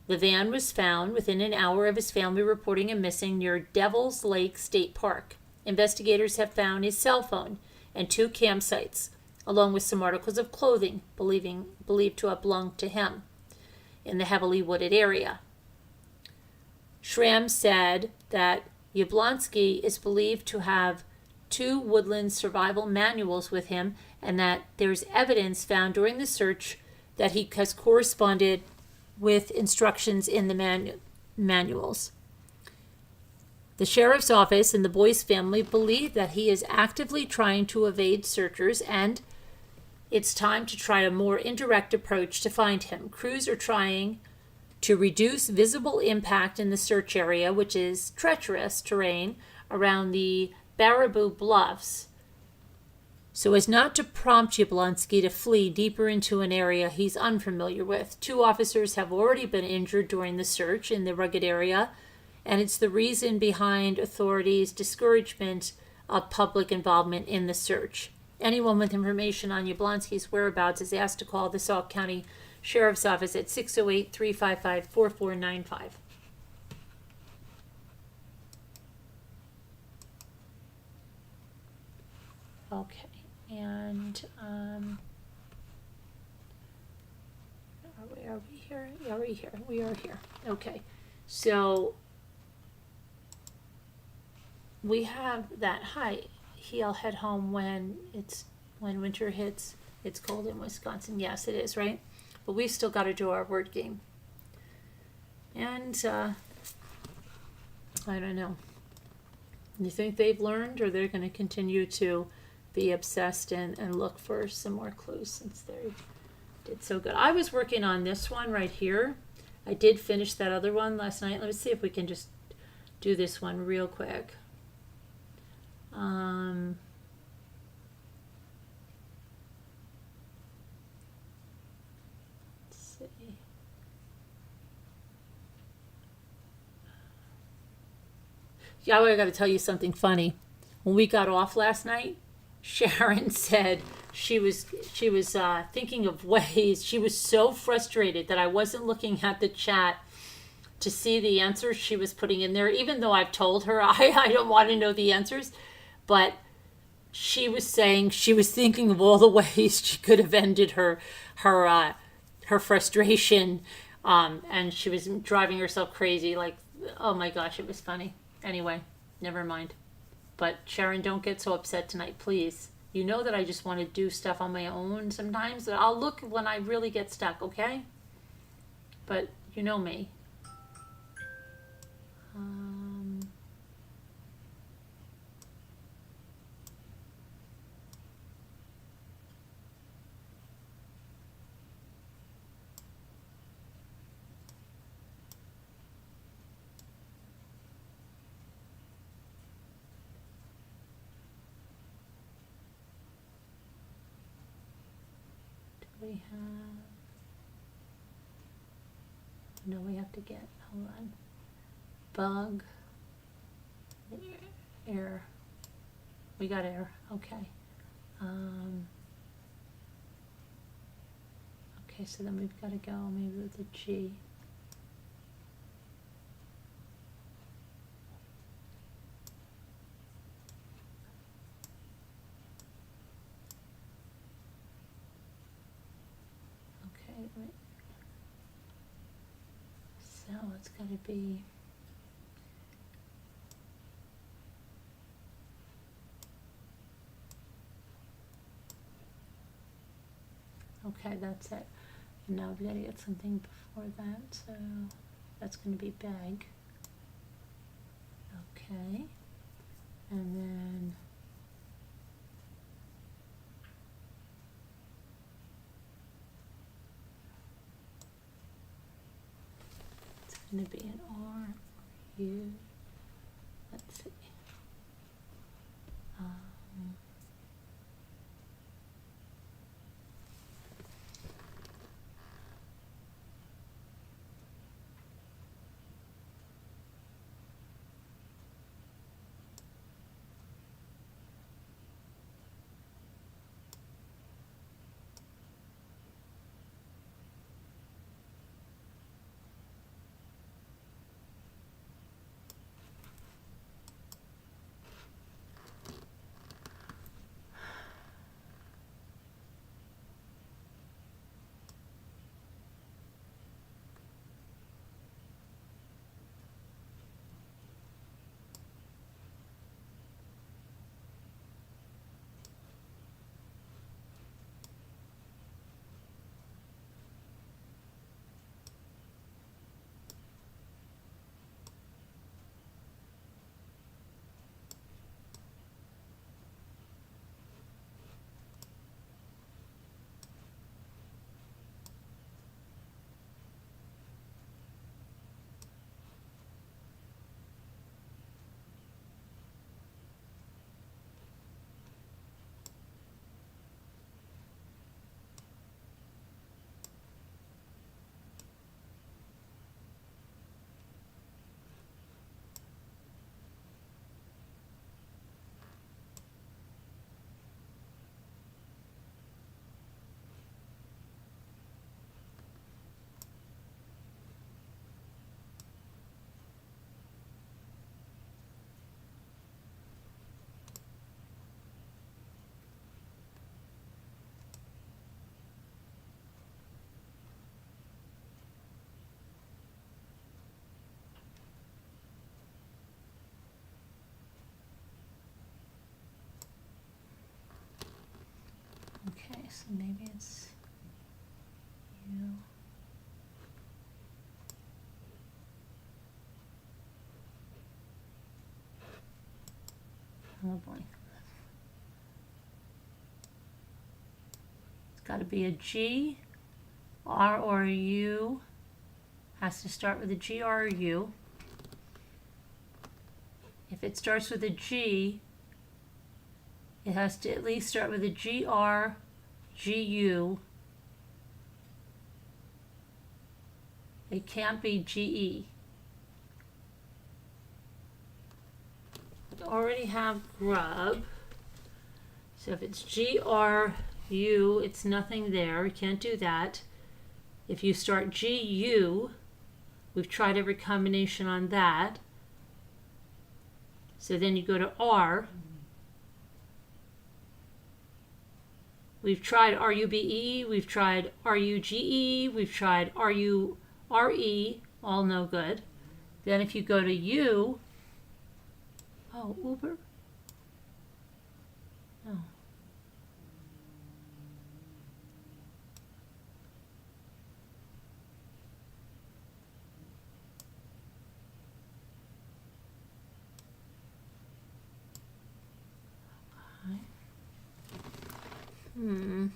The van was found within an hour of his family reporting him missing near Devil's Lake State Park. Investigators have found his cell phone and 2 campsites, along with some articles of clothing believed to have belonged to him in the heavily wooded area. Schramm said that Yablonsky is believed to have 2 woodland survival manuals with him, and that there's evidence found during the search that he has corresponded with instructions in the manuals. The sheriff's office and the boy's family believe that he is actively trying to evade searchers, and it's time to try a more indirect approach to find him. Crews are trying to reduce visible impact in the search area, which is treacherous terrain around the Baraboo Bluffs, so as not to prompt Yablonsky to flee deeper into an area he's unfamiliar with. 2 officers have already been injured during the search in the rugged area, and it's the reason behind authorities' discouragement of public involvement in the search. Anyone with information on Yablonsky's whereabouts is asked to call the Sauk County Sheriff's Office at 608-355-4495. Okay. And are we here? Yeah, we are here. Okay, so we have that. He'll head home when winter hits. It's cold in Wisconsin. Yes, it is, right? But we've still got to do our word game. And I don't know. You think they've learned, or they're going to continue to be obsessed and look for some more clues since they did so good? I was working on this one right here. I did finish that other one last night. Let's see if we can just do this one real quick. Let's see. Yeah, I got to tell you something funny. When we got off last night, Sharon said she was thinking of ways. She was so frustrated that I wasn't looking at the chat to see the answers she was putting in there, even though I've told her I don't want to know the answers. But she was saying she was thinking of all the ways she could have ended her frustration, and she was driving herself crazy. Like, oh my gosh, it was funny. Anyway, never mind. But Sharon, don't get so upset tonight, please. You know that I just want to do stuff on my own sometimes. I'll look when I really get stuck, okay? But you know me. We have, no, we have to get, hold on, bug, air, we got air, okay. Okay, so then we've got to go maybe with a G. So it's got to be, okay, that's it. And now we've got to get something before that, so that's going to be bag. Okay, and then going to be an R, U, let's see. So maybe it's you. Oh boy. It's got to be a G, R, or a U. Has to start with a G, R, or U. If it starts with a G, it has to at least start with a G, R, G, U. It can't be G, E. We already have grub. So if it's G, R, U, it's nothing there. We can't do that. If you start G, U, we've tried every combination on that. So then you go to R. We've tried R-U-B-E, we've tried R-U-G-E, we've tried R-U-R-E, all no good. Then if you go to U, oh, Uber? No. Hmm.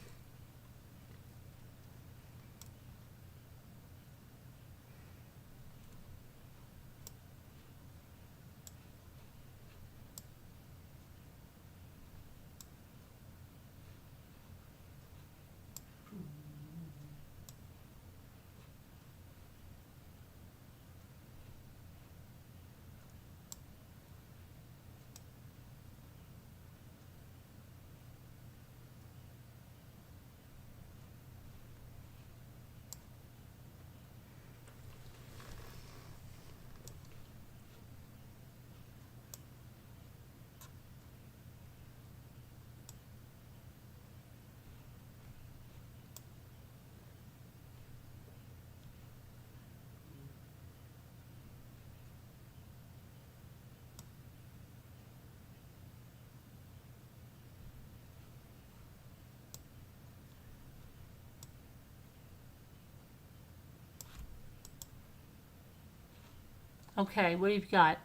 Okay, what have you got?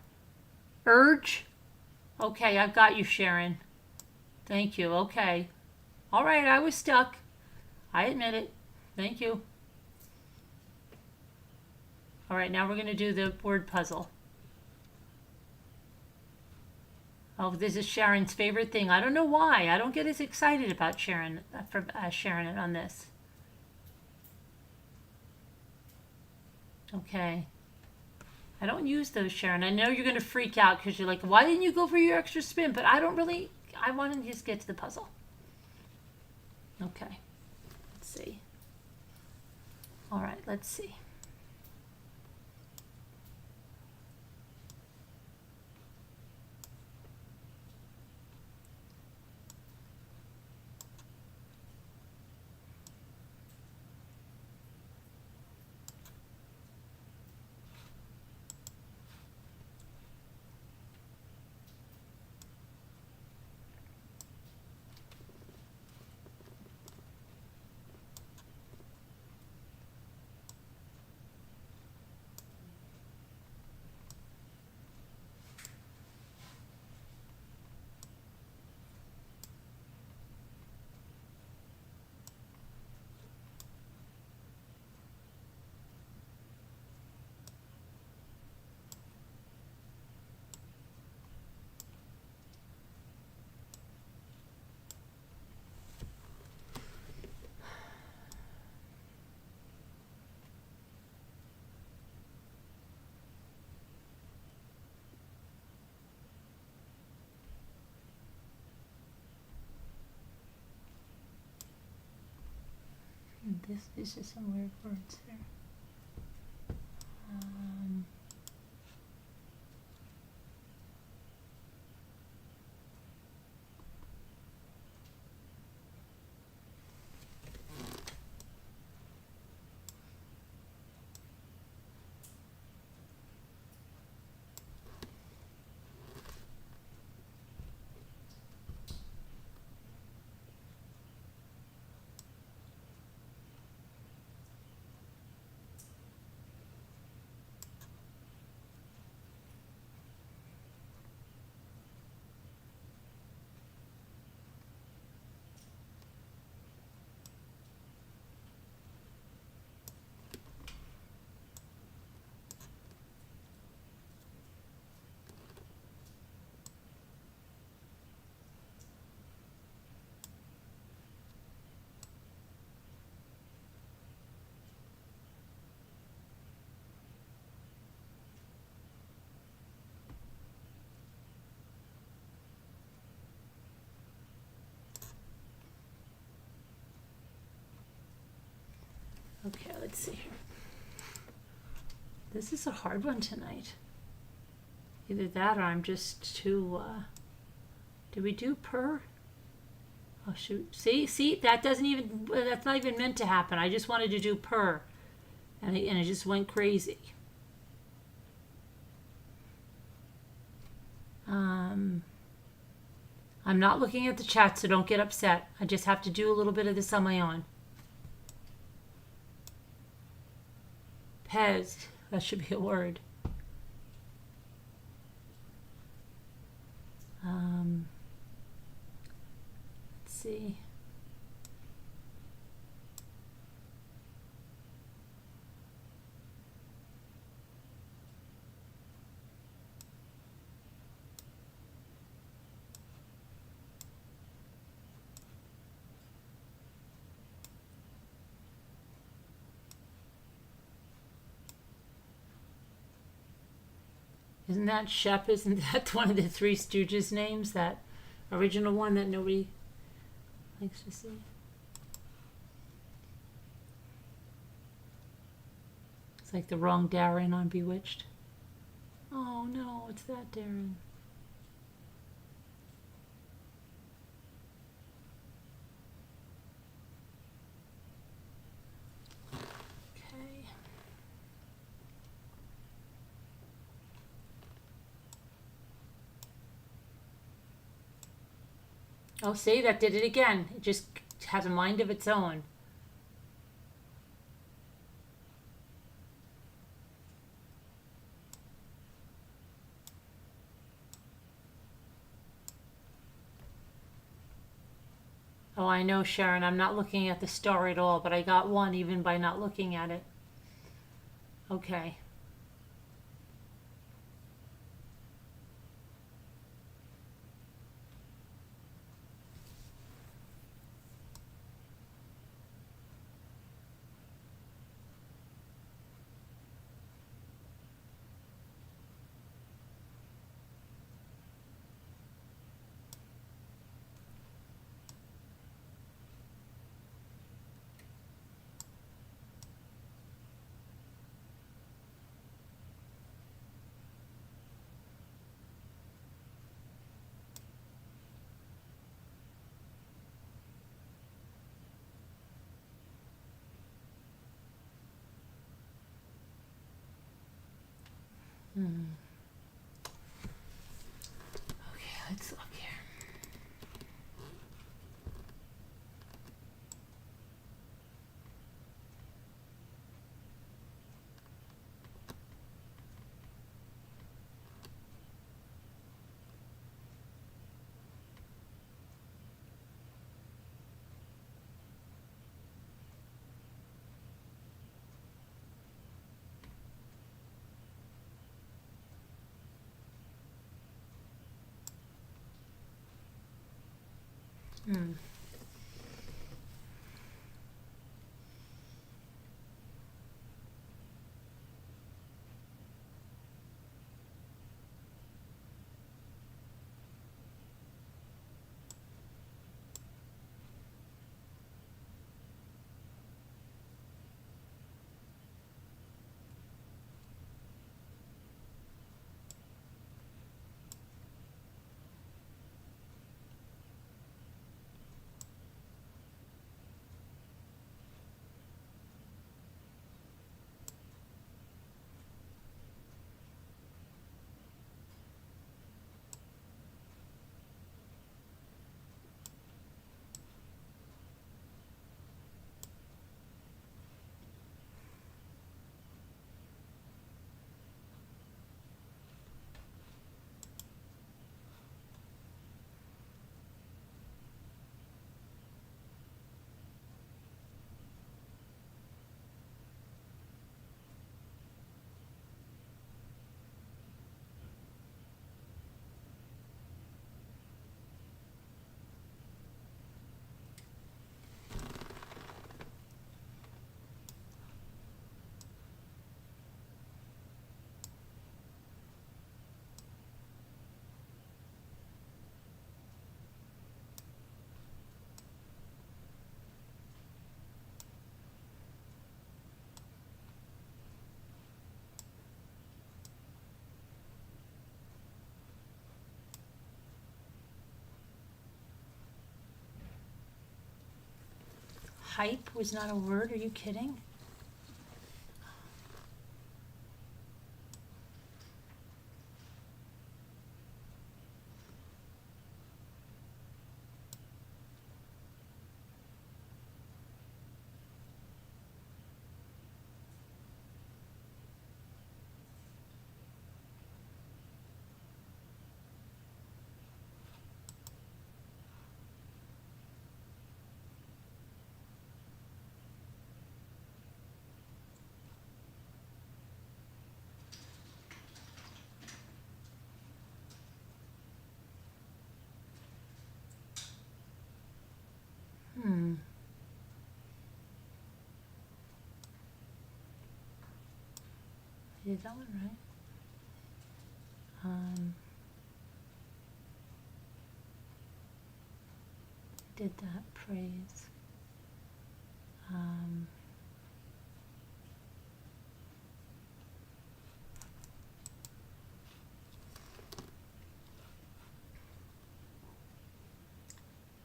Urge? Okay, I've got you, Sharon. Thank you. Okay. All right, I was stuck. I admit it. Thank you. All right, now we're going to do the word puzzle. Oh, this is Sharon's favorite thing. I don't know why. I don't get as excited about Sharon on this. Okay. I don't use those, Sharon. I know you're going to freak out because you're like, why didn't you go for your extra spin? But I don't really, I want to just get to the puzzle. Okay. Let's see. All right, let's see. These are some weird words here. let's see here. This is a hard one tonight. Either that or I'm just too, did we do per? Oh shoot, see, that doesn't even, that's not even meant to happen. I just wanted to do per, and it just went crazy. I'm not looking at the chat, so don't get upset. I just have to do a little bit of this on my own. Pez, that should be a word. Let's see. Isn't that Shep? Isn't that one of the Three Stooges names? That original one that nobody likes to see. It's like the wrong Darren on Bewitched. Oh no, it's that Darren. Okay. Oh, see, that did it again. It just has a mind of its own. Oh, I know, Sharon. I'm not looking at the star at all, but I got one even by not looking at it. Okay. Okay, let's look here. Hype was not a word, are you kidding? Did that one right? Did that praise.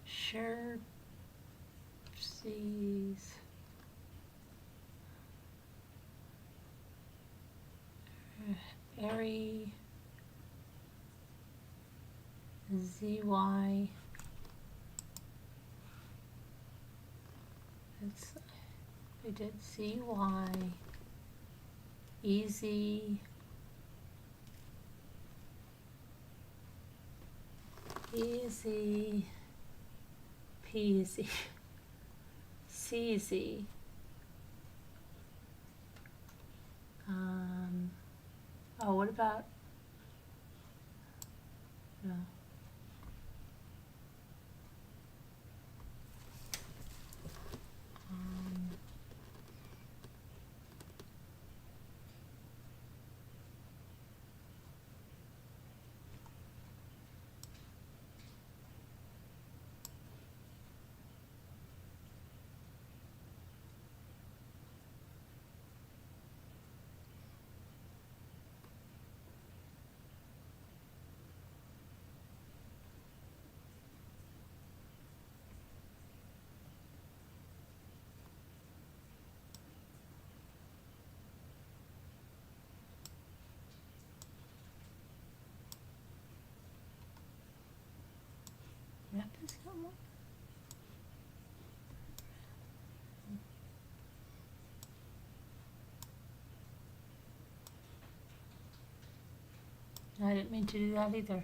Sure. Sees. Airy. ZY. We did ZY. Easy. Easy. Peasy. CZ. Oh, what about? No. Yep, it's got one. I didn't mean to do that either.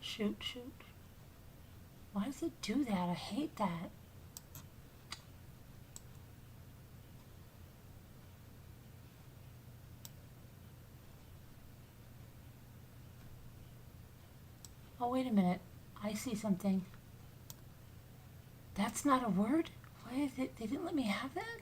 Shoot, shoot. Why does it do that? I hate that. Oh, wait a minute. I see something. That's not a word? Why is it? They didn't let me have that?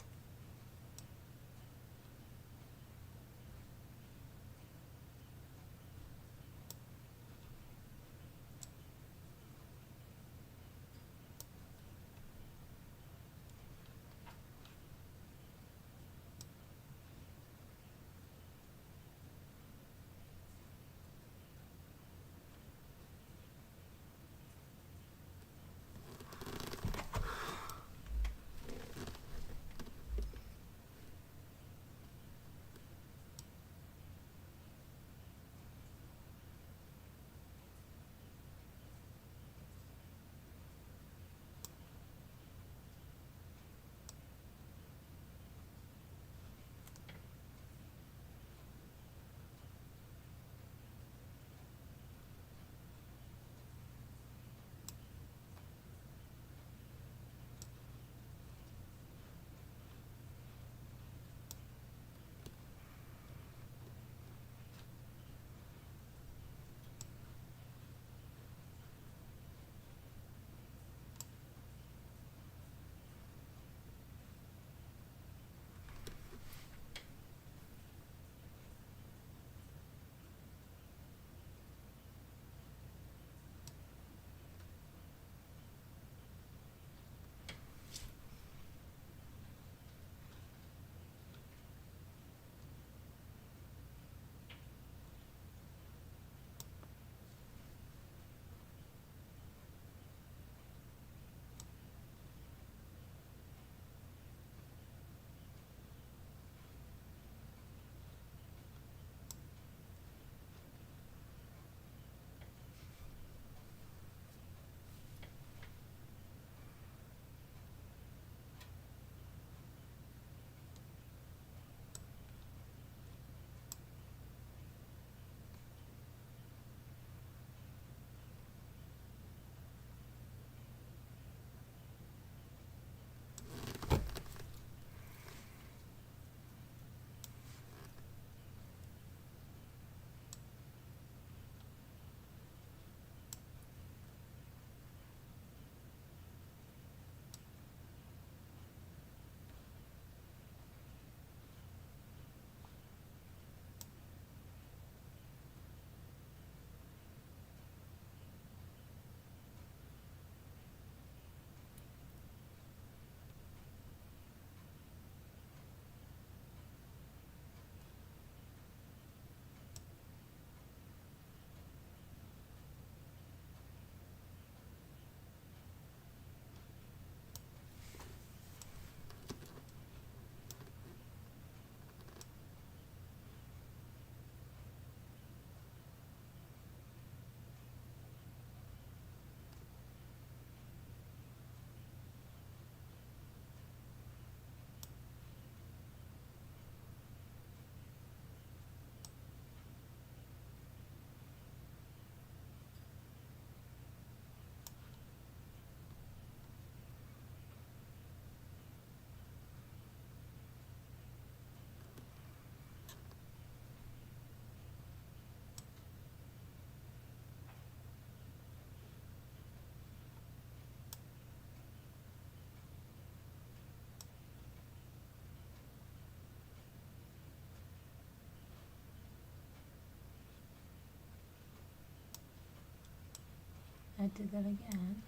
I did that again.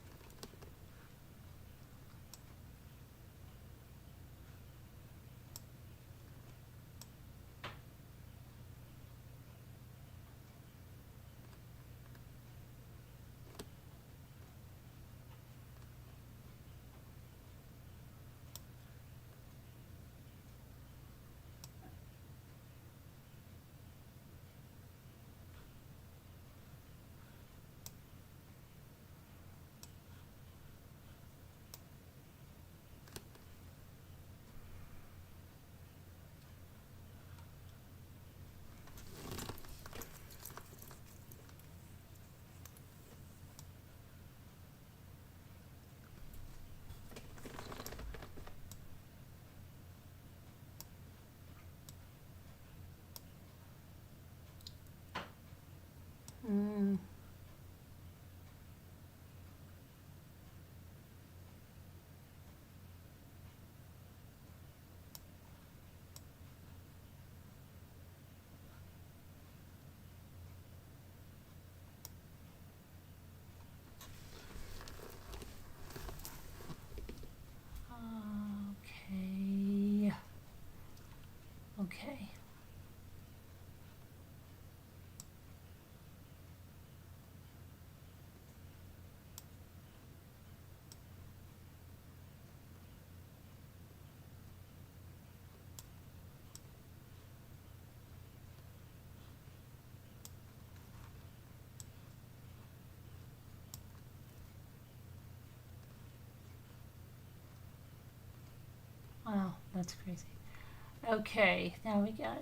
Mm. Okay. Okay. Wow, that's crazy. Okay, now we got.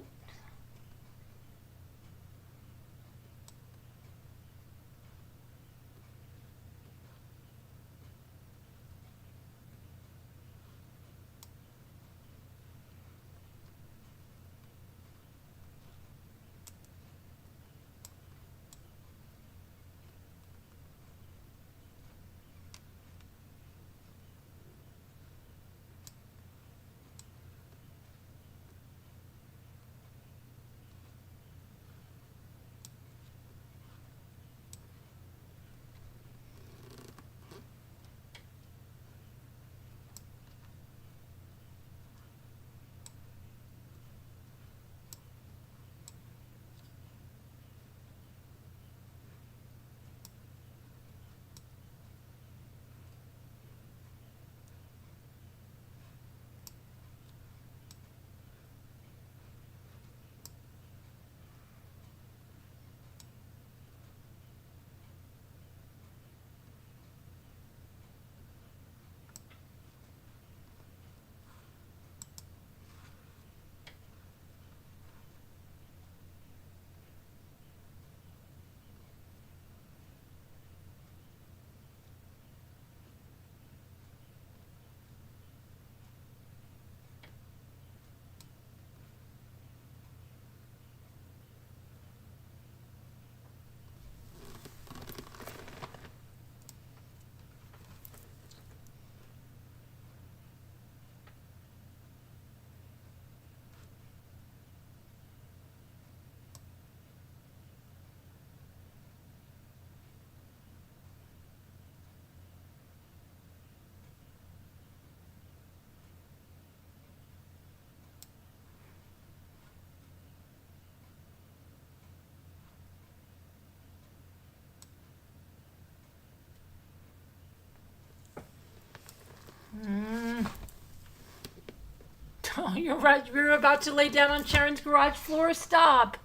Oh, you're right. You're about to lay down on Sharon's garage floor. Stop.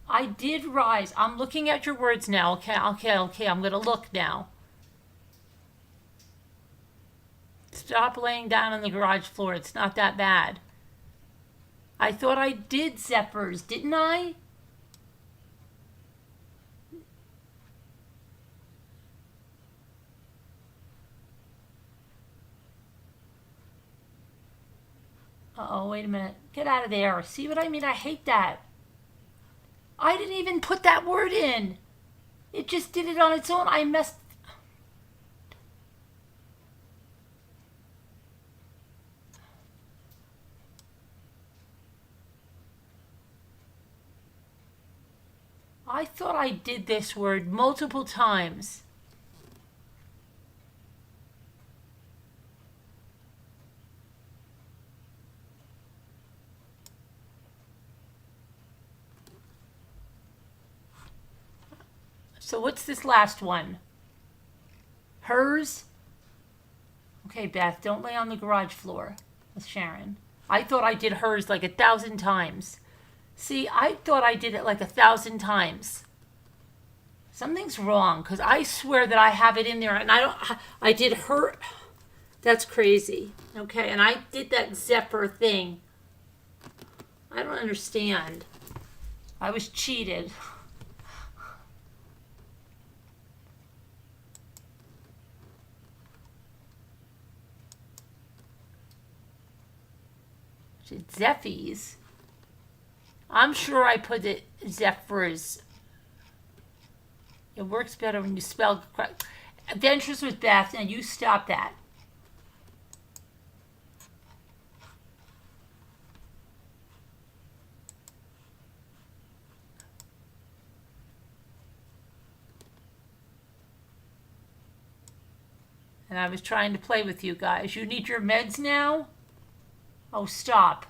I did rise. I'm looking at your words now. Okay. I'm going to look now. Stop laying down on the garage floor. It's not that bad. I thought I did Zeppers, didn't I? Uh-oh, wait a minute. Get out of there. See what I mean? I hate that. I didn't even put that word in. It just did it on its own. I messed. I thought I did this word multiple times. So what's this last one? Hers? Okay, Beth, don't lay on the garage floor with Sharon. I thought I did hers like 1,000 times. See, I thought I did it like 1,000 times. Something's wrong, because I swear that I have it in there, and I did her. That's crazy. Okay, and I did that Zephyr thing. I don't understand. I was cheated. Zephyrs. I'm sure I put it Zephyrs. It works better when you spell correct. Adventures with Beth, and you stop that. And I was trying to play with you guys. You need your meds now? Oh, stop.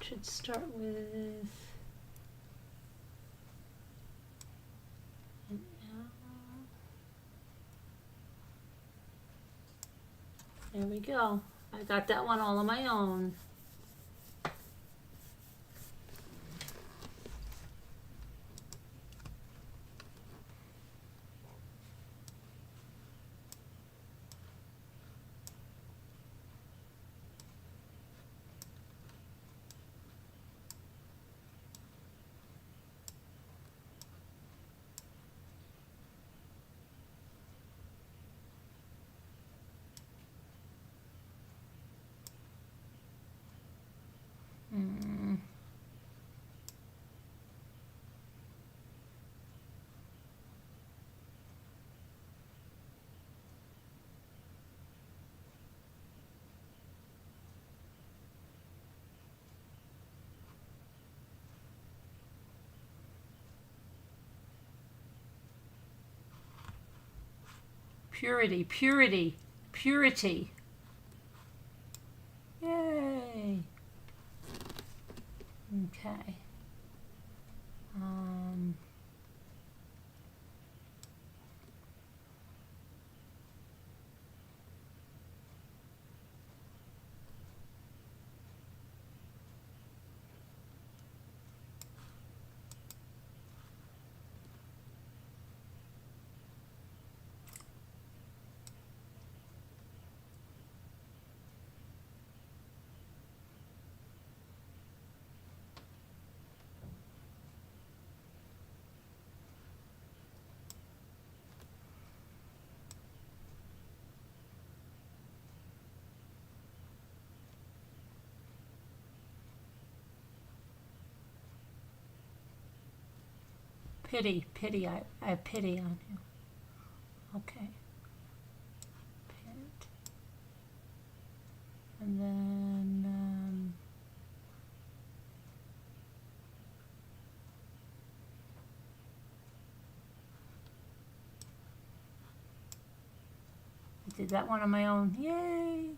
Should start with an L. There we go. I got that one all on my own. Purity, purity, Purity. Yay. Okay. Pity, pity. I have pity on you. Okay. Pit. And then, I did that one on my own. Yay!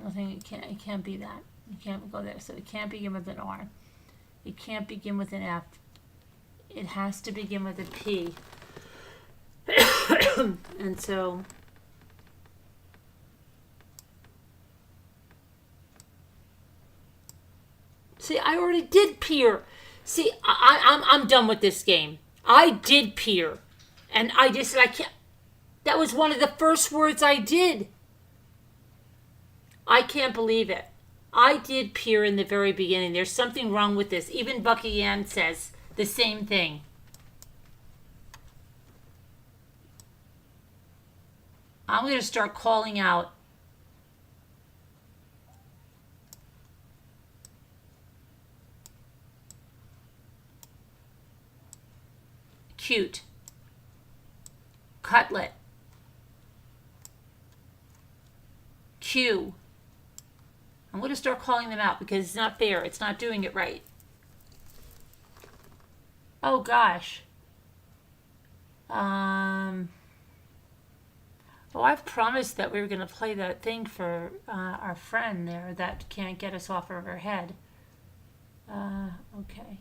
Nothing. It can't be that. You can't go there. So it can't begin with an R. It can't begin with an F. It has to begin with a P. And so see, I already did peer. See, I'm done with this game. I did peer. And I just said I can't. That was one of the first words I did. I can't believe it. I did peer in the very beginning. There's something wrong with this. Even Bucky Ann says the same thing. I'm going to start calling out cute, cutlet, Q. I'm going to start calling them out because it's not fair. It's not doing it right. Oh gosh. Oh, I've promised that we were going to play that thing for our friend there that can't get us off of her head. Okay.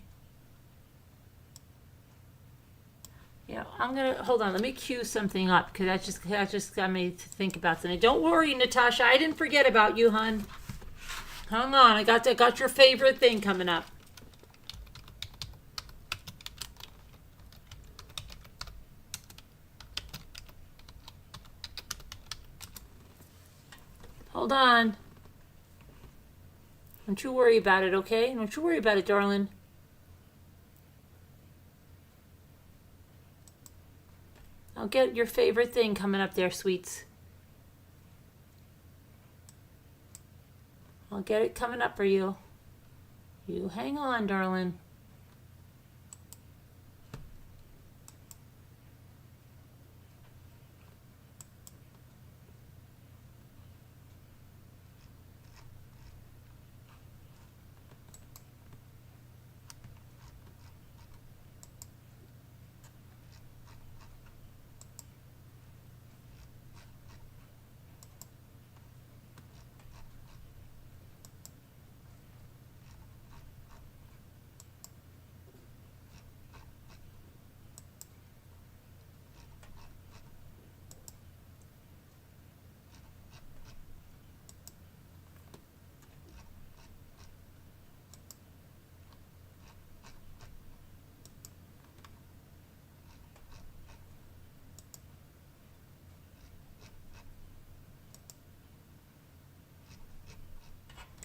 Yeah, I'm going to, hold on, let me cue something up because that just got me to think about something. Don't worry, Natasha, I didn't forget about you, hon. Hang on, I got your favorite thing coming up. Hold on. Don't you worry about it, okay? Don't you worry about it, darling. I'll get your favorite thing coming up there, sweets. I'll get it coming up for you. You hang on, darling.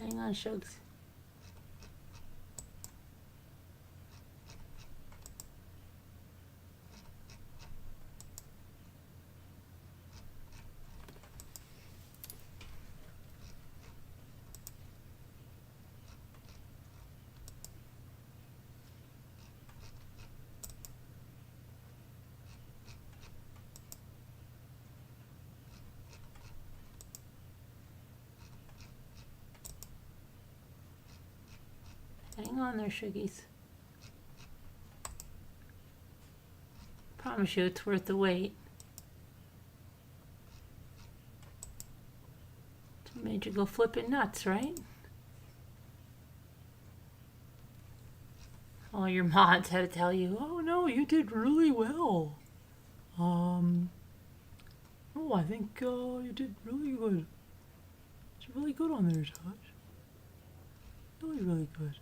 Hang on, Shugs. Hang on there, Shuggies. Promise you it's worth the wait. It made you go flipping nuts, right? All your mods had to tell you, oh no, you did really well. Oh, I think you did really good. It's really good on there, Tosh. Really, really good.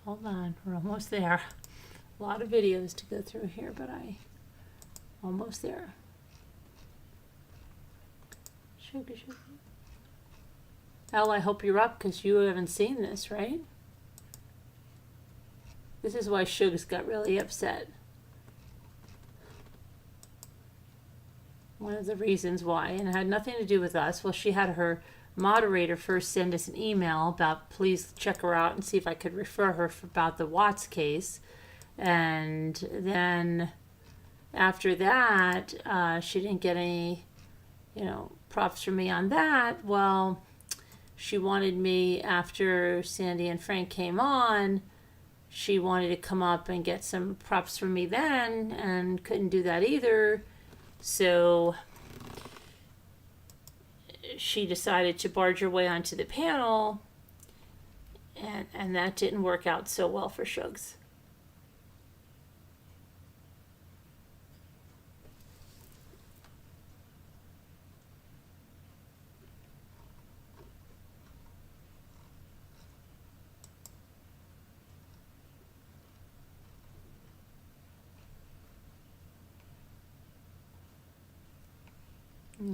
Hold on, we're almost there. A lot of videos to go through here, but almost there. Sugar. Elle, I hope you're up because you haven't seen this, right? This is why Shugs got really upset. One of the reasons why, and it had nothing to do with us. Well, she had her moderator first send us an email about please check her out and see if I could refer her about the Watts case. And then after that, she didn't get any, props from me on that. Well, she wanted me, after Sandy and Frank came on, she wanted to come up and get some props from me then, and couldn't do that either. So she decided to barge her way onto the panel, and that didn't work out so well for Shugs.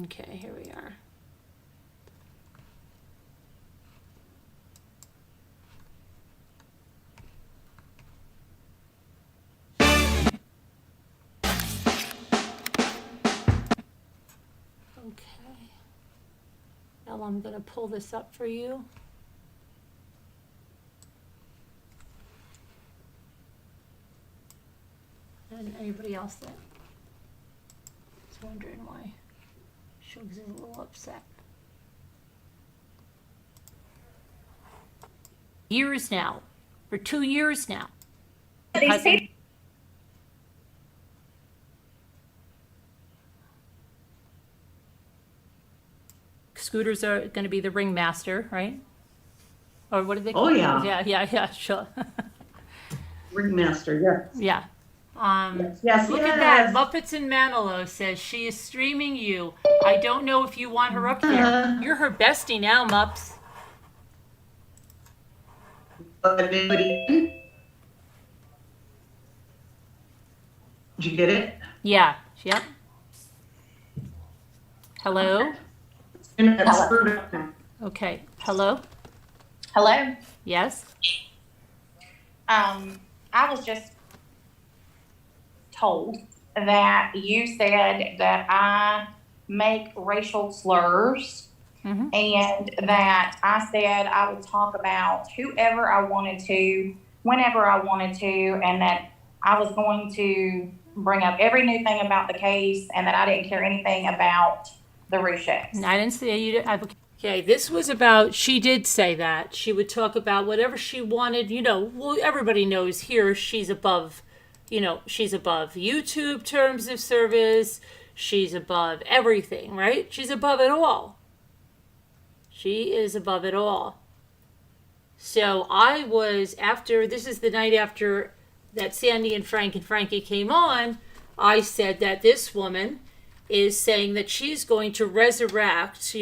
Okay, here we are. Okay. Now I'm going to pull this up for you. And anybody else that is wondering why Shugs is a little upset. Years now. For 2 years now. Scooters are going to be the ringmaster, right? Or what do they call it? Yeah, sure. Ringmaster, yes. Yeah. Yes, Look at that. Muppets and Manilow says she is streaming you. I don't know if you want her up there. You're her bestie now, Mups. Did you get it? Yeah. Yep. Hello? Okay. Hello? Hello. Yes? I was just told that you said that I make racial slurs, and that I said I would talk about whoever I wanted to, whenever I wanted to, and that I was going to bring up every new thing about the case, and that I didn't care anything about the Rusches. I didn't say you. Okay, this was about, she did say that. She would talk about whatever she wanted, well, everybody knows here she's above, she's above YouTube terms of service. She's above everything, right? She's above it all. She is above it all. So I was, this is the night after that Sandy and Frankie came on, I said that this woman is saying that she's going to resurrect,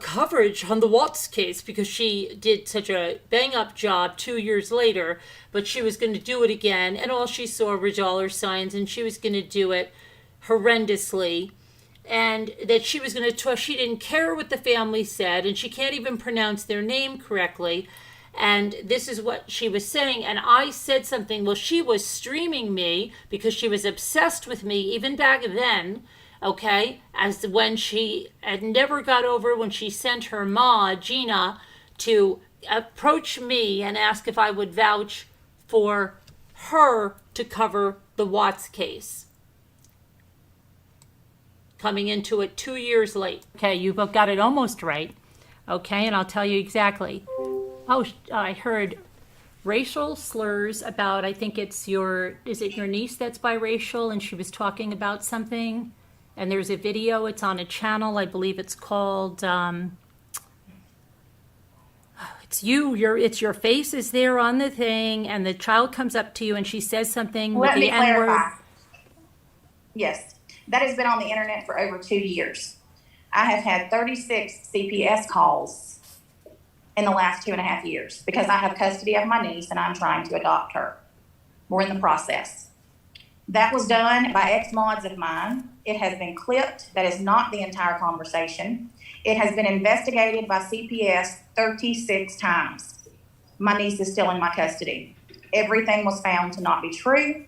coverage on the Watts case because she did such a bang-up job 2 years later, but she was going to do it again, and all she saw were dollar signs, and she was going to do it horrendously, and that she was going to, she didn't care what the family said, and she can't even pronounce their name correctly, and this is what she was saying, and I said something, well, she was streaming me because she was obsessed with me even back then, okay, as when she had never got over when she sent her ma, Gina, to approach me and ask if I would vouch for her to cover the Watts case. Coming into it 2 years late. Okay, you've got it almost right. Okay, and I'll tell you exactly. Oh, I heard racial slurs about, I think it's is it your niece that's biracial, and she was talking about something, and there's a video, it's on a channel, I believe it's called, it's your face is there on the thing, and the child comes up to you and she says something with the N-word. Let me clarify. Yes, that has been on the internet for over 2 years. I have had 36 CPS calls in the last 2.5 years because I have custody of my niece and I'm trying to adopt her. We're in the process. That was done by ex-mods of mine. It has been clipped. That is not the entire conversation. It has been investigated by CPS 36 times. My niece is still in my custody. Everything was found to not be true,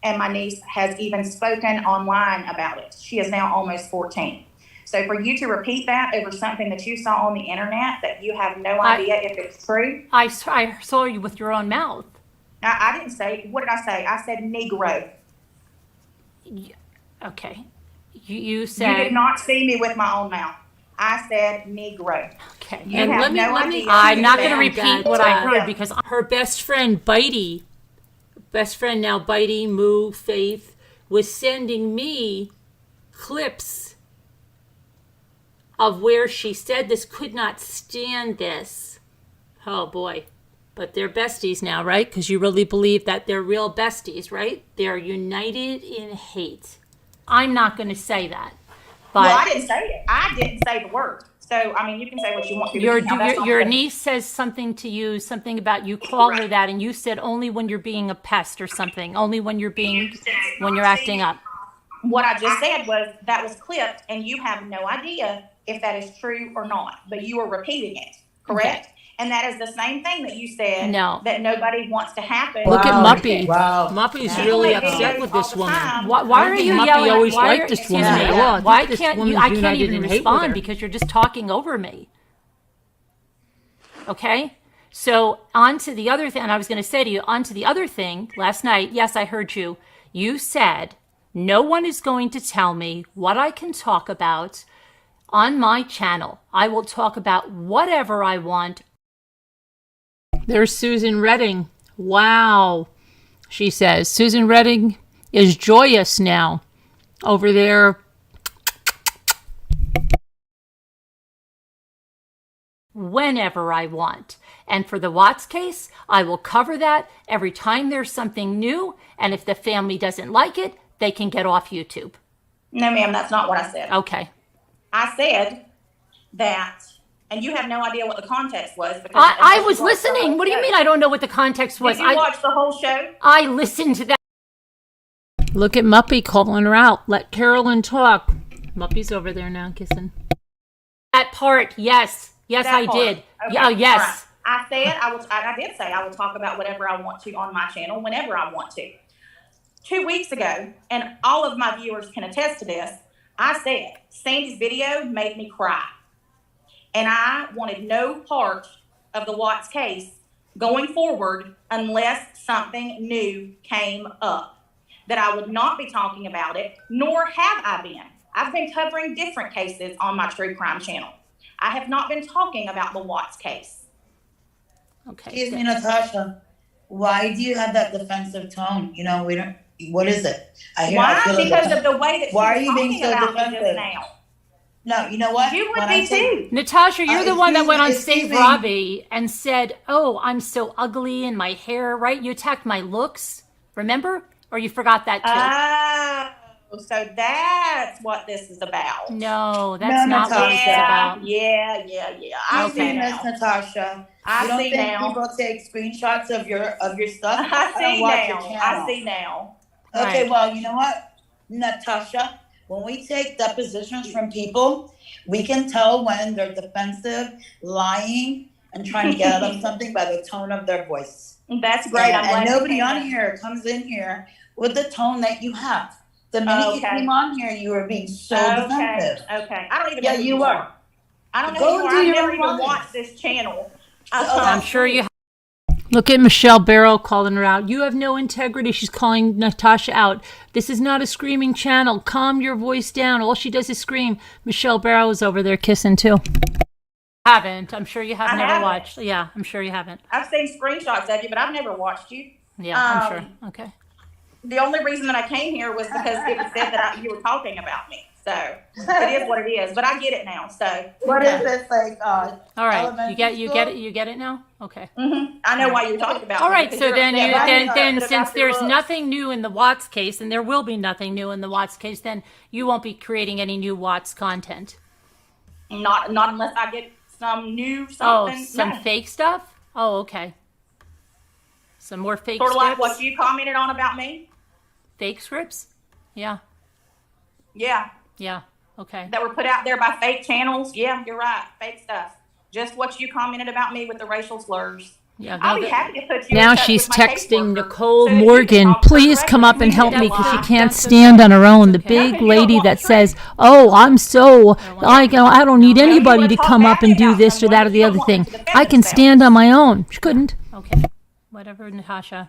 and my niece has even spoken online about it. She is now almost 14. So for you to repeat that over something that you saw on the internet that you have no idea if it's true. I saw you with your own mouth. I didn't say, what did I say? I said Negro. Okay. You You said. did not see me with my own mouth. I said Negro. Okay. You And have let me- no let me- idea. I'm not going to that, repeat what I heard yeah. because Her best friend, Bitey, best friend now, Bitey, Moo, Faith, was sending me clips of where she said this, could not stand this. Oh boy. But they're besties now, right? Because you really believe that they're real besties, right? They're united in hate. I'm not going to say that. But Well, I didn't say it. I didn't say the word. So, I mean, you can say what you want to. your but that's not your the- niece says something to you, something about you call her that, and you said only when you're being a pest or something, only when you're acting up. What I just said was that was clipped, and you have no idea if that is true or not. But you were repeating it, correct? And that is the same thing that you said. No. That nobody wants to happen. Look at Wow. Muppy. Wow. Muppy's People really make upset videos with all this the woman. time. Why are you Muppy yelling? always Why liked are- this excuse woman me, a lot. Why This can't you? woman's I can't united even in hate with her. respond because you're just talking over me. Okay. So on to the other thing, and I was going to say to you, on to the other thing. Last night, yes, I heard you. You said no one is going to tell me what I can talk about on my channel. I will talk about whatever I want. There's Susan Redding. Wow. She says, Susan Redding is joyous now over there. Whenever I want. And for the Watts case, I will cover that every time there's something new. And if the family doesn't like it, they can get off YouTube. No, ma'am, that's not what I said. Okay. I said that, and you have no idea what the context was. Because I unless was you watched the listening. whole What do you show. mean I don't know what the context was? Did you watch the whole show? I listened to that. Look at Muppy calling her out. Let Carolyn talk. Muppy's over there now kissing. That part, yes. Yes, That I part. did. Okay. Yeah, yes. All right. I said I did say I will talk about whatever I want to on my channel whenever I want to. 2 weeks ago, and all of my viewers can attest to this, I said Sandy's video made me cry. And I wanted no part of the Watts case going forward unless something new came up. That I would not be talking about it, nor have I been. I've been covering different cases on my true crime channel. I have not been talking about the Watts case. Okay. Excuse me, Natasha. Why do you have that defensive tone? You know, we don't. What is it? I Why? feel like Because of the way that she Why was are you being talking so about me just defensive? now. No, you know what? You would When I be say- too. Natasha, you're the one that excuse went me, on excuse Save me. Robbie and said, "Oh, I'm so ugly in my hair," right? You attacked my looks, remember? Or you forgot that too? So that's what this is about. No, that's No, not what this is Natasha. about. Yeah. I I've see seen this, now. Natasha. I you don't see think now. people take screenshots of your stuff? I don't see watch your now. channel. I see now. Okay, Right. well, you know what, Natasha? When we take depositions from people, we can tell when they're defensive, lying, and trying to get out of something by the tone of their voice. That's great. I'm glad And you nobody came on in. here comes in here with the tone that you have. The minute you Okay. came on here, you were being so Okay. defensive. Okay. I don't even Yeah, know who you you are. are. I don't know Go who you and are. do I've your never own even lives. watched this channel. I'm sure you. Look at Michelle Barrow calling her out. You have no integrity. She's calling Natasha out. This is not a screaming channel. Calm your voice down. All she does is scream. Michelle Barrow is over there kissing too. Haven't. I'm sure you have I never haven't. watched. Yeah, I'm sure you haven't. I've seen screenshots of you, but I've never watched you. Yeah, I'm Um, sure. Okay. The only reason that I came here was because it was said that you were talking about me. So it is what it is. But I get it now. So What is this, like, All right. elementary You school? get it. You get it now. Okay. I know why you were talking about All me. right. because So you're then, upset about me, then but about since your there's looks. nothing new in the Watts case, and there will be nothing new in the Watts case, then you won't be creating any new Watts content. Not unless I get some new Oh, something. some No. fake stuff. Oh, okay. Some more fake Sort of like scripts. what you commented on about me. Fake scripts. Yeah. Yeah. Yeah. Okay. That were put out there by fake channels. Yeah, you're right. Fake stuff. Just what you commented about me with the racial slurs. Yeah, I'll no, be that- happy to put you now in touch she's with my texting caseworker Nicole so that you can Morgan, talk to her please come up and help me because she directly. can't That's stand on her own. The okay. big lady that says, "Oh, I'm so I don't need No, you anybody wanna to talk come up badly and do about this or someone, that or but the you other don't want them thing. to defend I can themselves. stand on my own." She couldn't. Okay. Whatever, Natasha.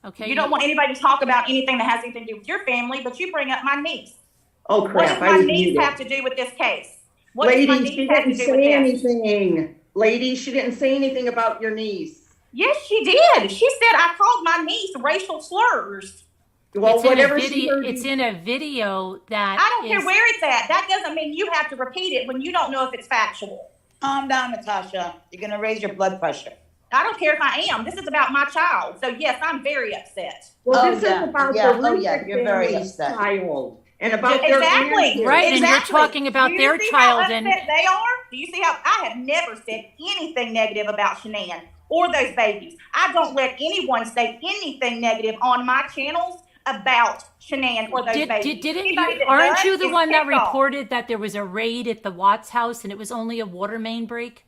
Okay. You don't want anybody to talk about anything that has anything to do with your family, but you bring up my niece. Oh What crap, does I my was niece muted. have to do with this case? What does my Lady, she niece have to didn't do with say this? anything. Lady, she didn't say anything about your niece. Yes, she did. She said I called my niece racial slurs. Well, It's in a whatever she video. heard It's you- in a video that I don't care is- where it's at. That doesn't mean you have to repeat it when you don't know if it's factual. Calm down, Natasha. You're gonna raise your blood pressure. I don't care if I am. This is about my child. So yes, I'm very upset. Well, Oh, this yeah. is about Yeah. the Oh, yeah. Rusick You're very family's upset. child and about their Exactly. grandkids. Right, and you're Exactly. talking about Do you their see child how and- upset they are? Do you see how I have never said anything negative about Shanann or those babies? I don't let anyone say anything negative on my channels about Shanann or those babies. Didn't Anybody you, that aren't does you the is one that pissed off. reported that there was a raid at the Watts house and it was only a water main break?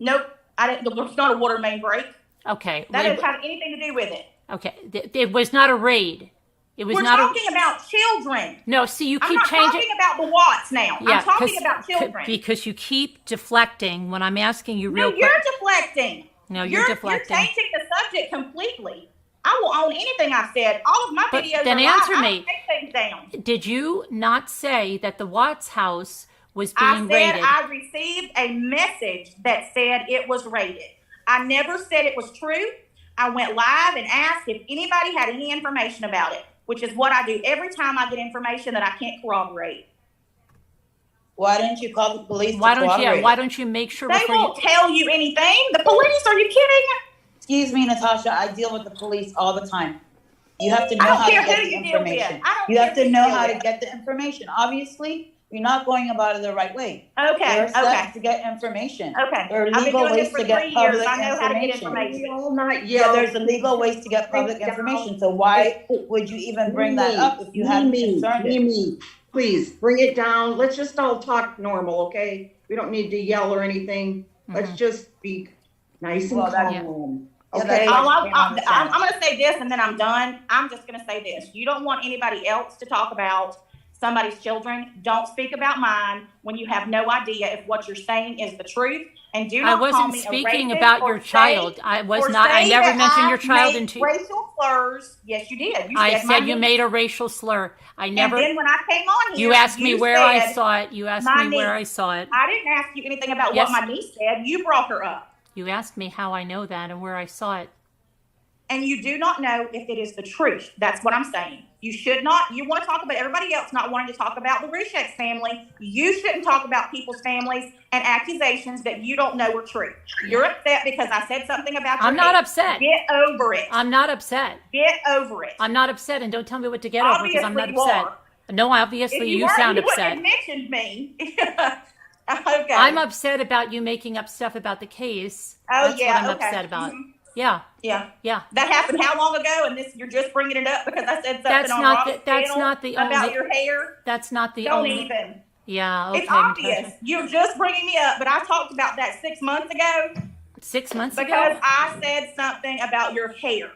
Nope, I didn't. It's not a water main break. Okay. That wait, doesn't have anything to do with it. okay. It was not a raid. It was We're not talking about children. No, see, you I'm keep not changing. talking about the Watts now. Yeah, I'm talking 'cause- about children. because you keep deflecting when I'm asking you No, real you're quick. deflecting. No, you're deflecting. You're tainting the subject completely. I will own anything I said. All of my But videos then are live. answer I me. don't take things down. Did you not say that the Watts house was I being said raided? I received a message that said it was raided. I never said it was true. I went live and asked if anybody had any information about it, which is what I do every time I get information that I can't corroborate. Why didn't you call the police? Why to don't corroborate? why don't you make sure They before you? won't tell you anything. The police, are you kidding? Excuse me, Natasha. I deal with the police all the time. You have to I know don't how to care get who the you deal with. information. I don't You have care to who know you deal how to with. get the information. Obviously, you're not going about it the right way. Okay, There are steps okay, to get information. okay. There are I've been legal doing ways this for to get 3 years. public I know how to get information. information. all not Yeah, yell. there's legal ways to get public information. So why would you even bring that up if you hadn't concerned it? Mimi, please bring it down. Let's just all talk normal, okay? We don't need to yell or anything. Let's just be nice and Well, that- calm. Yeah, Okay? that's I'm what- I'm going to say this and then I'm done. I'm just going to say this. You don't want anybody else to talk about somebody's children. Don't speak about mine when you have no idea if what you're saying is the truth. And do I not call wasn't me a speaking racist about or your say- child. I was or not. I say never that mentioned I your child made until racial slurs. Yes, you did. You I said my said you niece. made a racial slur. I never. And then when I came on here, You asked me where I said- saw it. You asked my me where I niece. saw it. I didn't ask you anything about Yes. what my niece said. You brought her up. You asked me how I know that and where I saw it. And you do not know if it is the truth. That's what I'm saying. You should not. You want to talk about everybody else not wanting to talk about the Rushek family. You shouldn't talk about people's families and accusations that you don't know are true. You're upset because I said something about your I'm not case. upset. Get over it. I'm not upset. Get over it. I'm not upset, and don't tell me what to get over because I'm not Obviously you upset. are. No, If obviously you weren't, sound you wouldn't upset. have mentioned me. Okay. I'm upset about you making up stuff about the case. Oh, That's yeah, what I'm okay. upset about. Mhm. Yeah, Yeah. yeah. That happened how long ago? And this you're just bringing it up because I said something That's on not Robin's the- that's channel not the about only- your hair. That's not the Don't only. even. Yeah, okay. It's obvious. Natasha. You're just bringing me up, but I talked about that 6 months ago 6 months because ago? I said something about your hair.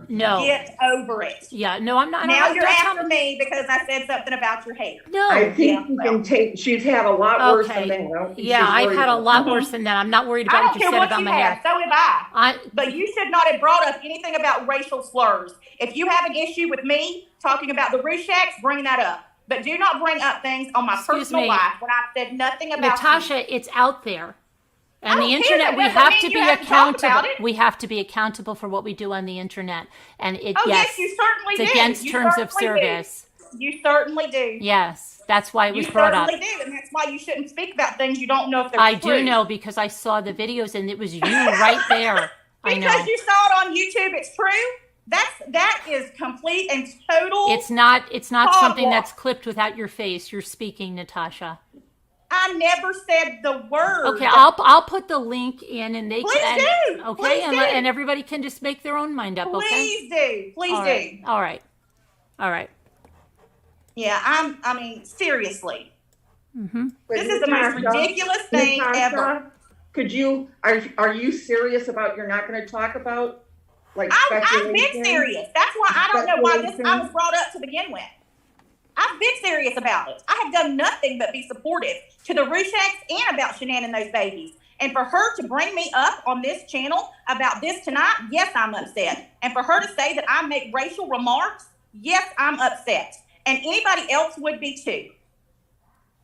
No. Get over it. Yeah, no, I'm not. Now don't you're tell after me because I said something about your hair. No. I think yeah, you well. can take, she's had a lot worse Okay. than that. I don't think Yeah, she's I've worried had a about lot that. worse than that. I'm not worried I about don't what you care said what about you my have. hair. So have I. I But you should not have brought up anything about racial slurs. If you have an issue with me talking about the Rusheks, bring that up. But do not bring up things on my Excuse personal me. life when I said nothing about Natasha, it's out there. I And the don't care. internet, That we doesn't have mean to you be have to talk accountable. about it. We have to be accountable for what we do on the internet. And it, Oh, yes, yes, you certainly it's do. against You terms of certainly do. service. You certainly do. Yes, that's why it was You brought up. certainly do, and that's why you shouldn't speak about things you don't know if they're I true. do know because I saw the videos and it was you right there. I know. Because you saw it on YouTube, it's true. That is complete and total. It's not something Hogwash. that's clipped without your face. You're speaking, Natasha. I never said the word. Okay, I'll put the link in and they Please can. do. Okay, Please do. and everybody can just make their own mind up. Okay. Please do. Please All do. right. All right. All right. Yeah, seriously. Mm-hmm. This is the most ridiculous thing ever. could you, are you serious about you're not gonna talk about, like, I've speculation? been serious. That's why I don't know why I Speculation. was brought up to begin with. I've been serious about it. I have done nothing but be supportive to the Rusheks and about Shanann and those babies. And for her to bring me up on this channel about this tonight, yes, I'm upset. And for her to say that I make racial remarks, yes, I'm upset. And anybody else would be too.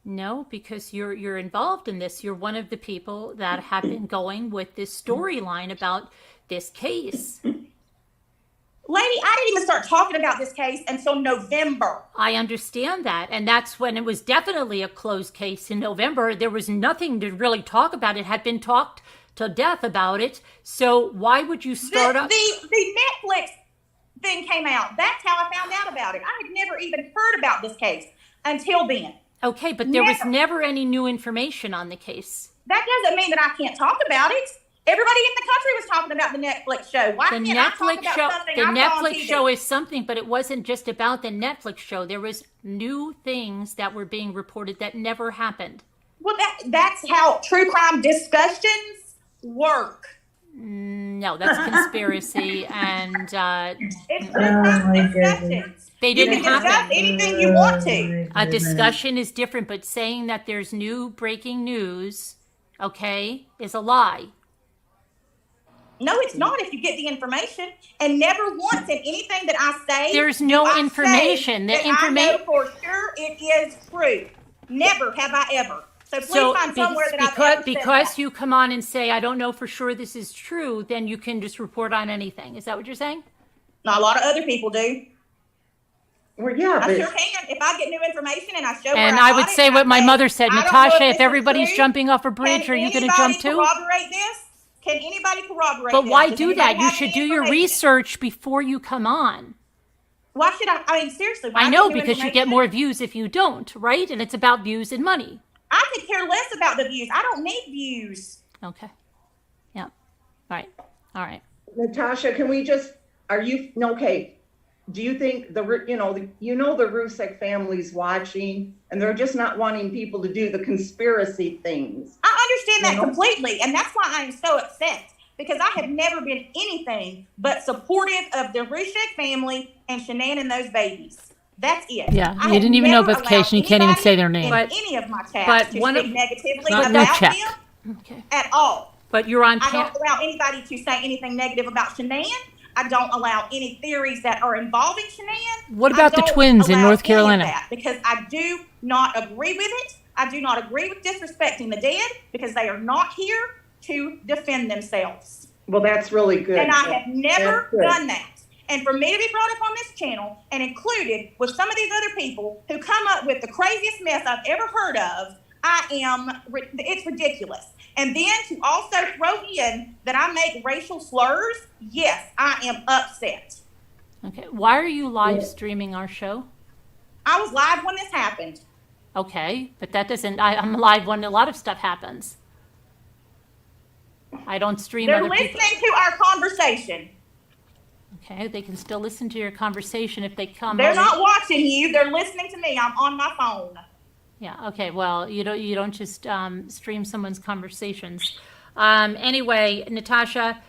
No, because you're involved in this. You're one of the people that have been going with this storyline about this case. Lady, I didn't even start talking about this case until November. I understand that. And that's when it was definitely a closed case in November. There was nothing to really talk about. It had been talked to death about it. So why would you start up? The Netflix thing came out. That's how I found out about it. I had never even heard about this case until then. Okay, but there was never any new information on the case. That doesn't mean that I can't talk about it. Everybody in the country was talking about the Netflix show. Why The can't I talk Netflix about show, something the I saw on Netflix TV? show is something, but it wasn't just about the Netflix show. There was new things that were being reported that never happened. Well, that's how true crime discussions work. No, that's conspiracy, and It's true crime discussions. they You didn't can discuss happen. anything you want to. A discussion is different, but saying that there's new breaking news, okay, is a lie. No, it's not if you get the information. And never once in anything that I say, There's no do I information. say The that I know information. for sure it is true. Never have I ever. So please find somewhere that I've ever said because that. you come on and say, I don't know for sure this is true, then you can just report on anything. Is that what you're saying? Now, a lot of other people do. Well, yeah, I but sure can. If I get new information and I show And where I I would got it, say and what my say, mother said, I don't know Natasha, this if is everybody's true, jumping off a bridge, can are you going to anybody jump too? corroborate this? Can anybody corroborate But this? why Does do anybody that? You have should any do your information? research before you come on. Why should I mean, seriously. when I get know, new because you get information, more views if you don't, right? And it's about views and money. I could care less about the views. I don't need views. Okay. Yeah. All right. Natasha, can we just, okay, do you think the Rusek family's watching and they're just not wanting people to do the conspiracy things? I understand that You know? completely, and that's why I am so upset, because I have never been anything but supportive of the Rushek family and Shanann and those babies. That's it. Yeah, I you have didn't even know never about the case, and you allowed can't even anybody say their name. in But- any of my chats but to one of- speak negatively No about check. them Okay. at all. But you're on I don't allow anybody to say anything negative about Shanann. I don't allow any theories that are involving Shanann. What I about the don't twins in allow North any of Carolina? that, because I do not agree with it. I do not agree with disrespecting the dead, because they are not here to defend themselves. Well, that's really good. And I have never That's good. done that. And for me to be brought up on this channel and included with some of these other people who come up with the craziest mess I've ever heard of, it's ridiculous. And then to also throw in that I make racial slurs, yes, I am upset. Okay. Why are you live streaming our show? I was live when this happened. Okay, but that doesn't. I'm live when a lot of stuff happens. I don't stream They're other listening people. to our conversation. Okay, they can still listen to your conversation if they come. They're over. not watching you. They're listening to me. I'm on my phone. Yeah. Okay. Well, you don't just stream someone's conversations. Anyway, Natasha,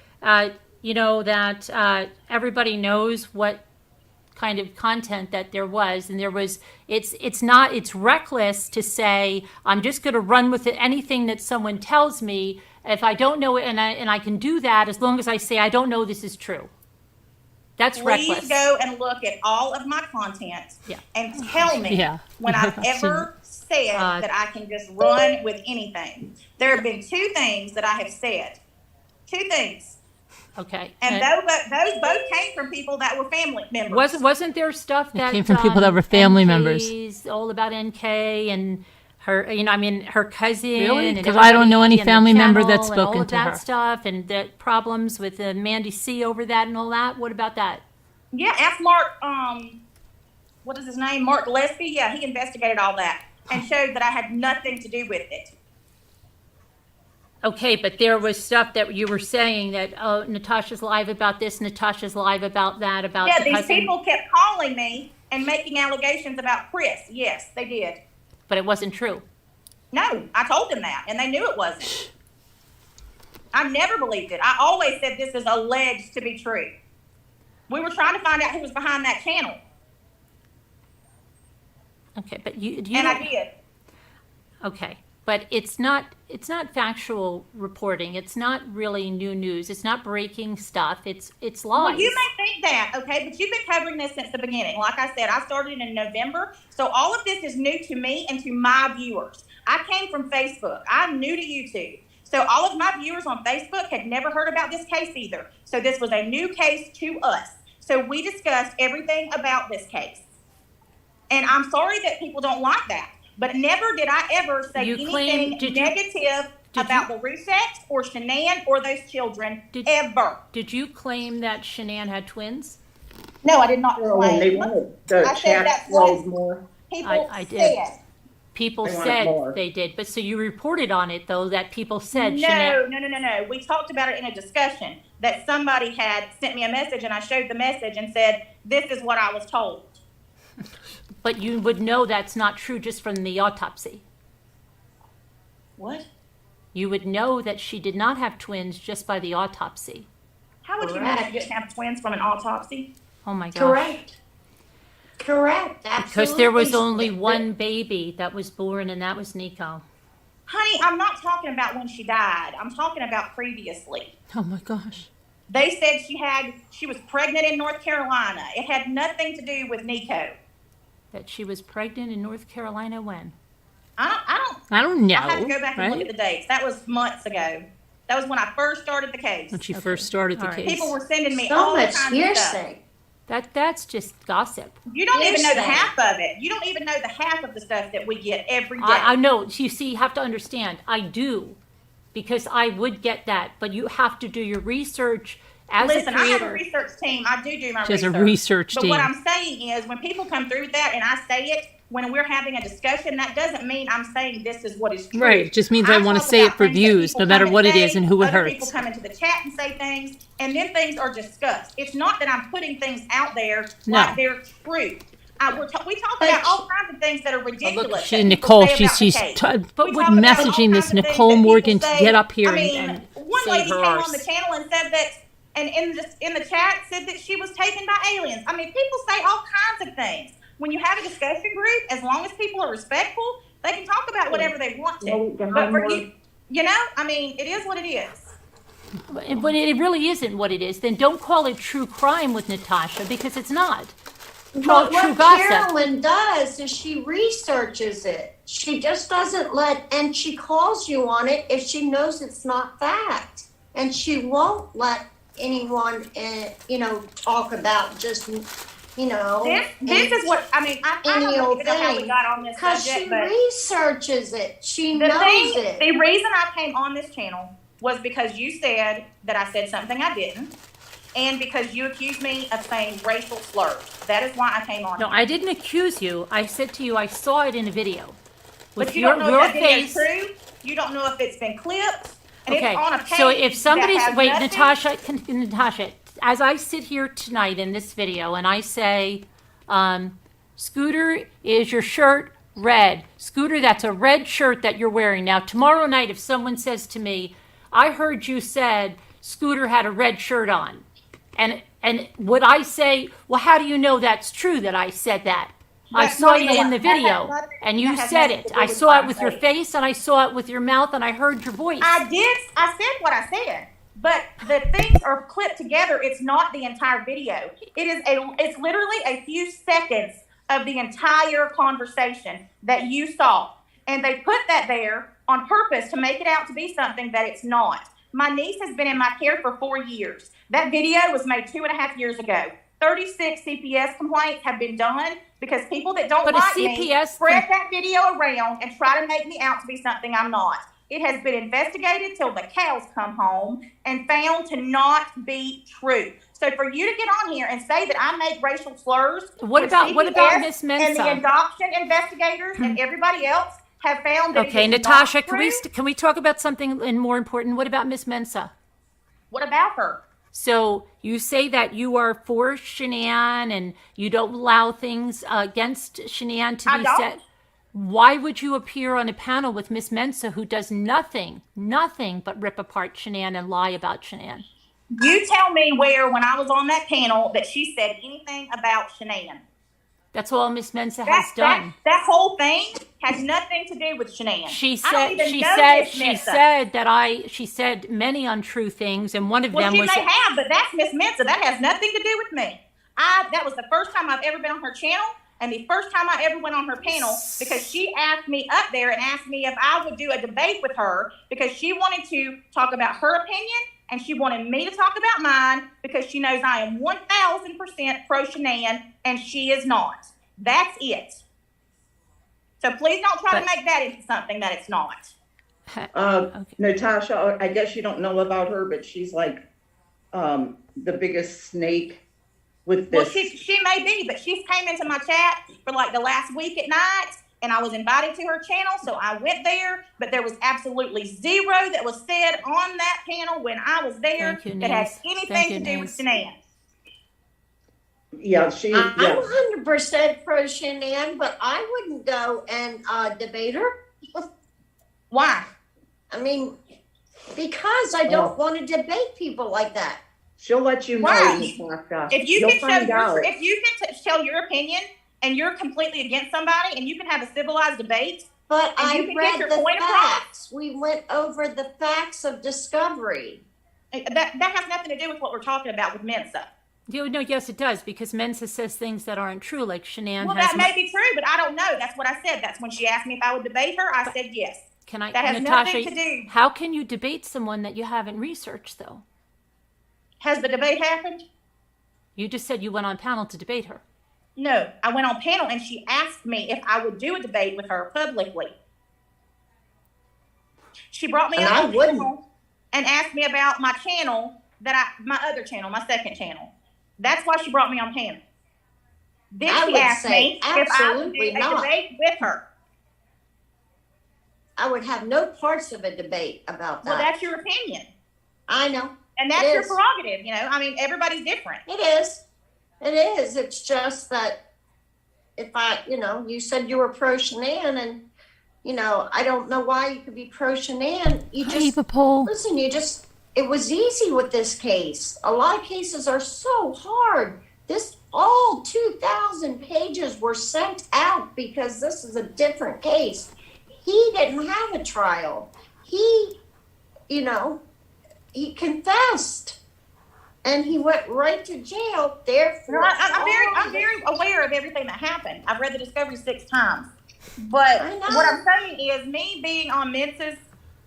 you know that everybody knows what kind of content that there was, and there was. It's reckless to say I'm just going to run with it, anything that someone tells me. If I don't know it, and I can do that as long as I say I don't know this is true. That's Please reckless. go and look at all of my content Yeah. and tell me Yeah. when I've ever said that I can just run with anything. There have been two things that I have said. Two things. Okay. And those both came from people that were family members. Wasn't there stuff that came from people that were family members. NK's all about NK and her, her cousin. Really? and 'Cause I don't know any everybody and the family member channel that's and all spoken of to that her. stuff and the problems with Mandy C over that and all that. What about that? Yeah, ask Mark, what is his name? Mark Gillespie. Yeah, he investigated all that and showed that I had nothing to do with it. Okay, but there was stuff that you were saying that, oh, Natasha's live about this, Natasha's live about that, about Yeah, the these cousin. people kept calling me and making allegations about Chris. Yes, they did. But it wasn't true. No, I told them that, and they knew it wasn't. I never believed it. I always said this is alleged to be true. We were trying to find out who was behind that channel, Okay, but you and I did. Okay, but it's not factual reporting. It's not really new news. It's not breaking stuff. It's lies. Well, you may think that, okay, but you've been covering this since the beginning. Like I said, I started in November, so all of this is new to me and to my viewers. I came from Facebook. I'm new to YouTube. So all of my viewers on Facebook had never heard about this case either. So this was a new case to us. So we discussed everything about this case. And I'm sorry that people don't like that. But never did I ever say anything negative about the Ruseks or Shanann or those children, ever. Did you claim that Shanann had twins? No, I did not When they claim. wanted the I said chat that's flows what more. people I did. said. People They want said more. they did, but so you reported on it though that people said Shanann. No. We talked about it in a discussion that somebody had sent me a message and I showed the message and said, this is what I was told. But you would know that's not true just from the autopsy. What? You would know that she did not have twins just by the autopsy. How would you know she didn't have twins from an autopsy? Oh my gosh. Correct. Absolutely. Because there was only one baby that was born, and that was Nico. Honey, I'm not talking about when she died. I'm talking about previously. Oh my gosh. They said she was pregnant in North Carolina. It had nothing to do with Nico. That she was pregnant in North Carolina when? I don't know. I had to go back and look at the dates. That was months ago. That was when I first started the case. When she first started the case. People were sending me So all much kinds of stuff. hearsay. That's just gossip. You don't even know the Hearsay. half of it. You don't even know the half of the stuff that we get every day. I know. You see, you have to understand. I do, because I would get that, but you have to do your research as Listen, a I have creator. a research team. I do my She has research. a research But team. what I'm saying is, when people come through with that and I say it, when we're having a discussion, that doesn't mean I'm saying this is what is true. Right, it just means I wanna talk say it about for things that views, people no matter come what and it is say, and who it other hurts. people come into the chat and say things, and then things are discussed. It's not that I'm putting things out there No. like they're true. We talk about all kinds of things that are ridiculous. She, that people Nicole, say about the she's case. but We with talk about all messaging this kinds of things Nicole that people Morgan to say. get up here I mean, and one save lady her came arse. on the channel and said that, and in the chat said that she was taken by aliens. I mean, people say all kinds of things. When you have a discussion group, as long as people are respectful, they can talk about whatever they want to. But for you know, I mean, it is what it is. But it really isn't what it is. Then don't call it true crime with Natasha, because it's not. Call it But true what gossip. Carolyn does is she researches it. She just doesn't and she calls you on it if she knows it's not fact. And she won't let anyone, talk about just, This is what I mean. I any don't old even know how we thing. got on this Because subject, she but researches it. She the knows thing, it. the reason I came on this channel was because you said that I said something I didn't, and because you accused me of saying racial slurs. That is why I came on. No, here. I didn't accuse you. I said to you, I saw it in a video. With But you don't know your if that video is face. true. You don't know if it's been clipped, and Okay, it's on a page. so if somebody's that has wait, nothing- Natasha, as I sit here tonight in this video and I say, Scooter, is your shirt red? Scooter, that's a red shirt that you're wearing. Now, tomorrow night, if someone says to me, I heard you said Scooter had a red shirt on, and would I say, well, how do you know that's true that I said that? I That's saw not you even in the what- that video, has and you that has said nothing it. to do I with saw what it I'm with your saying. face, and I saw it with your mouth, and I heard your voice. I said what I said, but the things are clipped together. It's not the entire video. It's literally a few seconds of the entire conversation that you saw. And they put that there on purpose to make it out to be something that it's not. My niece has been in my care for 4 years. That video was made 2.5 years ago. 36 CPS complaints have been done because people that don't But a like me CPS spread that video around and try to make me out to be something I'm not. It has been investigated till the cows come home and found to not be true. So for you to get on here and say that I make racial slurs, What when about CPS Miss and the Mensah? adoption investigators and everybody else have found that Okay, it is Natasha, not true? can we talk about something more important? What about Miss Mensah? What about her? So you say that you are for Shanann and you don't allow things against Shanann to I be don't. said. Why would you appear on a panel with Miss Mensah, who does nothing but rip apart Shanann and lie about Shanann? You tell me where, when I was on that panel, that she said anything about Shanann. That's all Miss Mensah has done. That whole thing has nothing to do with Shanann. She said many untrue things, and one of them was. Well, she may have, but that's Miss Mensah. That has nothing to do with me. That was the first time I've ever been on her channel, and the first time I ever went on her panel, because she asked me up there and asked me if I would do a debate with her, because she wanted to talk about her opinion, and she wanted me to talk about mine, because she knows I am 1,000% pro Shanann, and she is not. That's it. So please don't try to make that into something that it's not. Okay. Natasha, I guess you don't know about her, but she's like the biggest snake with this. Well, she may be, but she's came into my chat for like the last week at night, and I was invited to her channel, so I went there, but there was absolutely zero that was said on that panel when I was there that has anything to do with Shanann. Yeah, I'm 100% pro Shanann, but I wouldn't go and debate her. Why? I mean, because I don't want to debate people like that. She'll let you know. Natasha. If you can tell your opinion and you're completely against somebody, and you can have a civilized debate. But I read the facts. We went over the facts of discovery. That has nothing to do with what we're talking about with Mensah. No, yes, it does, because Mensah says things that aren't true, like Shanann. Well, that may be true, but I don't know. That's what I said. That's when she asked me if I would debate her. I said yes. Can I, that has Natasha, nothing to do. How can you debate someone that you haven't researched, though? Has the debate happened? You just said you went on panel to debate her. No, I went on panel and she asked me if I would do a debate with her publicly. She brought me on panel and asked me about my channel, my other channel, my second channel. That's why she brought me on panel. Then she asked me if I would do a debate with her. I would have no parts of a debate about that. Well, that's your opinion. I know. And that's your prerogative, you know. I mean, everybody's different. It is. It is. It's just that if you said you were pro Shanann, and, I don't know why you could be pro Shanann. Listen, it was easy with this case. A lot of cases are so hard. All 2,000 pages were sent out because this is a different case. He didn't have a trial. He confessed, and he went right to jail. Therefore, I'm very aware of everything that happened. I've read the discovery 6 times. But what I'm saying is, me being on Mensah's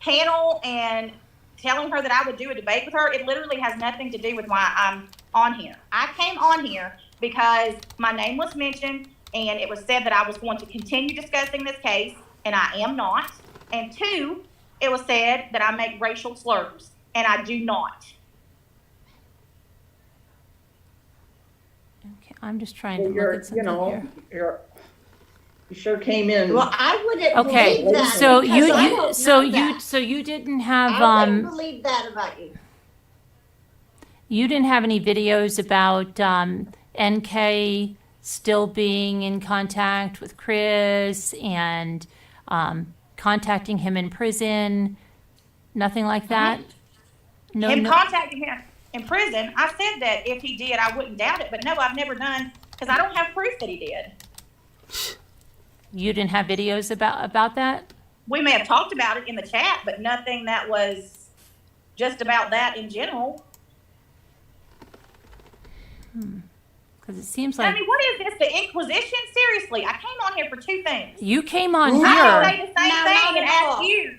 panel and telling her that I would do a debate with her, it literally has nothing to do with why I'm on here. I came on here because my name was mentioned, and it was said that I was going to continue discussing this case, and I am not. And 2, it was said that I make racial slurs, and I do not. Okay, I'm just trying to look at something here. You sure came in. Well, I wouldn't believe that. So you didn't have I wouldn't believe that about you. You didn't have any videos about NK still being in contact with Chris and contacting him in prison, nothing like that? Contacting him in prison, I said that if he did, I wouldn't doubt it. But no, I've never done, because I don't have proof that he did. You didn't have videos about that? We may have talked about it in the chat, but nothing that was just about that in general. Because it seems like... I mean, what is this, the Inquisition? Seriously, I came on here for 2 things. You came on here... I say the same thing and ask you,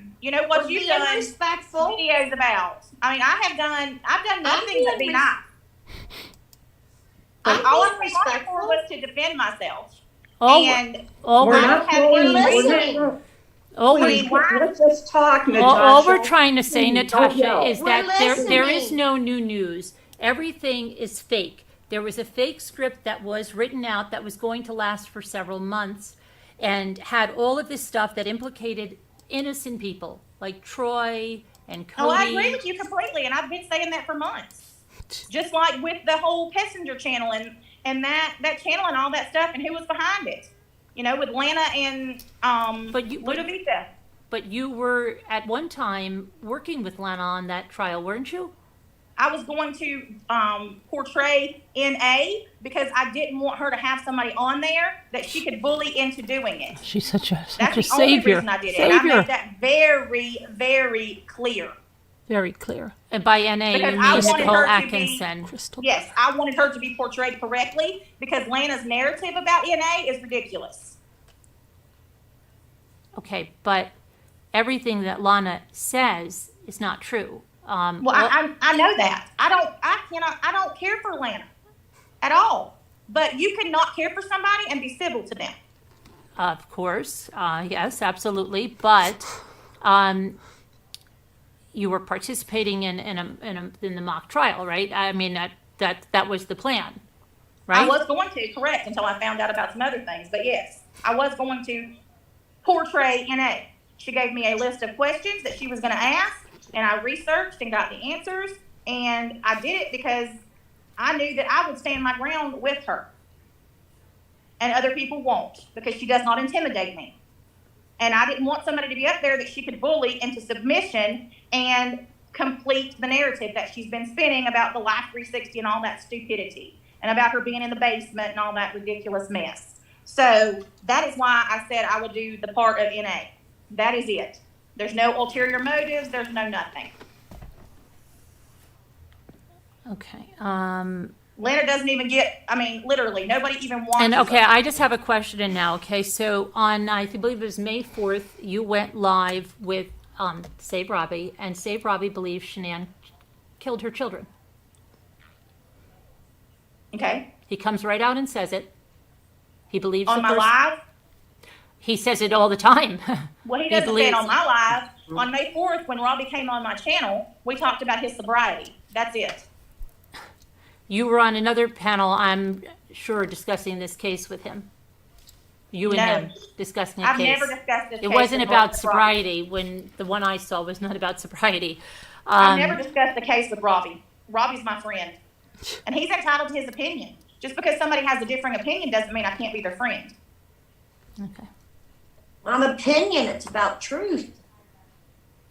what you've done respectful videos about. I mean, I've done nothing but be nice. But all I came on here for was to defend myself. Let's just talk, Natasha. All we're trying to say, Natasha, is that there is no new news. Everything is fake. There was a fake script that was written out that was going to last for several months and had all of this stuff that implicated innocent people like Troy and Cody. Oh, I agree with you completely, and I've been saying that for months. Just like with the whole Passenger channel and that channel and all that stuff, and who was behind it. with Lana and Ludovica. But you were at one time working with Lana on that trial, weren't you? I was going to portray NA because I didn't want her to have somebody on there that she could bully into doing it. She's such a That's the savior. only reason I did it. And I made that very, very clear. Very clear. And by NA, you Because mean I wanted Nicole her to Atkinson. Yes, I wanted her to be portrayed correctly because Lana's narrative about NA is ridiculous. Okay, but everything that Lana says is not true. I know that. I don't care for Lana at all. But you could not care for somebody and be civil to them. Of course, yes, absolutely. But you were participating in the mock trial, right? I mean, that was the plan, right? I was going to, correct, until I found out about some other things. But yes, I was going to portray NA. She gave me a list of questions that she was going to ask, and I researched and got the answers. And I did it because I knew that I would stand my ground with her. And other people won't, because she does not intimidate me. And I didn't want somebody to be up there that she could bully into submission and complete the narrative that she's been spinning about the Life 360 and all that stupidity, and about her being in the basement and all that ridiculous mess. So that is why I said I would do the part of NA. That is it. There's no ulterior motives. There's no nothing. Okay. Lana doesn't even literally, nobody even wants And okay, her. I just have a question now. Okay, so on, I believe it was May 4th, you went live with Save Robbie, and Save Robbie believes Shanann killed her children. Okay. He comes right out and says it. He believes On my live? He says it all the time. Well, he doesn't say it on my live. On May 4th, when Robbie came on my channel, we talked about his sobriety. That's it. You were on another panel, I'm sure, discussing this case with him. You and him discussing a I've case. never discussed this case. It wasn't with about Robbie. sobriety. When the one I saw was not about sobriety. I've never discussed the case with Robbie. Robbie's my friend. And he's entitled to his opinion. Just because somebody has a different opinion doesn't mean I can't be their friend. Okay. On opinion, it's about truth.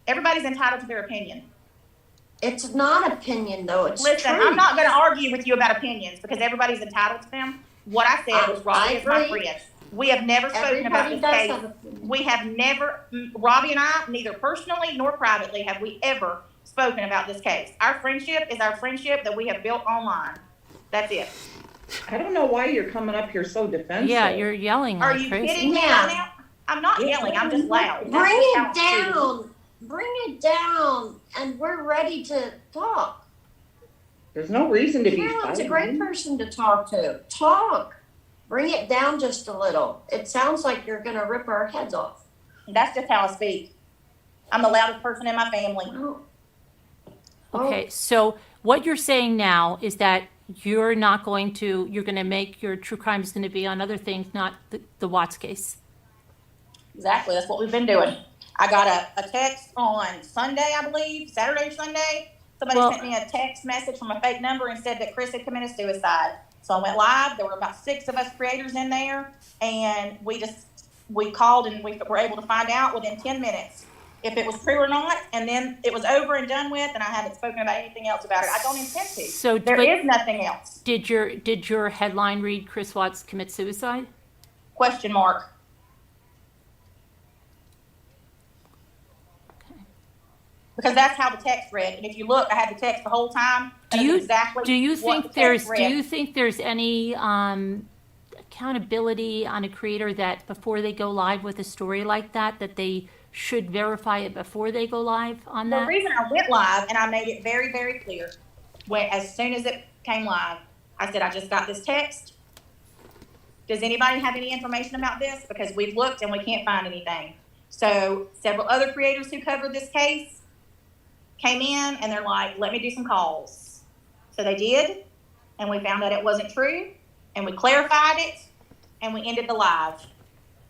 Everybody's entitled to their opinion. It's not opinion, though. It's Listen, truth. I'm not going to argue with you about opinions because everybody's entitled to them. What I said was Robbie is my agree. friend. We have never spoken about Everybody this does case. have opinion. We have never, Robbie and I, neither personally nor privately, have we ever spoken about this case. Our friendship is our friendship that we have built online. That's it. I don't know why you're coming up here so defensive. Yeah, you're yelling Are like you crazy. kidding me Yeah. right now? I'm not yelling. I'm just loud. That's Bring just it how I feel. down. Bring it down, and we're ready to talk. There's no reason to be Carolyn's a fighting. great person to talk to. Talk. Bring it down just a little. It sounds like you're going to rip our heads off. That's just how I speak. I'm the loudest person in my family. Well, Okay, so what you're saying now is that you're going to make your true crime is going to be on other things, not the Watts case. Exactly. That's what we've been doing. I got a text on Sunday, I believe, Saturday or Sunday. Somebody Well- sent me a text message from a fake number and said that Chris had committed suicide. So I went live. There were about 6 of us creators in there, and we called and we were able to find out within 10 minutes if it was true or not. And then it was over and done with, and I haven't spoken about anything else about it. I don't intend to. So, There but is nothing else. did your headline read Chris Watts commit suicide? Question mark. Because that's how the text read. And if you look, I had the text the whole time. Do and you it's exactly do you what think the text there's read. any accountability on a creator that before they go live with a story like that they should verify it before they go live on The that? reason I went live, and I made it very, very clear, as soon as it came live, I said, I just got this text. Does anybody have any information about this? Because we've looked and we can't find anything. So several other creators who covered this case came in and they're like, let me do some calls. So they did, and we found out it wasn't true, and we clarified it, and we ended the live.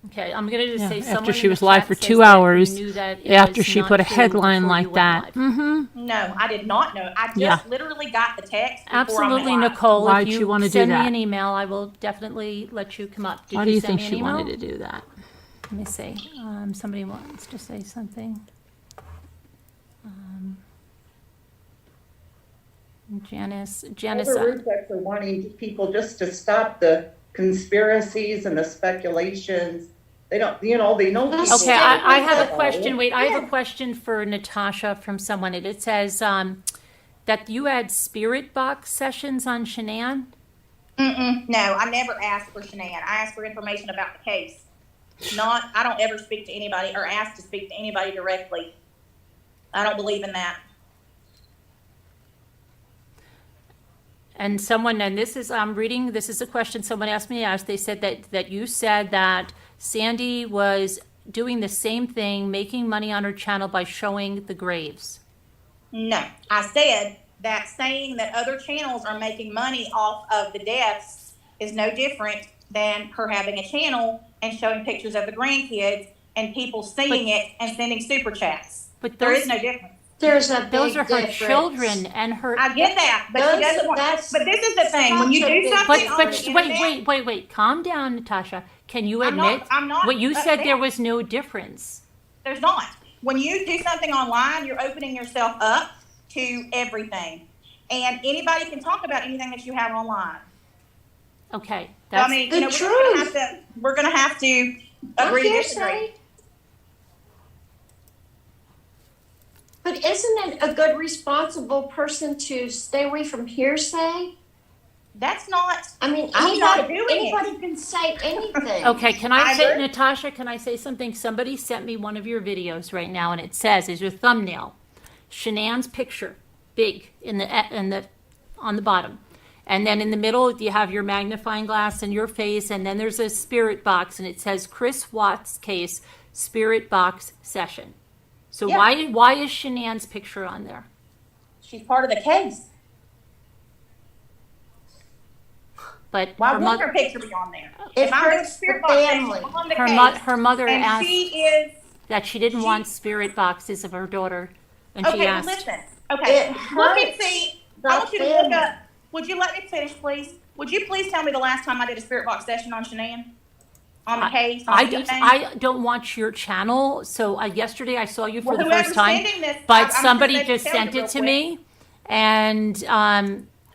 Okay, I'm gonna just say after someone she in was the live chat for says 2 that you hours, knew that it after was she not put a true headline before like you went that. live. No, I did not know. I just Yeah. literally got the text. before I went Absolutely, live. Nicole. Why'd If she you wanna do send me that? an email, I will definitely let you come up. Did Why do you send think me an she email? wanted to do that? Let me see. Somebody wants to say something. Janice, All the Ruseks are wanting people just to stop the conspiracies and the speculations. They don't, they know people. Okay, I have a question. Wait, I have Yeah. a question for Natasha from someone. It says that you had spirit box sessions on Shanann. No, I never asked for Shanann. I asked for information about the case. I don't ever speak to anybody or ask to speak to anybody directly. I don't believe in that. And someone, and this is, I'm reading, this is a question someone asked me to ask. They said that you said that Sandy was doing the same thing, making money on her channel by showing the graves. No, I said that saying that other channels are making money off of the deaths is no different than her having a channel and showing pictures of the grandkids and people seeing it and sending super chats. But There those, is no difference. There's a those big are her difference. children and her. I get that, but she doesn't want. That's But this is the thing: when you such a do big something But on the internet, wait, calm down, Natasha. Can you I'm admit not. I'm not. what you said? upset. There was no difference. There's not. When you do something online, you're opening yourself up to everything, and anybody can talk about anything that you have online. Okay, So, I mean, the we're gonna have to agree to disagree. hearsay. But isn't it a good responsible person to stay away from hearsay? That's not. I mean, I'm not doing it. anybody can say anything. Okay, can I I say, agree. Natasha, can I say something? Somebody sent me one of your videos right now, and it says, as your thumbnail, Shanann's picture, big in the on the bottom. And then in the middle, you have your magnifying glass and your face, and then there's a spirit box, and it says Chris Watts case, spirit box session. So Yeah. why is Shanann's picture on there? She's part of the case. But Why her would mother, her picture be on there? It If I'm doing hurts the spirit box session family. on the her, case, her mother and asked she is that she didn't she- want spirit boxes of her daughter, and she okay. Well, asked. listen. Okay, It look and hurts see. the I want you to look family. up. Would you let me finish, please? Would you please tell me the last time I did a spirit box session on Shanann? On the case? On anything? I don't watch your channel, so yesterday I saw you for Well, the whoever's first time, sending this, but I'm sure somebody they can just tell you sent real it to quick. me, and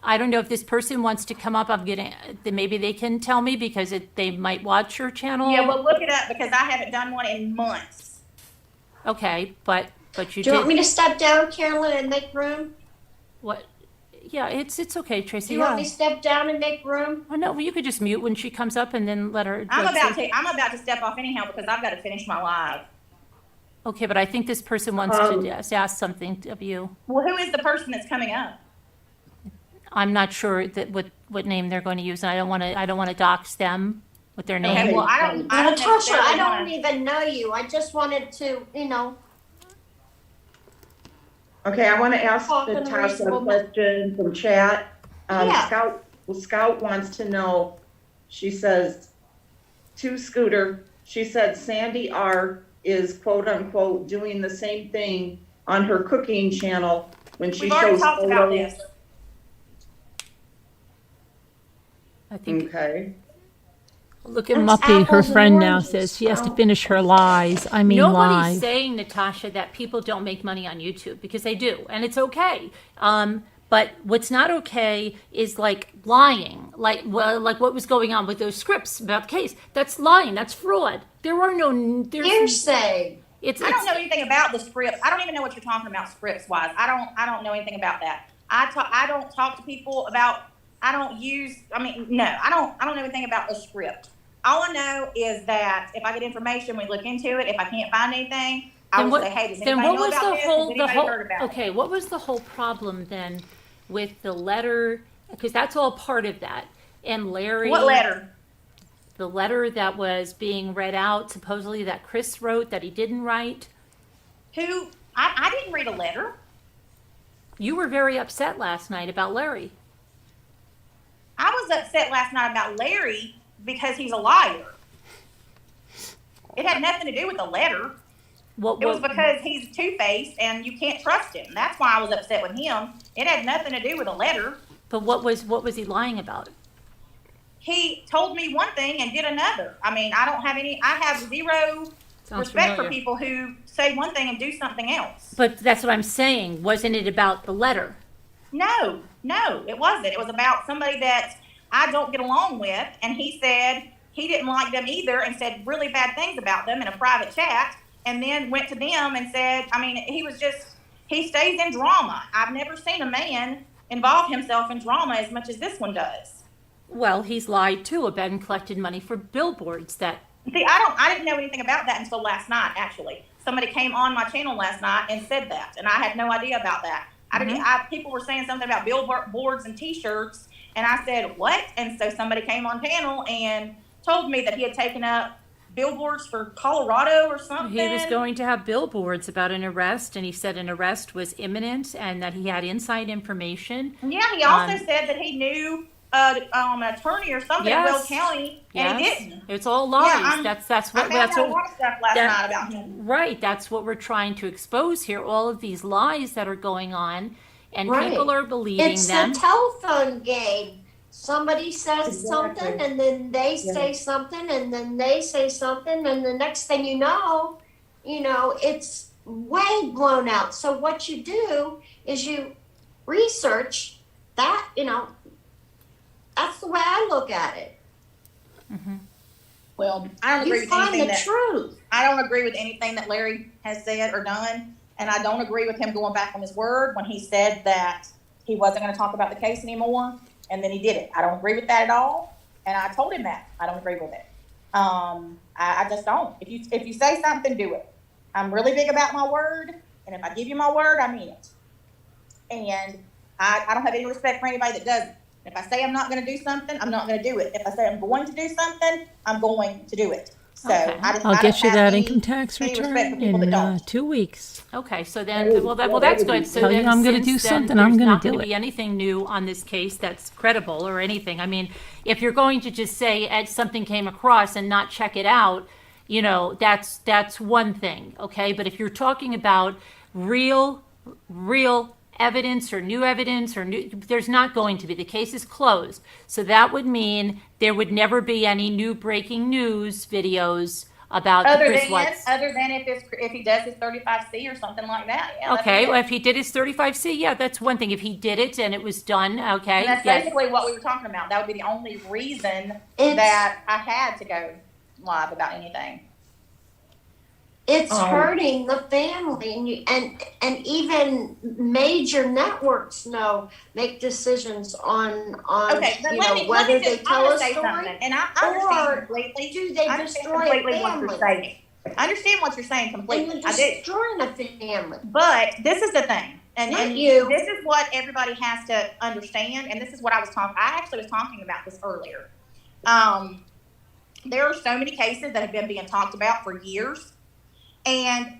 I don't know if this person wants to come up. I'm getting, maybe they can tell me because they might watch your channel. Yeah, well, look it up because I haven't done one in months. Okay, but you Do you did want me to step down, Carolyn, and make room? what? Yeah, it's okay, Do Tracy. you want me to step down and make room? Oh, no, well, you could just mute when she comes up and then let her. I'm let's see. I'm about to step off anyhow because I've got to finish my live. Okay, but I think this person wants to just ask something of you. Well, who is the person that's coming up? I'm not sure that what name they're going to use, and I don't want to dox them with their name. Okay, well, I don't Natasha, I necessarily don't wanna- even know you. I just wanted to, Okay, I want to ask Talk in a Natasha a reasonable- question from chat. Yeah. Scout wants to know, she says, to Scooter, she said Sandy R is quote unquote doing the same thing on her cooking channel when she We've already shows talked about photos. this. I think Okay, Look at That's Muppy, her apples and friend now oranges, says she has to so- finish her lies. I mean, nobody's live. saying, Natasha, that people don't make money on YouTube, because they do, and it's okay. But what's not okay is like lying, like what was going on with those scripts about the case. That's lying. That's fraud. There are no hearsay. I don't know anything about the scripts. I don't even know what you're talking about scripts wise. I don't know anything about that. I don't talk to people about. I don't know anything about a script. All I know is that if I get information, we look into it. If I can't find anything, I will say, hey, does Then anybody what know was about the this? whole Has anybody heard about it? okay? What was the whole problem then with the letter? Because that's all part of that. And Larry, What letter? the letter that was being read out, supposedly that Chris wrote that he didn't write. Who? I didn't read a letter. You were very upset last night about Larry. I was upset last night about Larry because he's a liar. It had nothing to do with the letter. What, It was because he's two-faced and you can't trust him. That's why I was upset with him. It had nothing to do with a letter. but what was he lying about? He told me one thing and did another. I mean, I have zero Sounds respect for familiar. people who say one thing and do something else. But that's what I'm saying. Wasn't it about the letter? No, it wasn't. It was about somebody that I don't get along with, and he said he didn't like them either and said really bad things about them in a private chat, and then went to them and said, I mean, he stays in drama. I've never seen a man involve himself in drama as much as this one does. Well, he's lied too about and collected money for billboards that. See, I didn't know anything about that until last night, actually. Somebody came on my channel last night and said that, and I had no idea about that. People were saying something about billboards and T-shirts, and I said, what? And so somebody came on panel and told me that he had taken up billboards for Colorado or something. He was going to have billboards about an arrest, and he said an arrest was imminent and that he had inside information. Yeah, he also said that he knew an attorney or something in Will County, and he didn't. It's all lies. Yeah, that's what. I found That's out a what. lot of stuff last night about him. Right. That's what we're trying to expose here. All of these lies that are going on, and Right. people are believing It's them. the telephone game. Somebody says something, and then they say something, and then they say something, and the next thing you know, it's way blown out. So what you do is you research that, that's the way I look at it. Well, I don't agree You with find anything the that truth. I don't agree with anything that Larry has said or done, and I don't agree with him going back on his word when he said that he wasn't going to talk about the case anymore, and then he did it. I don't agree with that at all, and I told him that I don't agree with it. I just don't. If you say something, do it. I'm really big about my word, and if I give you my word, I mean it. And I don't have any respect for anybody that doesn't. If I say I'm not going to do something, I'm not going to do it. If I say I'm going to do something, I'm going to do it. So Okay. I'll I get don't you have that any income tax respect for return people that in don't. 2 weeks. Okay, so then, well, that's good. So Tell you then, I'm gonna since do then something, I'm there's gonna not do going to it. be anything new on this case that's credible or anything. I mean, if you're going to just say something came across and not check it out, that's one thing, okay? But if you're talking about real evidence or new evidence there's not going to be. The case is closed. So that would mean there would never be any new breaking news videos about the Chris Watts. Other than if he does his 35C or something like that. Yeah, that'd Okay, be it. well, if he did his 35C, yeah, that's one thing. If he did it and it was done, okay, And that's yes. basically what we were talking about. That would be the only reason It's- that I had to go live about anything. It's hurting the family, and even major networks make decisions on Okay, but whether they tell a say story something. And I understand or completely. do they I understand destroy a completely what you're family. saying. I understand what you're saying And completely. you're I do. destroying a family. But this is the thing, and Not you. this is what everybody has to understand, and this is what I actually was talking about this earlier. There are so many cases that have been being talked about for years, and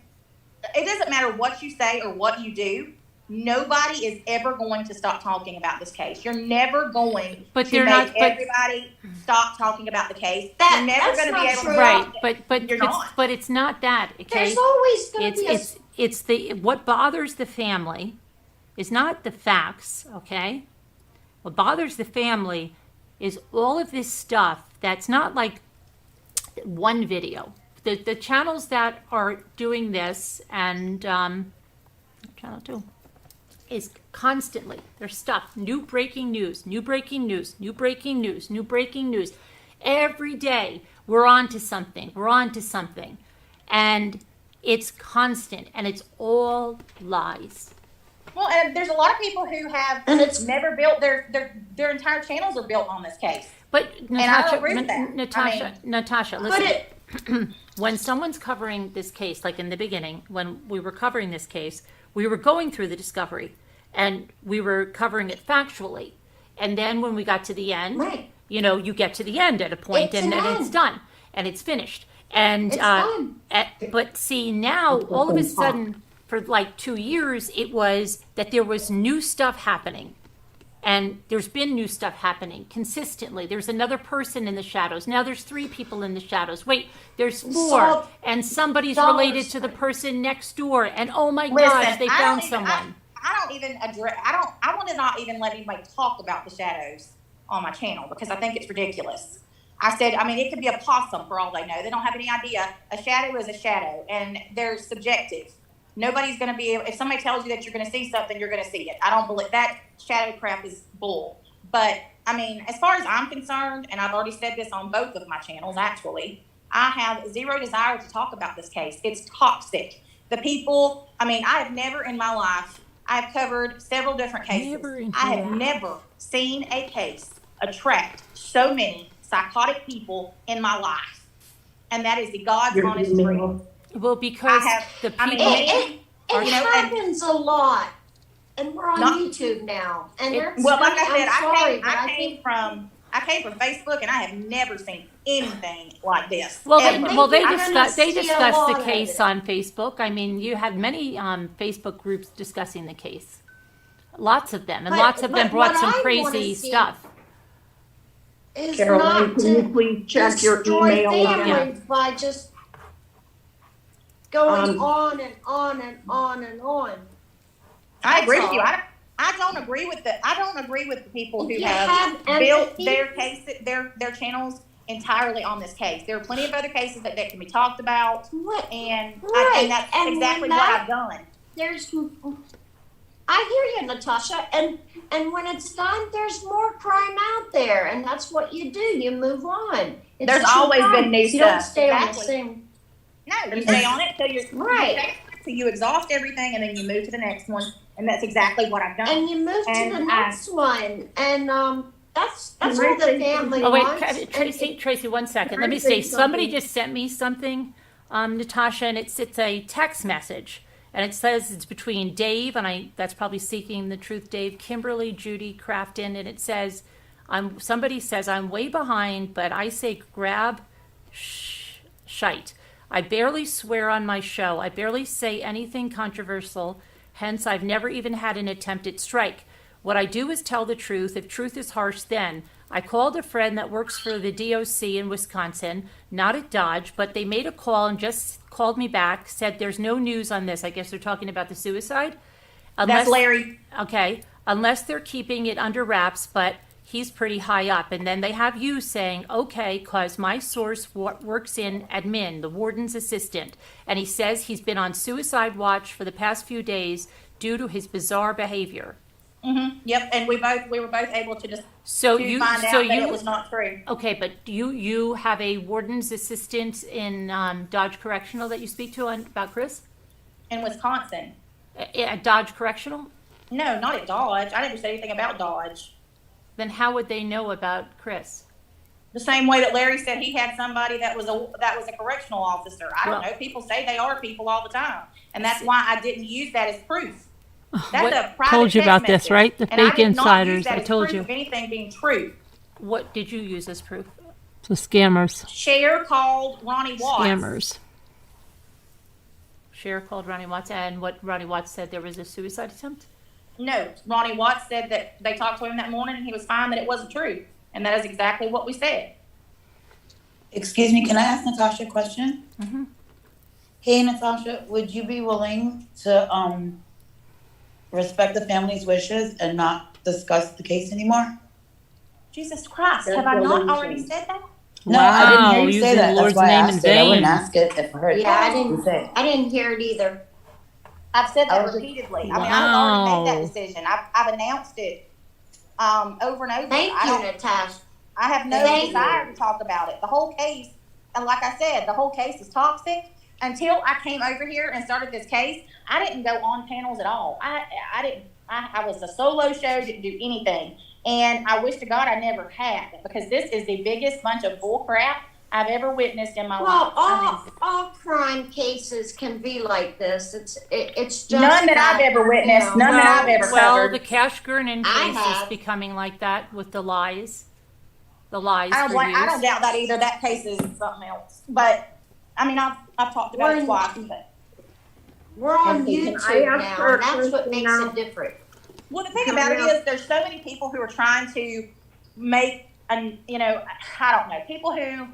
it doesn't matter what you say or what you do. Nobody is ever going to stop talking about this case. You're never going But to they're make not- but- everybody stop talking about the case. That- You're never that's going to be not able true. to Right, but You're not. but it's not that, okay? There's always going to be It's what bothers the family is not the facts, okay? What bothers the family is all of this stuff that's not like one video. The channels that are doing this and channel 2 is constantly there's stuff, new breaking news, new breaking news, new breaking news, new breaking news. Every day we're on to something, and it's constant and it's all lies. Well, and there's a lot of people who have And it's- never built their entire channels are built on this case. But I don't Natasha, agree with that. Natasha, But listen. When someone's covering this case, like in the beginning, when we were covering this case, we were going through the discovery and we were covering it factually. And then when we got to the end, Right. you get to the end at a point It's and an it's end. done and it's finished. And It's done. but see now, all of a sudden, for like 2 years, it was that there was new stuff happening. And there's been new stuff happening consistently. There's another person in the shadows. Now there's 3 people in the shadows. Wait, there's 4. So- And somebody's Dollars. related to the person next door. And oh my Listen, gosh, they I found don't even- someone. I don't even address. I want to not even let anybody talk about the shadows on my channel because I think it's ridiculous. I said, I mean, it could be a possum for all they know. They don't have any idea. A shadow is a shadow, and they're subjective. Nobody's going to be able. If somebody tells you that you're going to see something, you're going to see it. I don't believe that shadow crap is bull. But I mean, as far as I'm concerned, and I've already said this on both of my channels, actually, I have zero desire to talk about this case. It's toxic. The people. I mean, I have never in my life. I've covered several different cases. I have never seen a case attract so many psychotic people in my life. And that is the God's honest truth. Well, because the people It are, happens a lot. And we're on Not- YouTube now. And there's, Well, like I said, I'm sorry, but I I came think from Facebook, and I have never seen anything like this. well, ever. they I'm discussed gonna see a the lot of case it. on Facebook. I mean, you had many Facebook groups discussing the case. Lots of them, and But- lots of them but brought what some I crazy wanna see- stuff. is Caroline, not can you to please check your destroy email families by just going Um, on and on and on and on. I agree That's with you. all. I don't agree with the people who If you have have built empathy- their case, their channels entirely on this case. There are plenty of other cases that can be talked about, What? and Right. and that's And exactly when what that- I've done. There's, I hear you, Natasha, and when it's done, there's more crime out there, and that's what you do. You move on. It's There's a true always crime. been new You don't stuff. stay on the Exactly. same. No, you stay on it till you're Right. till you exhaust everything, and then you move to the next one, and that's exactly what I've done. And you move to And the I- next one, and that's Can all I the say family Oh wait, wants. Tracy, 1 second. Can Let I me say say, somebody something? just sent me something, Natasha, and it's a text message, and it says it's between Dave, and that's probably Seeking the Truth, Dave, Kimberly, Judy, Crafton, and it says, somebody says I'm way behind, but I say grab shite. I barely swear on my show. I barely say anything controversial. Hence, I've never even had an attempted strike. What I do is tell the truth. If truth is harsh, then. I called a friend that works for the DOC in Wisconsin, not at Dodge, but they made a call and just called me back, said there's no news on this. I guess they're talking about the suicide. That's Larry. Okay, unless they're keeping it under wraps, but he's pretty high up. And then they have you saying, okay, because my source works in admin, the warden's assistant, and he says he's been on suicide watch for the past few days due to his bizarre behavior. Yep, and we were both able to just So to you, find out so that you, it was not true. okay, but you have a warden's assistant in Dodge Correctional that you speak to about Chris? In Wisconsin. At Dodge Correctional? No, not at Dodge. I never said anything about Dodge. Then how would they know about Chris? The same way that Larry said he had somebody that was a correctional officer. I don't Well- know. People say they are people all the time, and that's why I didn't use that as proof. That's What- a private Told you text about this, message, right? The and I fake did not use insiders. that I as told proof you. of anything being true. What did you use as proof? So scammers. Cher called Ronnie Watts. Scammers. Cher called Ronnie Watts, and what Ronnie Watts said there was a suicide attempt? No, Ronnie Watts said that they talked to him that morning and he was fine, that it wasn't true. And that is exactly what we said. Excuse me, can I ask Natasha a question? Mhm. Hey, Natasha, would you be willing to respect the family's wishes and not discuss the case anymore? Jesus Christ, That's have I not delusion. already said that? No, I didn't Wow, hear you using say the that. Lord's That's why I name in asked it. I wouldn't vain. ask it if I heard Yeah, I you didn't. say it. I didn't hear it either. I've said I that was- repeatedly. I mean, I've already made that Wow. decision. I've announced it over and over. Thank I you, don't- Natasha. I have no Thank desire to talk about it. The whole case, and like I said, the whole case is toxic. Until I came over here and started this case, I didn't go on panels at all. I didn't. I was a solo show, didn't do anything. And I wish to God I never had, because this is the biggest bunch of bull crap I've ever witnessed in my Well, life. I mean, all crime cases can be like this. It's just none that I've ever witnessed, none that I've ever Well, covered. the Cash Gurnan I case is have. becoming like that with the lies. The lies I for don't use. doubt that either. That case is something else. But I mean, I've talked about it twice. But We're on Okay, can I YouTube ask now, her a and that's what question makes now? it different. Well, the thing about it is, there's so many people who are trying to make, I don't know, people who.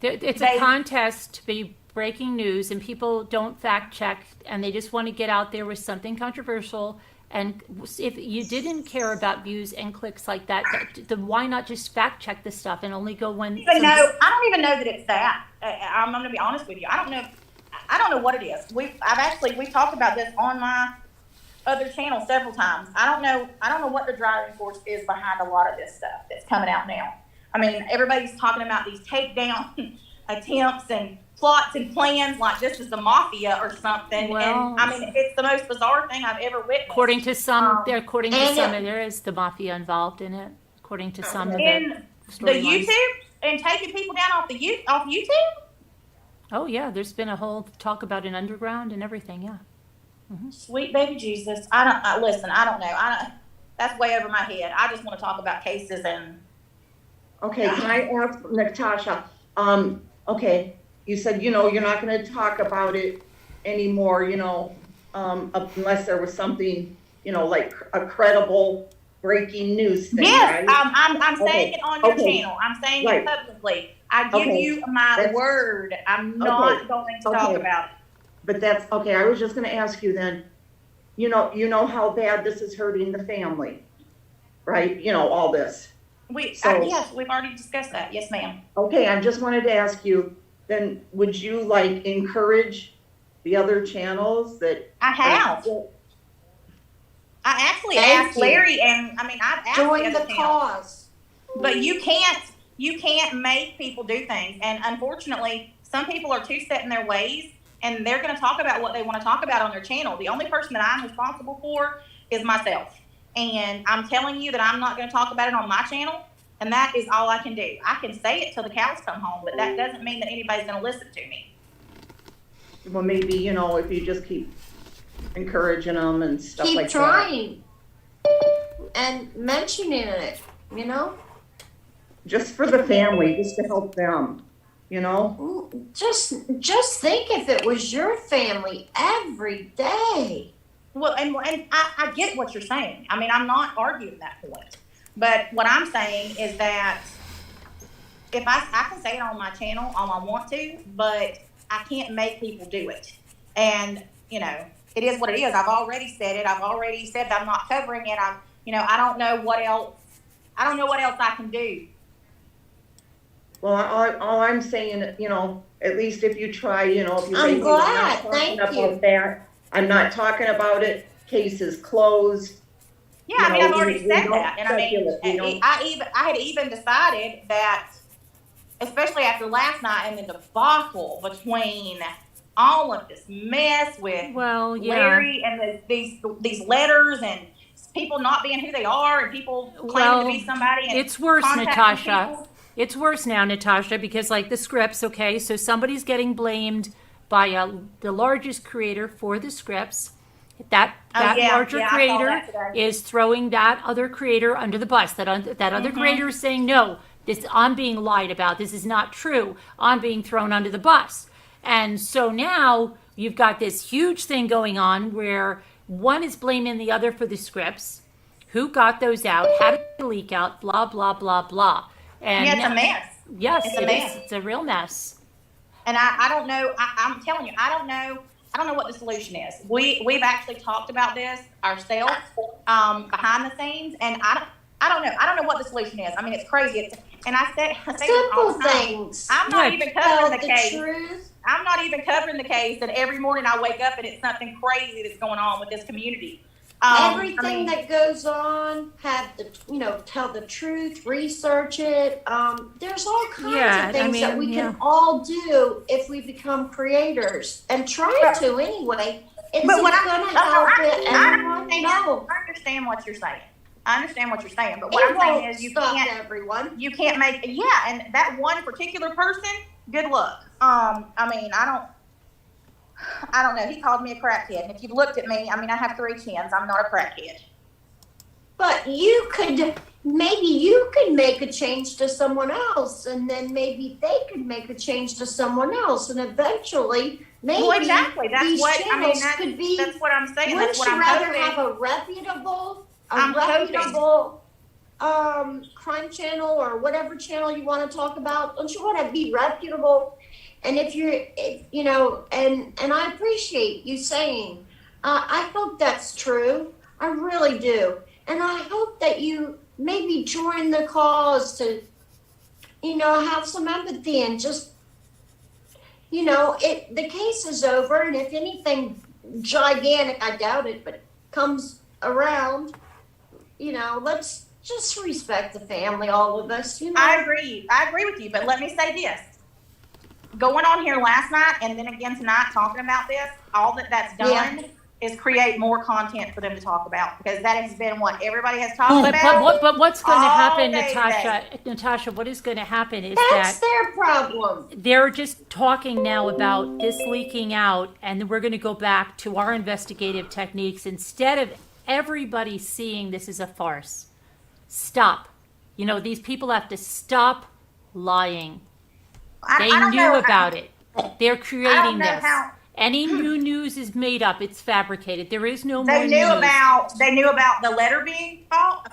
It's a contest to be breaking news, and people don't fact check, and they just want to get out there with something controversial. And if you didn't care about views and clicks like that, then why not just fact check the stuff and only go when? I don't even know that it's that. I'm going to be honest with you. I don't know what it is. We've talked about this on my other channel several times. I don't know what the driving force is behind a lot of this stuff that's coming out now. I mean, everybody's talking about these takedown attempts and plots and plans like this is the mafia or something. Well, and I mean, it's the most bizarre thing I've ever witnessed. According to some, there is the mafia involved in it. According to some of the storylines. YouTube and taking people down off YouTube. Oh yeah, there's been a whole talk about an underground and everything. Yeah. Mm-hmm. Sweet baby Jesus. I don't know. That's way over my head. I just want to talk about cases and. Okay, can I ask Natasha? Okay, you said you're not going to talk about it anymore. Unless there was something like a credible breaking news thing. Yes, right? I'm saying it on your channel. I'm saying it publicly. I give you my word. I'm not going to talk about it. But that's okay. I was just going to ask you then. You know how bad this is hurting the family, right? All this. Yes, we've already discussed that. Yes, ma'am. Okay, I just wanted to ask you. Then, would you encourage the other channels that? I have. I actually asked Larry, and I've asked join the cause. But you can't make people do things, and unfortunately, some people are too set in their ways, and they're going to talk about what they want to talk about on their channel. The only person that I'm responsible for is myself. And I'm telling you that I'm not going to talk about it on my channel, and that is all I can do. I can say it till the cows come home, but that doesn't mean that anybody's going to listen to me. Well, maybe, if you just keep encouraging them and stuff like that. Keep trying and mentioning it, Just for the family, just to help them, Just think if it was your family every day. Well, and I get what you're saying. I'm not arguing that point. But what I'm saying is that if I can say it on my channel all I want to, but I can't make people do it. And, it is what it is. I've already said it. I've already said that I'm not covering it. I don't know what else. I don't know what else I can do. Well, all I'm saying, at least if you try, if you I'm glad. Thank you. I'm not talking about it. Case is closed. Yeah, I've already said that, and I had even decided that, especially after last night and the debacle between all of this mess with Larry and these letters and people not being who they are and people claiming to be somebody. And it's worse, Natasha. It's worse now, Natasha, because the scripts. Okay, so somebody's getting blamed by the largest creator for the scripts. That larger creator is throwing that other creator under the bus. That other creator is saying, no, I'm being lied about. This is not true. I'm being thrown under the bus. And so now you've got this huge thing going on where one is blaming the other for the scripts. Who got those out? How did they leak out? Blah, blah, blah, blah. And it's a mess. Yes, it's a mess. It's a real mess. And I don't know. I'm telling you, I don't know what the solution is. We've actually talked about this ourselves behind the scenes, and I don't know. I don't know what the solution is. it's crazy. And I say simple things. I'm not even covering the case. Truth. I'm not even covering the case, and every morning I wake up and it's something crazy that's going on with this community. Everything that goes on, tell the truth, research it. There's all kinds of things that we can all do if we become creators and try to anyway. It's going to help it. I understand what you're saying. But what I'm saying is you can't make, and that one particular person, good luck. I don't know. He called me a crackhead. And if you've looked at me, I have 3 chins. I'm not a crackhead. But you could maybe you could make a change to someone else, and then maybe they could make a change to someone else, and eventually maybe Well, exactly. That's these what I mean. channels could be. That's what I'm saying. Wouldn't That's what you I'm rather hoping. have a reputable I'm hoping. crime channel or whatever channel you want to talk about? Don't you want to be reputable? And if you know, and I appreciate you saying, I hope that's true. I really do. And I hope that you maybe join the cause to, you know, have some empathy and just, you know, the case is over, and if anything gigantic, I doubt it, but comes around, you know, let's just respect the family, all of us, you know. I agree with you, but let me say this. Going on here last night and then again tonight talking about this, all that's done is create more content for them to talk about, because that has been what everybody has talked about. But what's going to happen, all day Natasha? today. Natasha, what is going to happen is That's that their problem. they're just talking now about this leaking out, and then we're going to go back to our investigative techniques instead of everybody seeing this as a farce. Stop. You know, these people have to stop lying. They I don't knew know about it. They're creating know this. how- Any new news is made up. It's fabricated. There is no more They knew news. about the letter being false.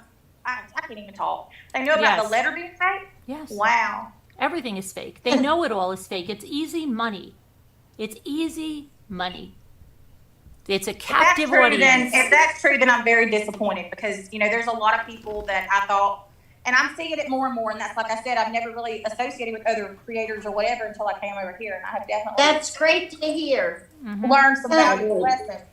I can't even talk. They knew about Yes. the letter being fake. Yes. Wow. Everything is fake. They know it all is fake. It's easy money. It's easy money. It's a captive audience. If that's true, then I'm very disappointed, because, you know, there's a lot of people that I thought, and I'm seeing it more and more, and that's, like I said, I've never really associated with other creators or whatever until I came over here, and I have definitely That's great to hear. learned some valuable lessons.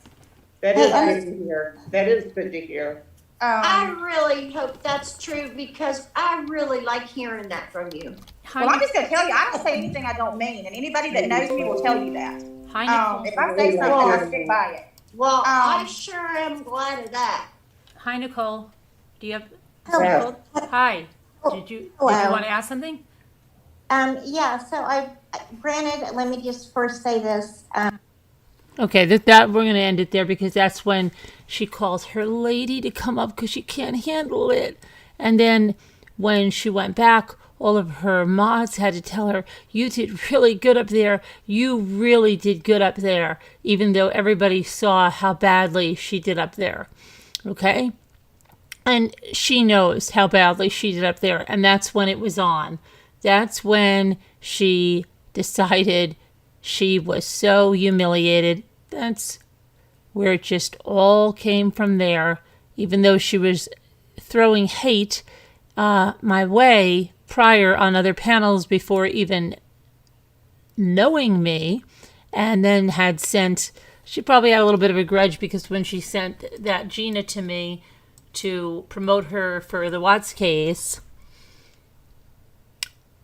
That is good to hear. That is good to hear. I really hope that's true, because I really like hearing that from you. Hi, Well, I'm just going to tell you, I don't say anything I don't mean, and anybody that knows me will tell you that. Hi, Nicole. If I say something, I stick by it. Well, I sure am glad of that. Hi, Nicole. Do you have? Hello. Hi. Did you Hello. want to ask something? Yeah, so granted, let me just first say this. Okay, that we're going to end it there, because that's when she calls her lady to come up because she can't handle it. And then when she went back, all of her mods had to tell her, you did really good up there. You really did good up there, even though everybody saw how badly she did up there. Okay? And she knows how badly she did up there. And that's when it was on. That's when she decided she was so humiliated. That's where it just all came from there. Even though she was throwing hate my way prior on other panels before even knowing me, and then had sent, she probably had a little bit of a grudge, because when she sent that Gina to me to promote her for the Watts case,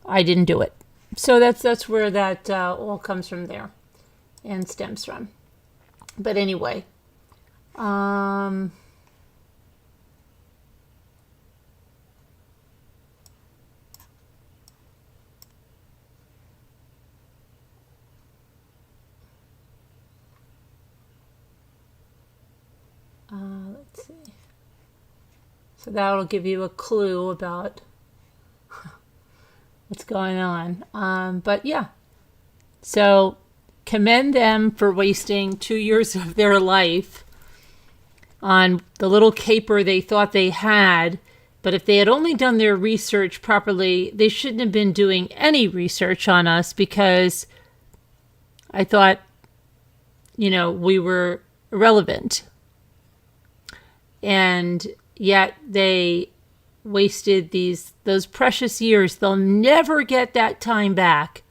I didn't do it. So that's where that all comes from there and stems from. But anyway, let's see. So that'll give you a clue about what's going on. But yeah, so commend them for wasting 2 years of their life on the little caper they thought they had. But if they had only done their research properly, they shouldn't have been doing any research on us, because I thought, you know, we were irrelevant. And yet they wasted those precious years. They'll never get that time back.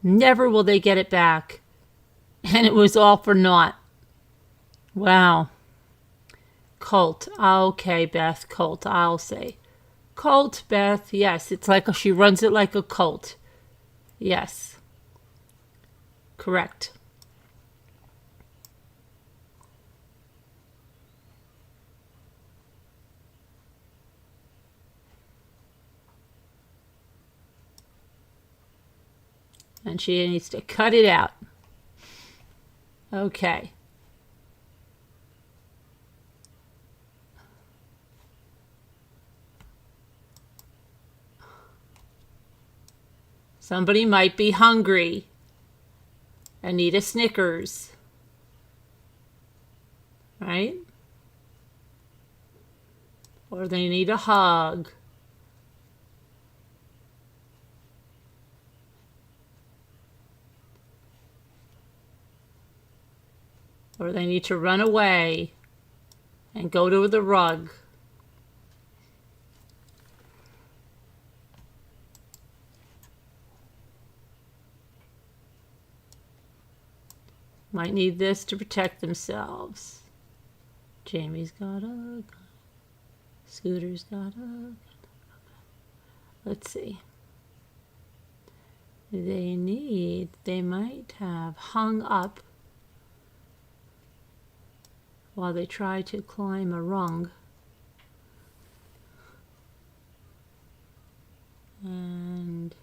Never will they get it back. And it was all for naught. Wow. Cult. Okay, Beth, cult, I'll say. Cult, Beth, yes. It's like she runs it like a cult. Yes. Correct. And she needs to cut it out. Okay. Somebody might be hungry and need a Snickers, right? Or they need a hug. Or they need to run away and go to the rug. Might need this to protect themselves. Jamie's got a gun. Scooter's got a gun. Let's see. They might have hung up while they try to climb a rung. And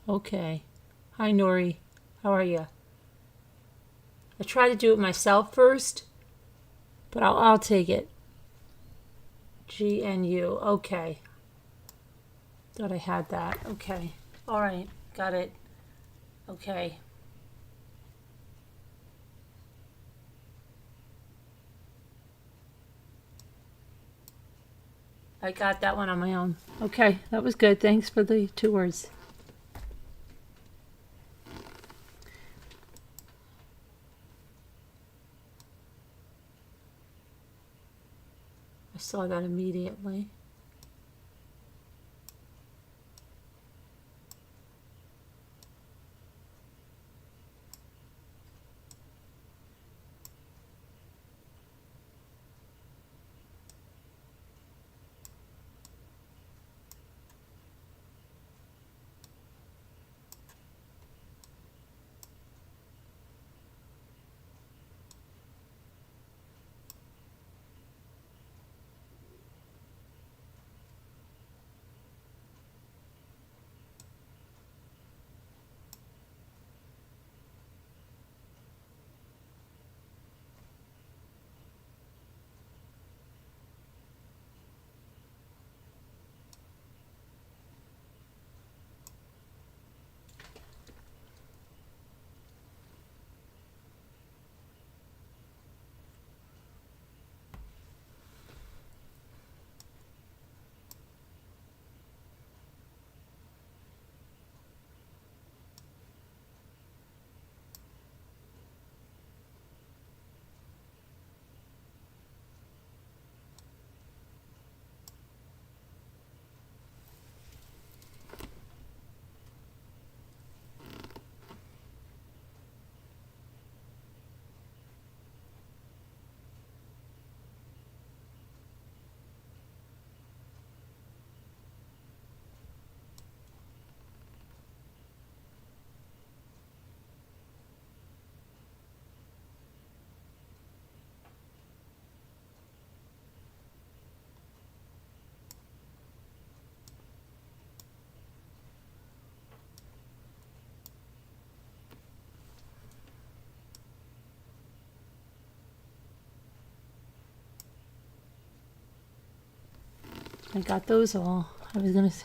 okay. Hi, Nori. How are you? I tried to do it myself first, but I'll take it. GNU. Okay. Thought I had that. Okay. All right. Got it. Okay. I got that one on my own. Okay. That was good. Thanks for the 2 words. I saw that immediately. I got those all. I was gonna say.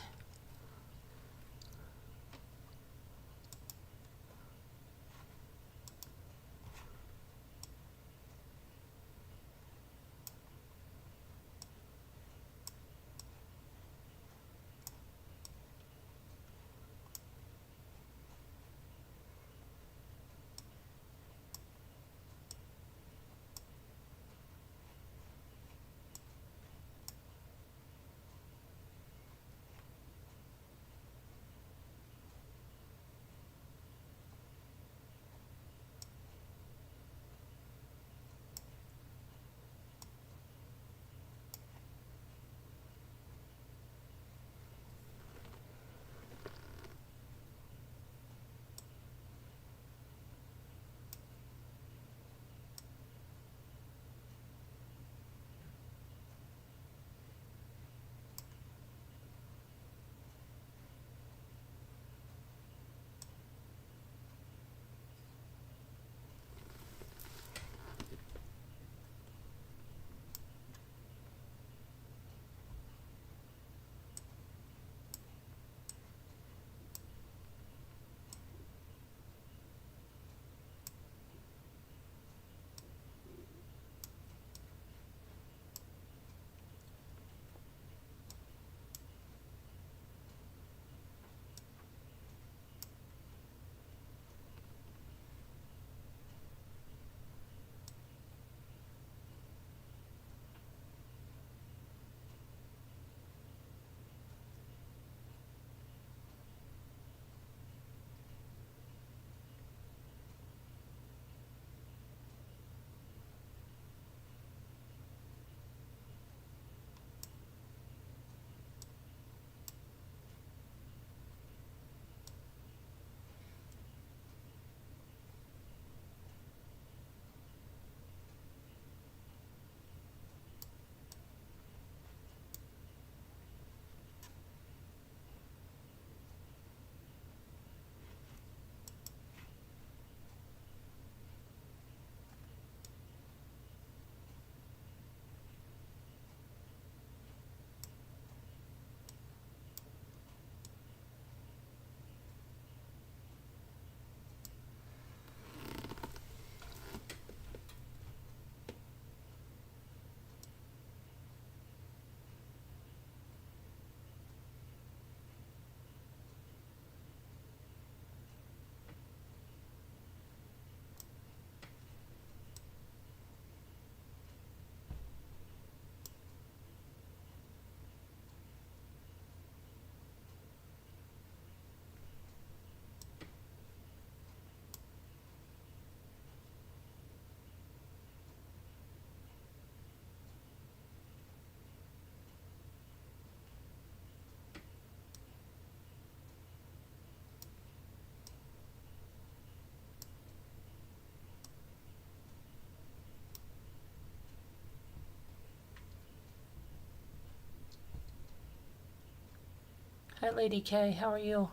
Hi, Lady K. How are you?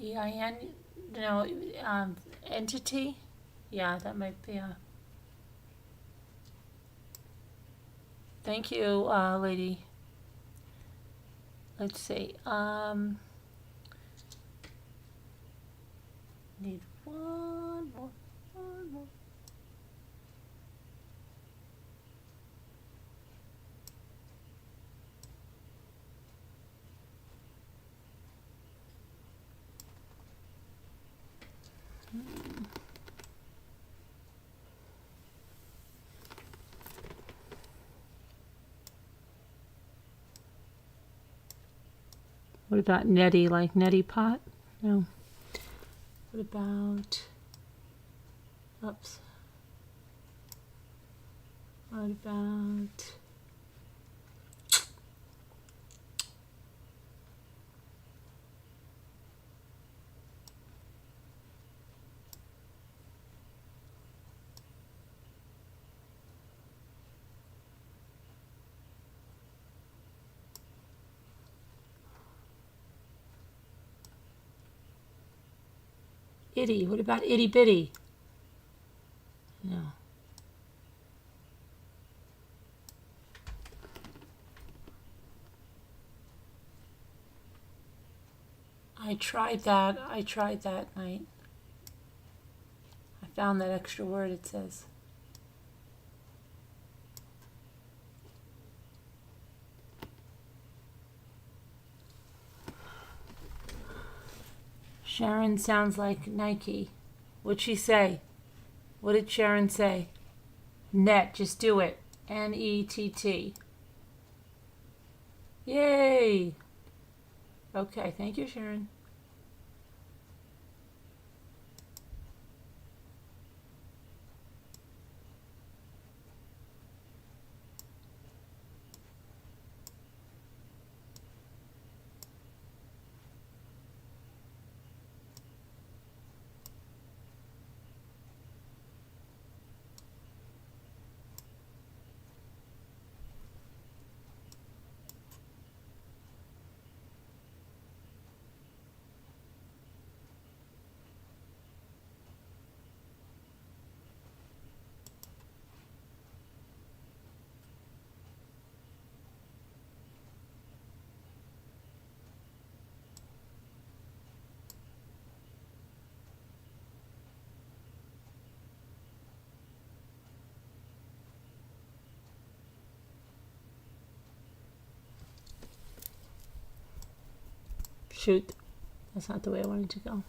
EIN, no, entity? Yeah, that might be a. Thank you, lady. Let's see. Need one more. What about neti, like neti pot? No. What about, oops. What about, itty? What about itty bitty? No. I tried that night. I found that extra word it says. Sharon sounds like Nike. What'd she say? What did Sharon say? Net, just do it. N-E-T-T. Yay! Okay, thank you, Sharon. Shoot, that's not the way I wanted to go.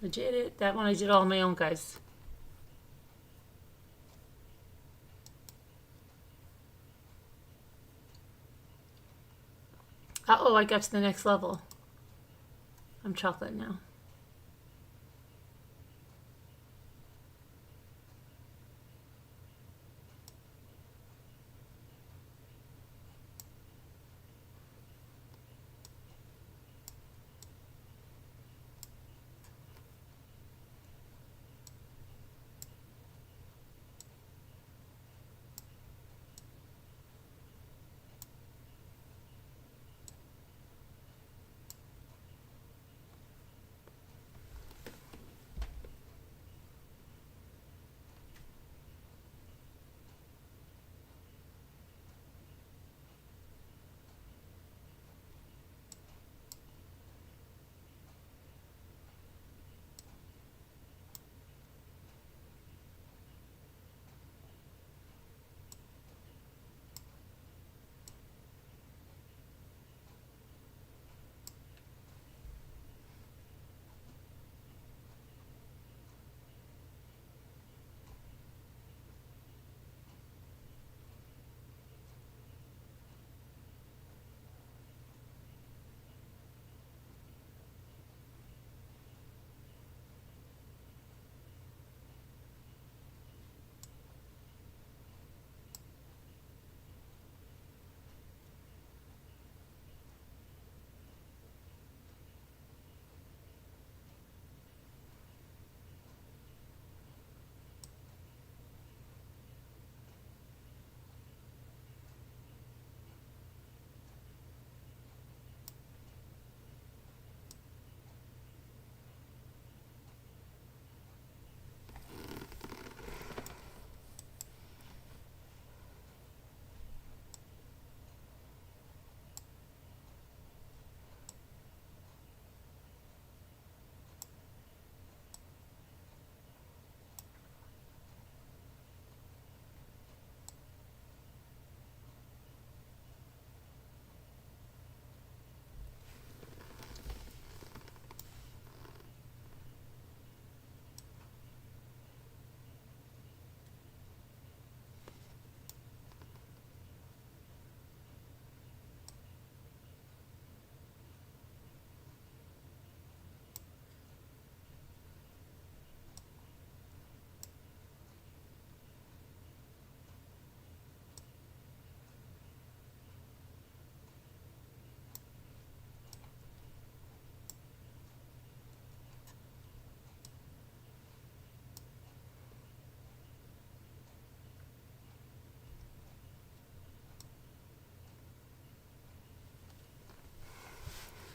I did it. That one I did all on my own, guys. Uh-oh, I got to the next level. I'm chocolate now.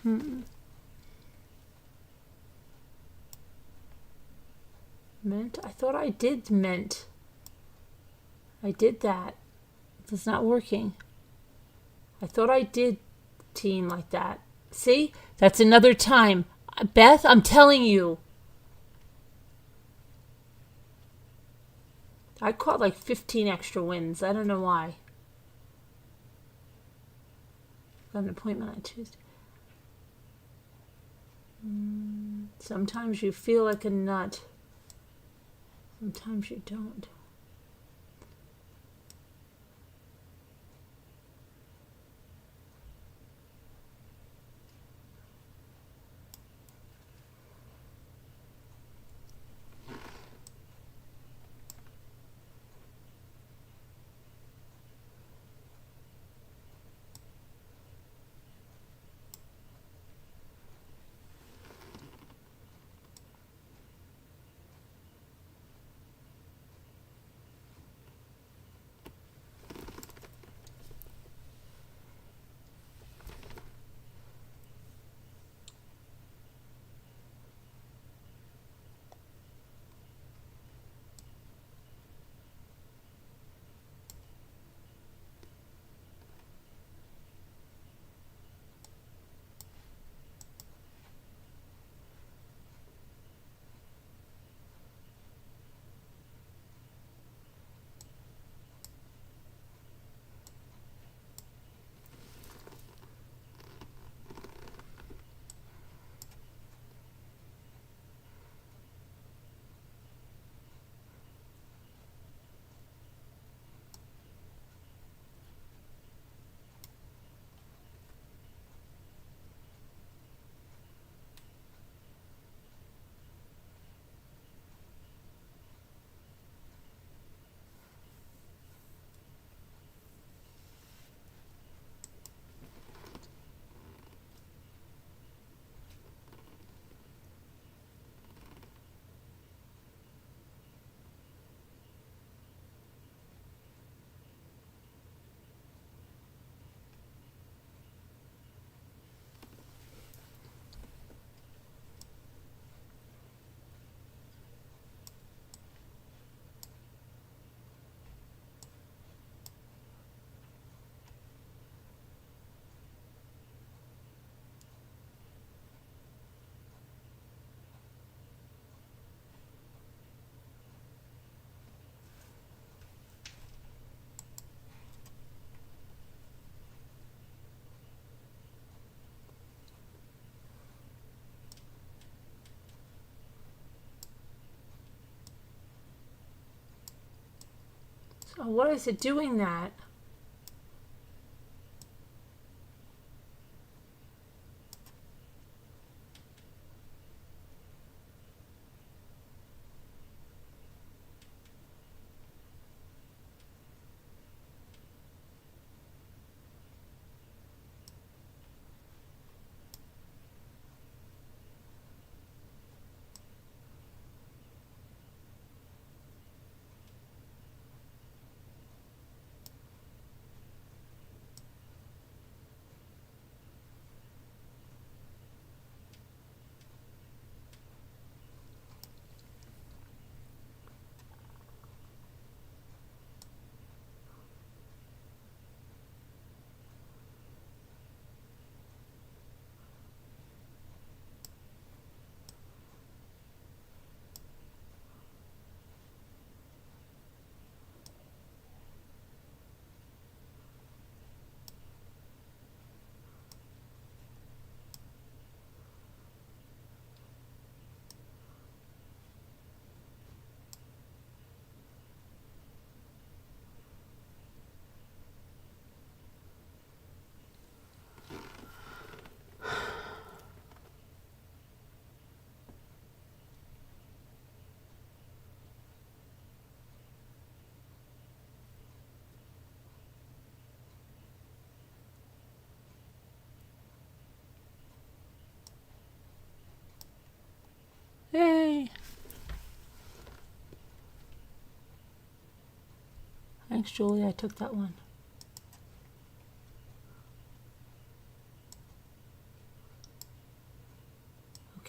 Meant? I thought I did meant. I did that. It's not working. I thought I did teen like that. See? That's another time. Beth, I'm telling you. I caught like 15 extra wins. I don't know why. Got an appointment on Tuesday. Sometimes you feel like a nut. Sometimes you don't. So why is it doing that? Hey. Thanks, Julie. I took that one.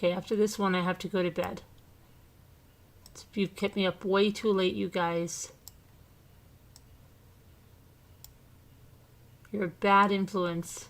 Okay, after this one, I have to go to bed. You've kept me up way too late, you guys. You're a bad influence.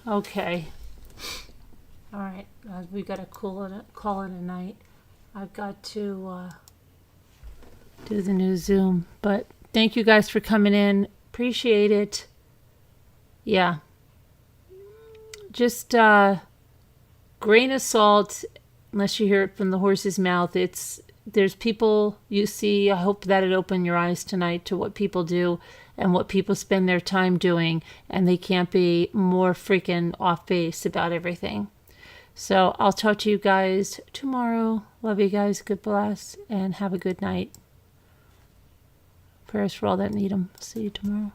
Okay. All right. We got to call it a night. I've got to do the new Zoom. But thank you guys for coming in. Appreciate it. Yeah. Just grain of salt, unless you hear it from the horse's mouth. There's people you see. I hope that it opened your eyes tonight to what people do and what people spend their time doing, and they can't be more freaking off base about everything. So I'll talk to you guys tomorrow. Love you guys. Good bless, and have a good night. Prayers for all that need them. See you tomorrow.